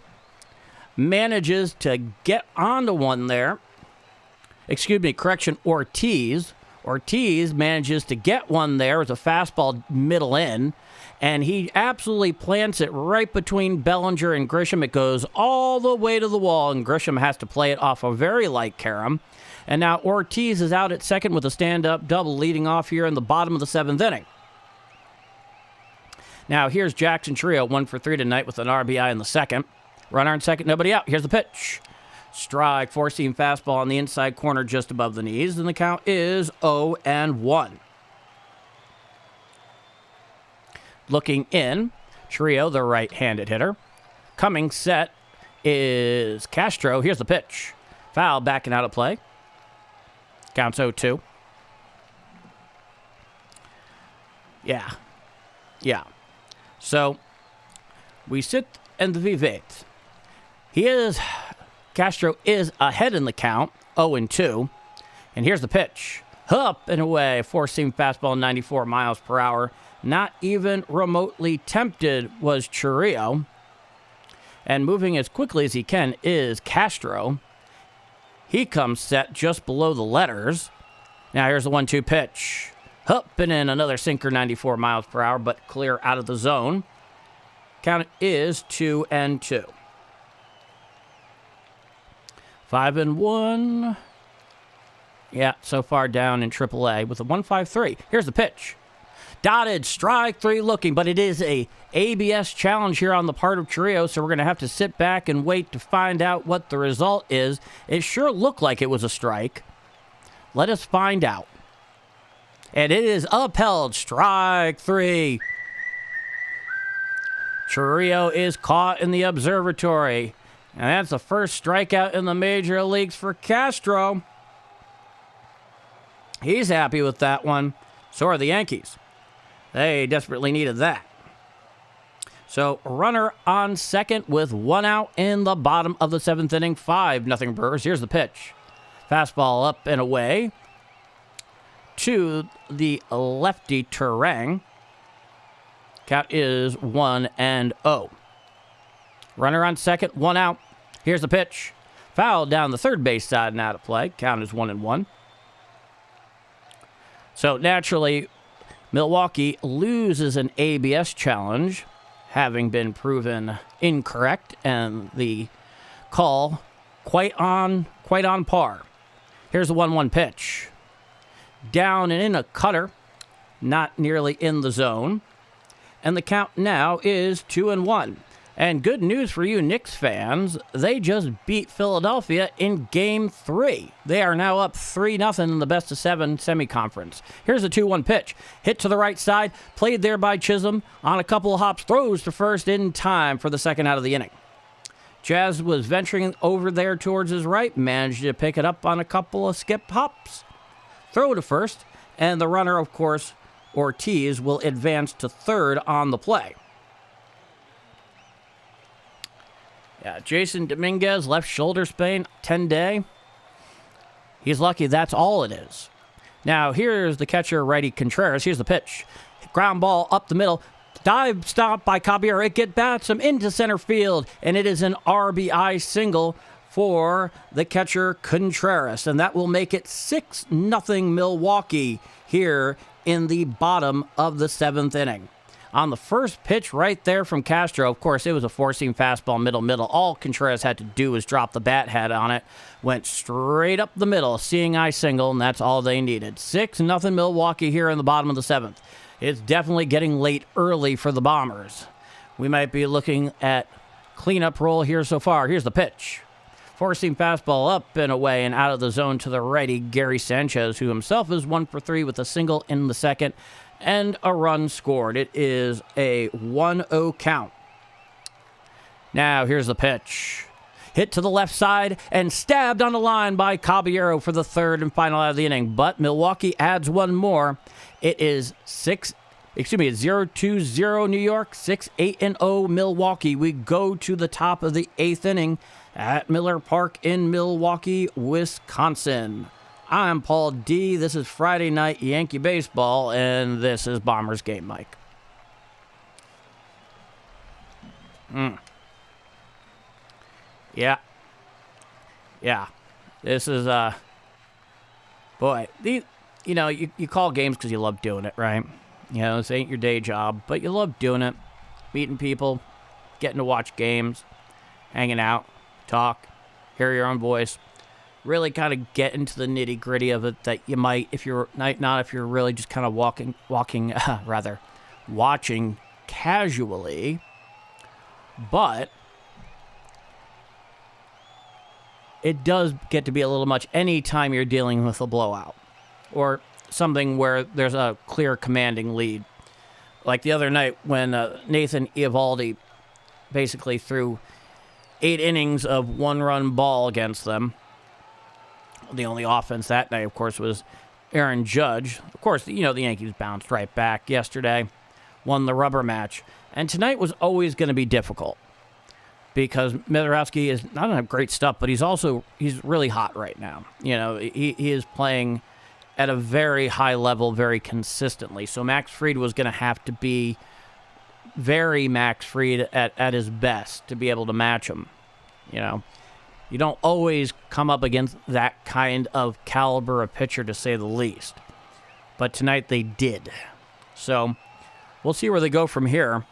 manages to get onto one there. Ortiz. Ortiz manages to get one there with a fastball middle in, and he absolutely plants it right between Bellinger and Grisham. It goes all the way to the wall, and Grisham has to play it off a very light carom. And now Ortiz is out at second with a stand-up double leading off here in the bottom of the 7th inning. Now here's Jackson Chourio, 1 for 3 tonight with an RBI in the second. Runner on second, nobody out. Here's the pitch. Strike, four-seam fastball on the inside corner just above the knees, and the count is 0-1. Looking in, Chourio, the right-handed hitter. Coming set is Castro. Here's the pitch. Foul, backing out of play. Counts 0-2. Yeah. So, we sit in the Vivette. Castro is ahead in the count, 0-2. And here's the pitch. Up and away, four-seam fastball, 94 miles per hour. Not even remotely tempted was Chourio. And moving as quickly as he can is Castro. He comes set just below the letters. Now here's the 1-2 pitch. Up and in, another sinker, 94 miles per hour, but clear out of the zone. Count is 2-2. 5-1. Yeah, so far down in AAA with a 1-5-3. Here's the pitch. Dotted, strike three looking, but it is a ABS challenge here on the part of Chourio, so we're going to have to sit back and wait to find out what the result is. It sure looked like it was a strike. Let us find out. And it is upheld, strike three. Chourio is caught in the observatory. And that's the first strikeout in the major leagues for Castro. He's happy with that one. So are the Yankees. They desperately needed that. So, runner on second with one out in the bottom of the 7th inning. 5-0 Brewers. Here's the pitch. Fastball up and away to the lefty Turang. Count is 1-0. Runner on second, one out. Here's the pitch. Foul down the third base side and out of play. Count is 1-1. So, naturally, Milwaukee loses an ABS challenge, having been proven incorrect, and the call quite on par. Here's the 1-1 pitch. Down and in a cutter, not nearly in the zone. And the count now is 2-1. And good news for you Knicks fans, they just beat Philadelphia in Game 3. They are now up 3-0 in the best-of-7 semi-conference. Here's a 2-1 pitch. Hit to the right side, played there by Chisholm on a couple of hops, throws to first in time for the second out of the inning. Jazz was venturing over there towards his right, managed to pick it up on a couple of skip hops. Throw to first, and the runner, of course, Ortiz, will advance to third on the play. Yeah, Jason Dominguez, left shoulder sprain, 10-day. He's lucky that's all it is. Now, here's the catcher, righty Contreras. Here's the pitch. Ground ball up the middle. Dive stop by Caballero. It gets bats him into center field, and it is an RBI single for the catcher Contreras. And that will make it 6-0 Milwaukee here in the bottom of the 7th inning. On the first pitch right there from Castro, of course, it was a four-seam fastball, middle. All Contreras had to do was drop the bat head on it. Went straight up the middle, seeing eye single, and that's all they needed. 6-0 Milwaukee here in the bottom of the 7th. It's definitely getting late early for the Bombers. We might be looking at cleanup roll here so far. Here's the pitch. Four-seam fastball up and away and out of the zone to the righty Gary Sanchez, who himself is 1 for 3 with a single in the second. And a run scored. It is a 1-0 count. Now, here's the pitch. Hit to the left side and stabbed on the line by Caballero for the third and final out of the inning. But Milwaukee adds one more. It is 0-2-0 New York, 6-8-0 Milwaukee. We go to the top of the 8th inning at Miller Park in Milwaukee, Wisconsin. I'm Paul D. This is Friday Night Yankee Baseball, and this is Bombers Game Mike. Yeah. This is Boy, you call games because you love doing it, right? This ain't your day job, but you love doing it. Meeting people, getting to watch games, hanging out, talk, hear your own voice. Really kind of get into the nitty-gritty of it that you might, if you're not if you're really just kind of watching casually. But it does get to be a little much anytime you're dealing with a blowout or something where there's a clear commanding lead. Like the other night when Nathan Eovaldi basically threw 8 innings of one-run ball against them. The only offense that night, of course, was Aaron Judge. Of course, the Yankees bounced right back yesterday, won the rubber match. And tonight was always going to be difficult because Misiorowski is not only great stuff, but he's really hot right now. He is playing at a very high level, very consistently. So Max Fried was going to have to be very Max Fried at his best to be able to match him. You don't always come up against that kind of caliber of pitcher, to say the least. But tonight they did. So we'll see where they go from here.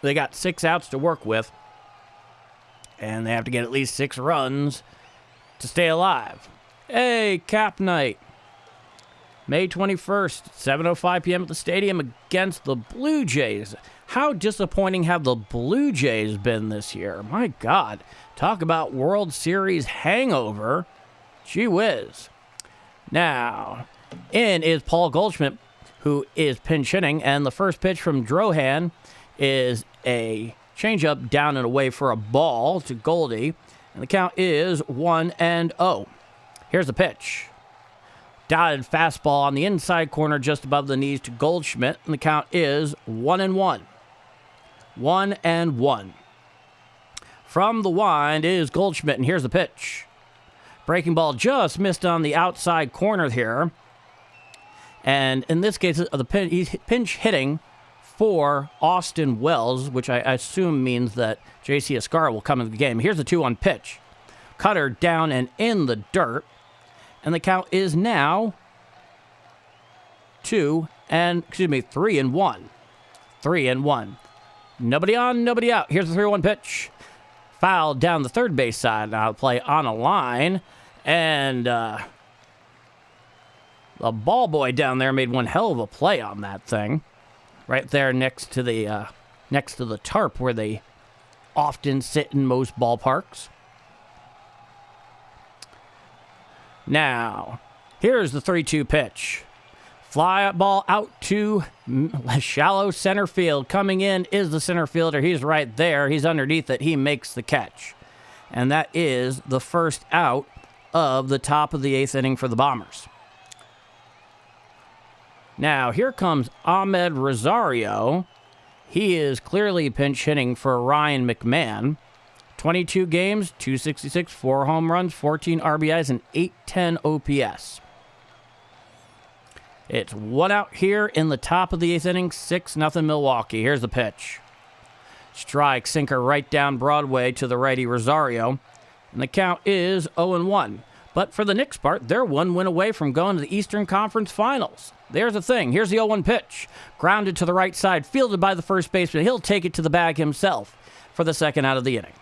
They got 6 outs to work with, and they have to get at least 6 runs to stay alive. Hey, Cap Night. May 21st, 7:05 p.m. at the stadium against the Blue Jays. How disappointing have the Blue Jays been this year? My God. Talk about World Series hangover. Gee whiz. Now, in is Paul Goldschmidt, who is pinch hitting, and the first pitch from Drohan is a changeup down and away for a ball to Goldie, and the count is 1-0. Here's the pitch. Dotted fastball on the inside corner just above the knees to Goldschmidt, and the count is 1-1. 1-1. From the wind is Goldschmidt, and here's the pitch. Breaking ball just missed on the outside corner here. And in this case, he's pinch hitting for Austin Wells, which I assume means that J.C. Escarra will come in the game. Here's the 2-1 pitch. Cutter down and in the dirt. And the count is now 3-1. 3-1. Nobody on, nobody out. Here's the 3-1 pitch. Foul down the third base side. Now play on a line. And the ball boy down there made one hell of a play on that thing. Right there next to the tarp where they often sit in most ballparks. Now, here's the 3-2 pitch. Fly ball out to shallow center field. Coming in is the center fielder. He's right there. He's underneath it. He makes the catch. And that is the first out of the top of the 8th inning for the Bombers. Now, here comes Ahmed Rosario. He is clearly pinch hitting for Ryan McMahon. 22 games, 266, 4 home runs, 14 RBIs, and 810 OPS. It's 1 out here in the top of the 8th inning, 6-0 Milwaukee. Here's the pitch. Strike, sinker right down Broadway to the righty Rosario. And the count is 0-1. But for the Knicks part, they're 1 win away from going to the Eastern Conference Finals. There's the thing. Here's the 0-1 pitch. Grounded to the right side, fielded by the first baseman. He'll take it to the bag himself for the second out of the inning.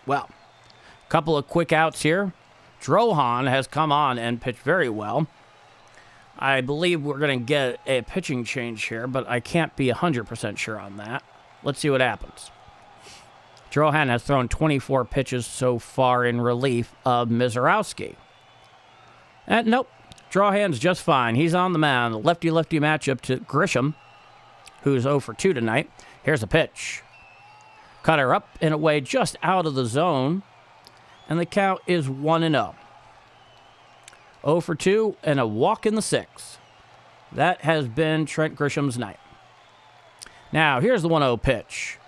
Well, a couple of quick outs here. Drohan has come on and pitched very well. I believe we're going to get a pitching change here, but I can't be 100% sure on that. Let's see what happens. Drohan has thrown 24 pitches so far in relief of Misiorowski. And nope, Drohan's just fine. He's on the mound. Lefty-lefty matchup to Grisham, who's 0 for 2 tonight. Here's a pitch. Cutter up and away just out of the zone. And the count is 1-0. 0 for 2 and a walk in the 6th. That has been Trent Grisham's night. Now, here's the 1-0 pitch.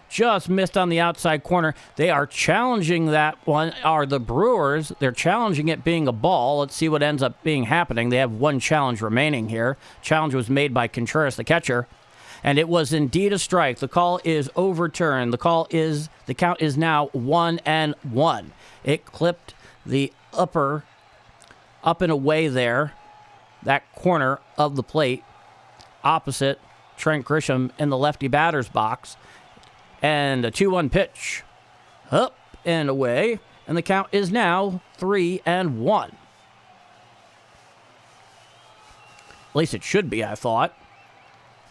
Just missed on the outside corner. They are challenging that one, are the Brewers. They're challenging it being a ball. Let's see what ends up being happening. They have one challenge remaining here. Challenge was made by Contreras, the catcher. And it was indeed a strike. The call is overturned. The count is now 1-1. It clipped the up and away there, that corner of the plate, opposite Trent Grisham in the lefty batter's box. And a 2-1 pitch. Up and away. And the count is now 3-1. At least it should be, I thought.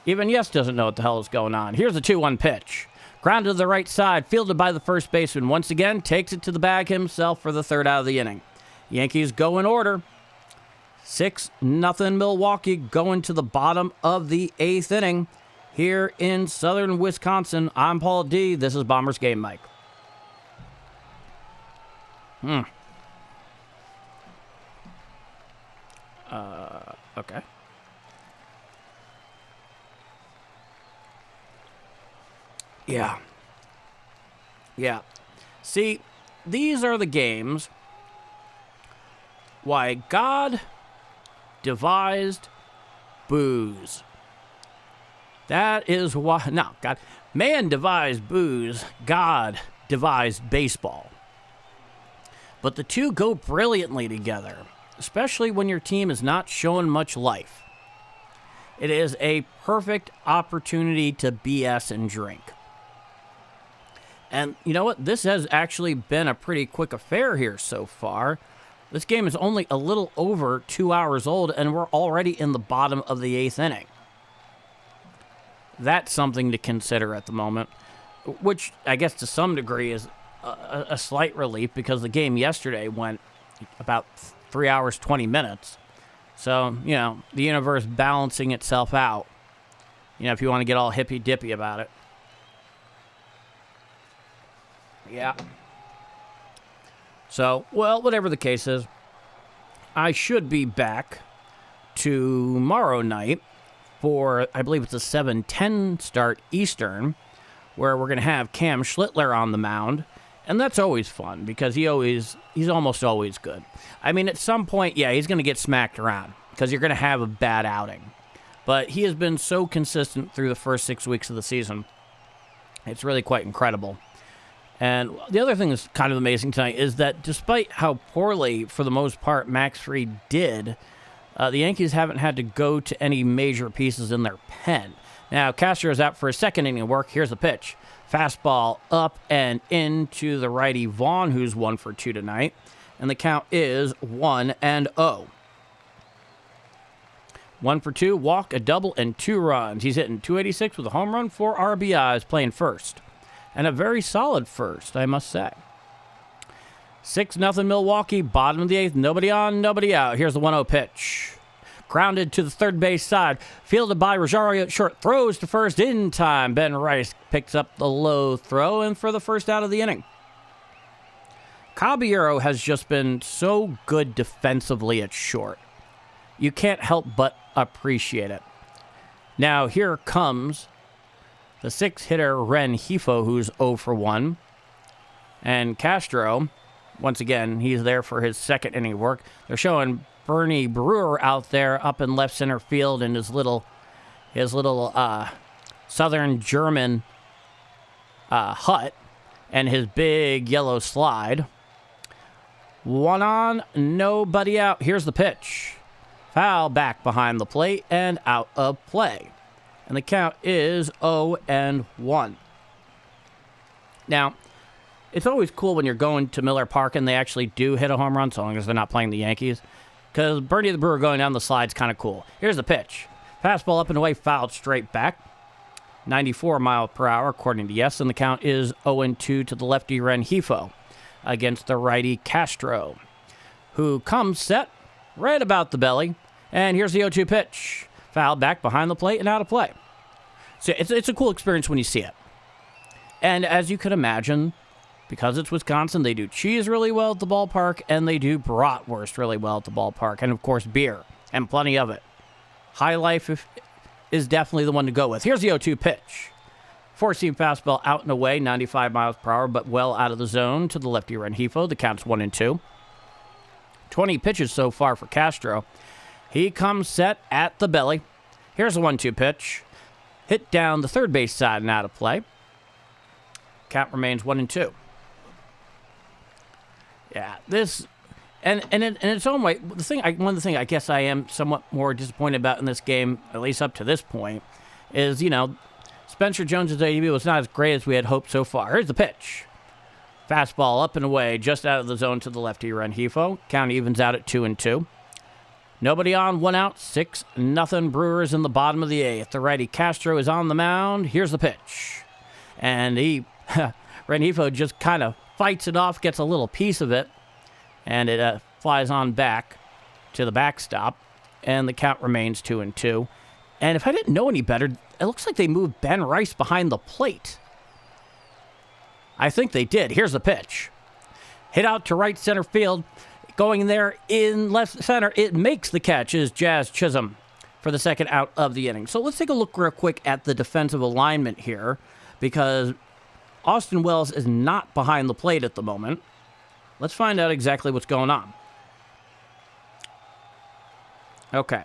Even Yes doesn't know what the hell is going on. Here's a 2-1 pitch. Grounded to the right side, fielded by the first baseman. Once again, takes it to the bag himself for the third out of the inning. Yankees go in order. 6-0 Milwaukee going to the bottom of the 8th inning. Here in southern Wisconsin, I'm Paul D. This is Bombers Game Mike. Okay. Yeah. See, these are the games why God devised booze. That is why, no, God, man devised booze, God devised baseball. But the two go brilliantly together, especially when your team is not showing much life. It is a perfect opportunity to BS and drink. And you know what? This has actually been a pretty quick affair here so far. This game is only a little over 2 hours old, and we're already in the bottom of the 8th inning. That's something to consider at the moment, which I guess to some degree is a slight relief because the game yesterday went about 3 hours, 20 minutes. So, you know, the universe balancing itself out, you know, if you want to get all hippy-dippy about it. Yeah. So, well, whatever the case is, I should be back tomorrow night for, I believe it's a 7:10 start Eastern, where we're going to have Cam Schlittler on the mound. And that's always fun because he's almost always good. I mean, at some point, yeah, he's going to get smacked around because you're going to have a bad outing. But he has been so consistent through the first 6 weeks of the season. It's really quite incredible. And the other thing that's kind of amazing tonight is that despite how poorly, for the most part, Max Fried did, the Yankees haven't had to go to any major pieces in their pen. Now, Castro is out for a second inning of work. Here's the pitch. Fastball up and into the righty Vaughn, who's 1 for 2 tonight. And the count is 1-0. 1 for 2, walk, a double, and 2 runs. He's hitting .286 with a home run, 4 RBIs, playing first. And a very solid first, I must say. 6-0 Milwaukee, bottom of the 8th. Nobody on, nobody out. Here's the 1-0 pitch. Grounded to the third base side. Fielded by Rosario at short. Throws to first in time. Ben Rice picks up the low throw and for the first out of the inning. Caballero has just been so good defensively at short. You can't help but appreciate it. Now here comes the 6-hitter Ren Hifo, who's 0 for 1. And Castro, once again, he's there for his second inning work. They're showing Bernie Brewer out there up in left center field in his little Southern German hut and his big yellow slide. 1 on, nobody out. Here's the pitch. Foul back behind the plate and out of play. And the count is 0-1. Now, it's always cool when you're going to Miller Park and they actually do hit a home run, so long as they're not playing the Yankees. Because Bernie the Brewer going down the slide's kind of cool. Here's the pitch. Fastball up and away, fouled straight back. 94 miles per hour, according to Yes, and the count is 0-2 to the lefty Ren Hifo against the righty Castro, who comes set right about the belly. And here's the 0-2 pitch. Fouled back behind the plate and out of play. So it's a cool experience when you see it. And as you can imagine, because it's Wisconsin, they do cheese really well at the ballpark, and they do bratwurst really well at the ballpark, and of course beer, and plenty of it. High Life is definitely the one to go with. Here's the 0-2 pitch. Four-seam fastball out and away, 95 miles per hour, but well out of the zone to the lefty Ren Hifo. The count's 1-2. 20 pitches so far for Castro. He comes set at the belly. Here's the 1-2 pitch. Hit down the third base side and out of play. Count remains 1-2. Yeah, this in its own way, one of the things I guess I am somewhat more disappointed about in this game, at least up to this point, is, Spencer Jones's debut was not as great as we had hoped so far. Here's the pitch. Fastball up and away, just out of the zone to the lefty Rengifo. Count evens out at 2-2. Nobody on, 1 out, 6-0 Brewers in the bottom of the 8th. The righty Castro is on the mound. Here's the pitch. And Rengifo just kind of fights it off, gets a little piece of it, and it flies on back to the backstop, and the count remains 2-2. And if I didn't know any better, it looks like they moved Ben Rice behind the plate. I think they did. Here's the pitch. Hit out to right center field. Going there in left center, it makes the catch, is Jazz Chisholm for the second out of the inning. So let's take a look real quick at the defensive alignment here, because Austin Wells is not behind the plate at the moment. Let's find out exactly what's going on. Okay.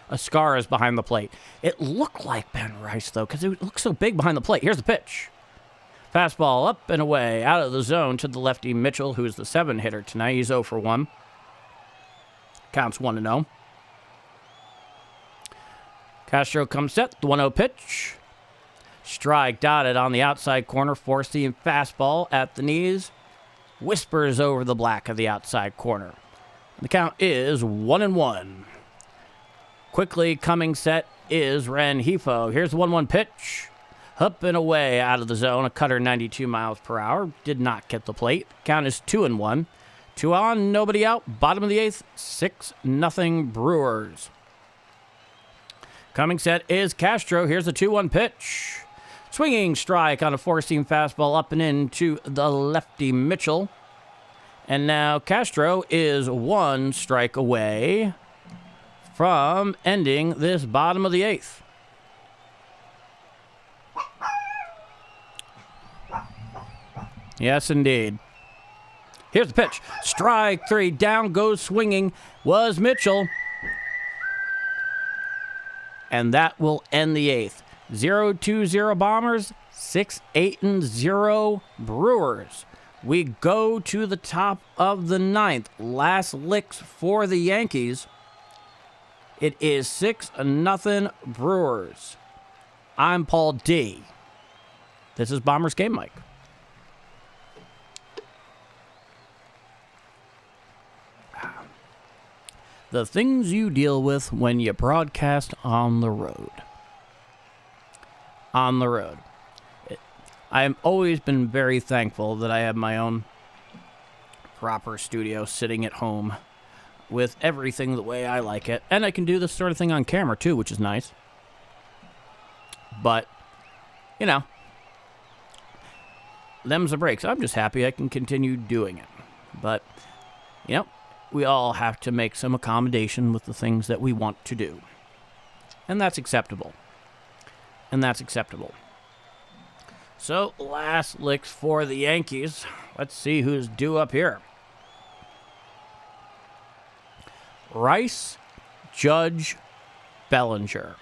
Ascara is behind the plate. It looked like Ben Rice, though, because it looks so big behind the plate. Here's the pitch. Fastball up and away, out of the zone to the lefty Mitchell, who's the 7-hitter tonight. He's 0 for 1. Counts 1-0. Castro comes set, the 1-0 pitch. Strike dotted on the outside corner, four-seam fastball at the knees. Whispers over the black of the outside corner. The count is 1-1. Quickly coming set is Rengifo. Here's the 1-1 pitch. Up and away out of the zone. A cutter 92 miles per hour. Did not get the plate. Count is 2-1. 2 on, nobody out. Bottom of the 8th, 6-0 Brewers. Coming set is Castro. Here's the 2-1 pitch. Swinging strike on a four-seam fastball up and in to the lefty Mitchell. And now Castro is 1 strike away from ending this bottom of the 8th. Yes, indeed. Here's the pitch. Strike 3. Down goes swinging was Mitchell. And that will end the 8th. 0-2-0 Bombers, 6-8-0 Brewers. We go to the top of the 9th. Last licks for the Yankees. It is 6-0 Brewers. I'm Paul D. This is Bombers Game Mike. The things you deal with when you broadcast on the road. On the road. I've always been very thankful that I have my own proper studio sitting at home with everything the way I like it. And I can do this sort of thing on camera too, which is nice. But, them's the breaks. I'm just happy I can continue doing it. But, we all have to make some accommodation with the things that we want to do. And that's acceptable. So, last licks for the Yankees. Let's see who's due up here. Rice, Judge, Bellinger.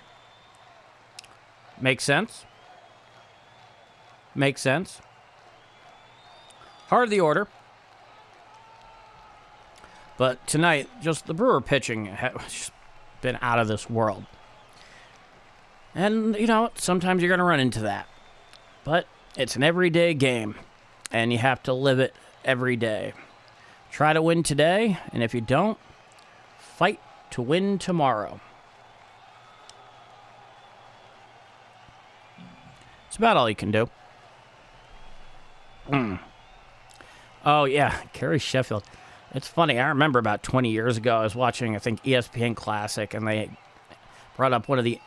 Makes sense? Heart of the order. But tonight, just the Brewer pitching has just been out of this world. And, sometimes you're going to run into that. But it's an everyday game, and you have to live it every day. Try to win today, and if you don't, fight to win tomorrow. It's about all you can do. Oh, yeah, Gary Sheffield. It's funny, I remember about 20 years ago, I was watching, I think, ESPN Classic, and they brought up one of the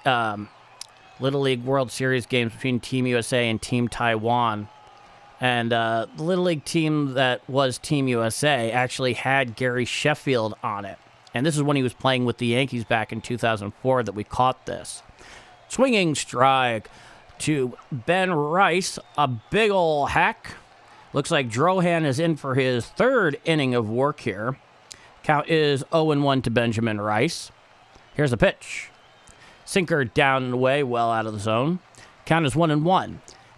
Little League World Series games between Team USA and Team Taiwan. And the Little League team that was Team USA actually had Gary Sheffield on it. And this is when he was playing with the Yankees back in 2004 that we caught this. Swinging strike to Ben Rice, a big ol' hack. Looks like Drohan is in for his third inning of work here. Count is 0-1 to Benjamin Rice. Here's the pitch. Sinker down and away, well out of the zone. Count is 1-1.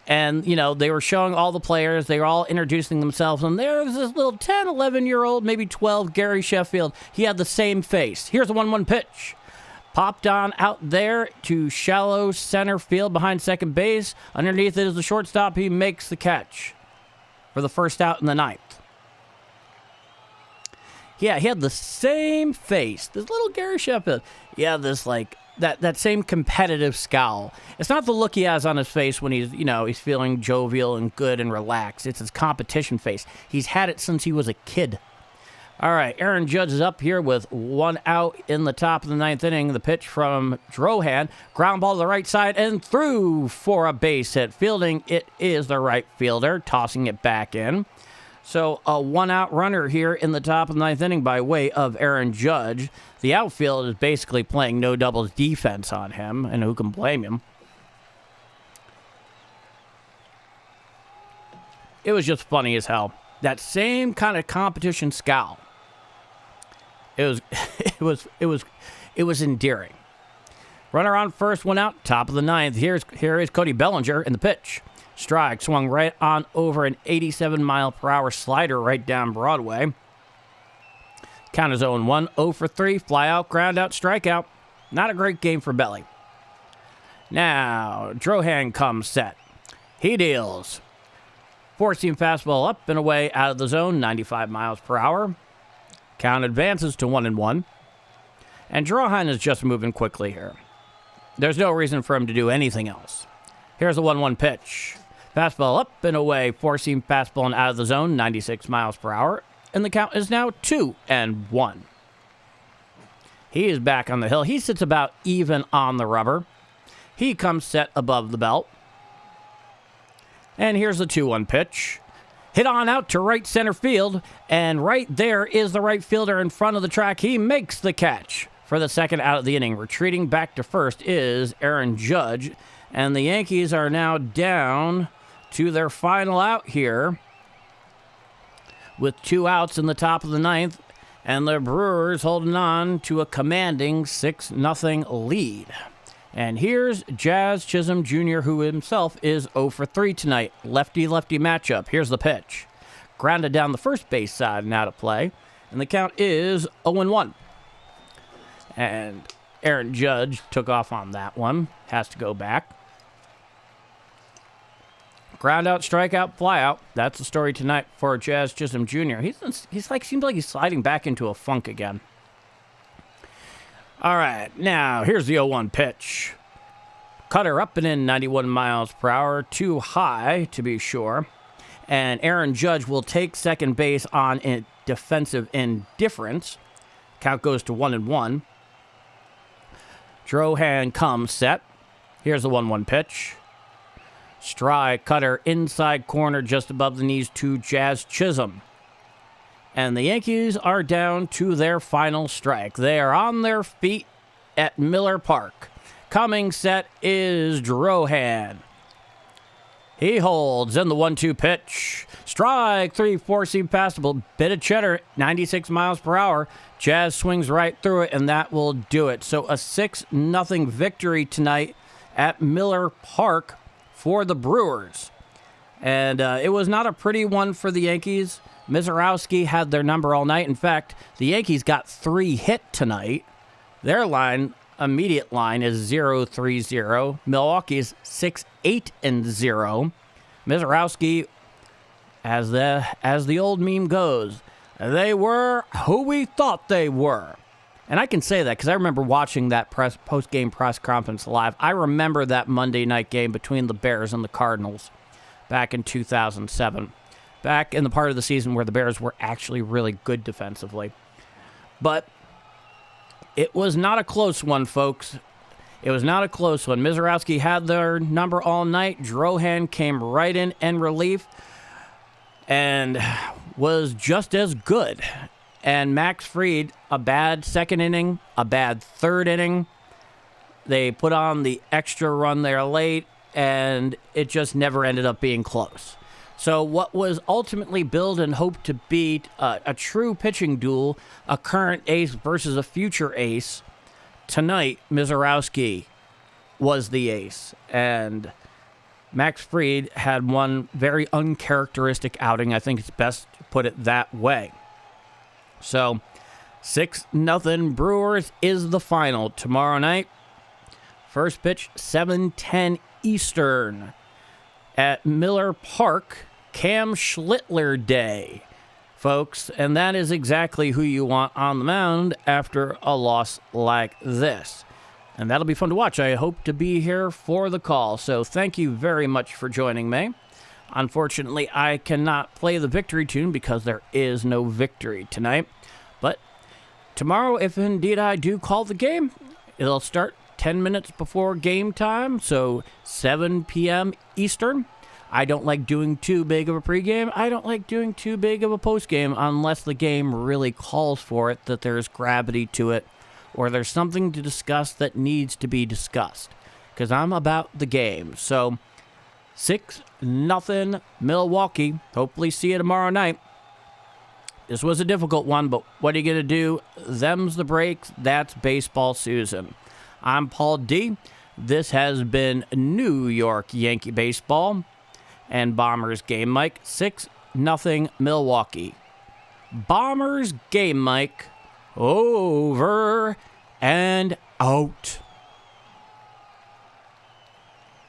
And, they were showing all the players. They were all introducing themselves. And there's this little 10, 11-year-old, maybe 12, Gary Sheffield. He had the same face. Here's the 1-1 pitch. Popped on out there to shallow center field behind second base. Underneath it is the shortstop. He makes the catch for the first out in the ninth. Yeah, he had the same face. This little Gary Sheffield. Yeah, this that same competitive scowl. It's not the look he has on his face when he's feeling jovial and good and relaxed. It's his competition face. He's had it since he was a kid. All right, Aaron Judge is up here with 1 out in the top of the ninth inning. The pitch from Drohan. Ground ball to the right side and through for a base hit. Fielding it is the right fielder, tossing it back in. So a 1-out runner here in the top of the ninth inning by way of Aaron Judge. The outfield is basically playing no doubles defense on him, and who can blame him? It was just funny as hell. That same kind of competition scowl. It was endearing. Runner on first, 1 out, top of the ninth. Here is Cody Bellinger in the pitch. Strike swung right on over an 87-mile-per-hour slider right down Broadway. Count is 0-1, 0 for 3, fly out, ground out, strikeout. Not a great game for Belly. Now, Drohan comes set. He deals. Four-seam fastball up and away out of the zone, 95 miles per hour. Count advances to 1-1. And Drohan is just moving quickly here. There's no reason for him to do anything else. Here's the 1-1 pitch. Fastball up and away, four-seam fastball and out of the zone, 96 miles per hour. And the count is now 2-1. He is back on the hill. He sits about even on the rubber. He comes set above the belt. And here's the 2-1 pitch. Hit on out to right center field. And right there is the right fielder in front of the track. He makes the catch for the second out of the inning. Retreating back to first is Aaron Judge. And the Yankees are now down to their final out here with 2 outs in the top of the ninth. And the Brewers holding on to a commanding 6-0 lead. And here's Jazz Chisholm Jr., who himself is 0 for 3 tonight. Lefty-lefty matchup. Here's the pitch. Grounded down the first base side and out of play. And the count is 0-1. And Aaron Judge took off on that one. Has to go back. Ground out, strikeout, fly out. That's the story tonight for Jazz Chisholm Jr. Seems like he's sliding back into a funk again. All right, now here's the 0-1 pitch. Cutter up and in, 91 miles per hour, too high to be sure. And Aaron Judge will take second base on a defensive indifference. Count goes to 1-1. Drohan comes set. Here's the 1-1 pitch. Strike, cutter, inside corner, just above the knees to Jazz Chisholm. And the Yankees are down to their final strike. They are on their feet at Miller Park. Coming set is Drohan. He holds in the 1-2 pitch. Strike, 3, 4-seam fastball. Bit of cheddar, 96 miles per hour. Jazz swings right through it, and that will do it. So a 6-0 victory tonight at Miller Park for the Brewers. And it was not a pretty one for the Yankees. Misiorowski had their number all night. In fact, the Yankees got 3 hit tonight. Their immediate line is 0-3-0. Milwaukee's 6-8-0. Misiorowski, as the old meme goes, they were who we thought they were. And I can say that because I remember watching that post-game press conference live. I remember that Monday night game between the Bears and the Cardinals back in 2007. Back in the part of the season where the Bears were actually really good defensively. But it was not a close one, folks. It was not a close one. Misiorowski had their number all night. Drohan came right in relief and was just as good. And Max Fried, a bad second inning, a bad third inning. They put on the extra run there late, and it just never ended up being close. So what was ultimately billed and hoped to be a true pitching duel, a current ace versus a future ace, tonight Misiorowski was the ace. And Max Fried had one very uncharacteristic outing. I think it's best to put it that way. So, 6-0 Brewers is the final tomorrow night. First pitch, 7:10 Eastern at Miller Park, Cam Schlittler Day, folks. And that is exactly who you want on the mound after a loss like this. And that'll be fun to watch. I hope to be here for the call. So thank you very much for joining me. Unfortunately, I cannot play the victory tune because there is no victory tonight. But tomorrow, if indeed I do call the game, it'll start 10 minutes before game time, so 7 p.m. Eastern. I don't like doing too big of a pregame. I don't like doing too big of a postgame unless the game really calls for it, that there's gravity to it, or there's something to discuss that needs to be discussed, because I'm about the game. So 6-0 Milwaukee. Hopefully see you tomorrow night. This was a difficult one, but what are you going to do? Them's the breaks. That's baseball season. I'm Paul D. This has been New York Yankee Baseball and Bombers Game Mike. 6-0 Milwaukee. Bombers Game Mike. Over and out.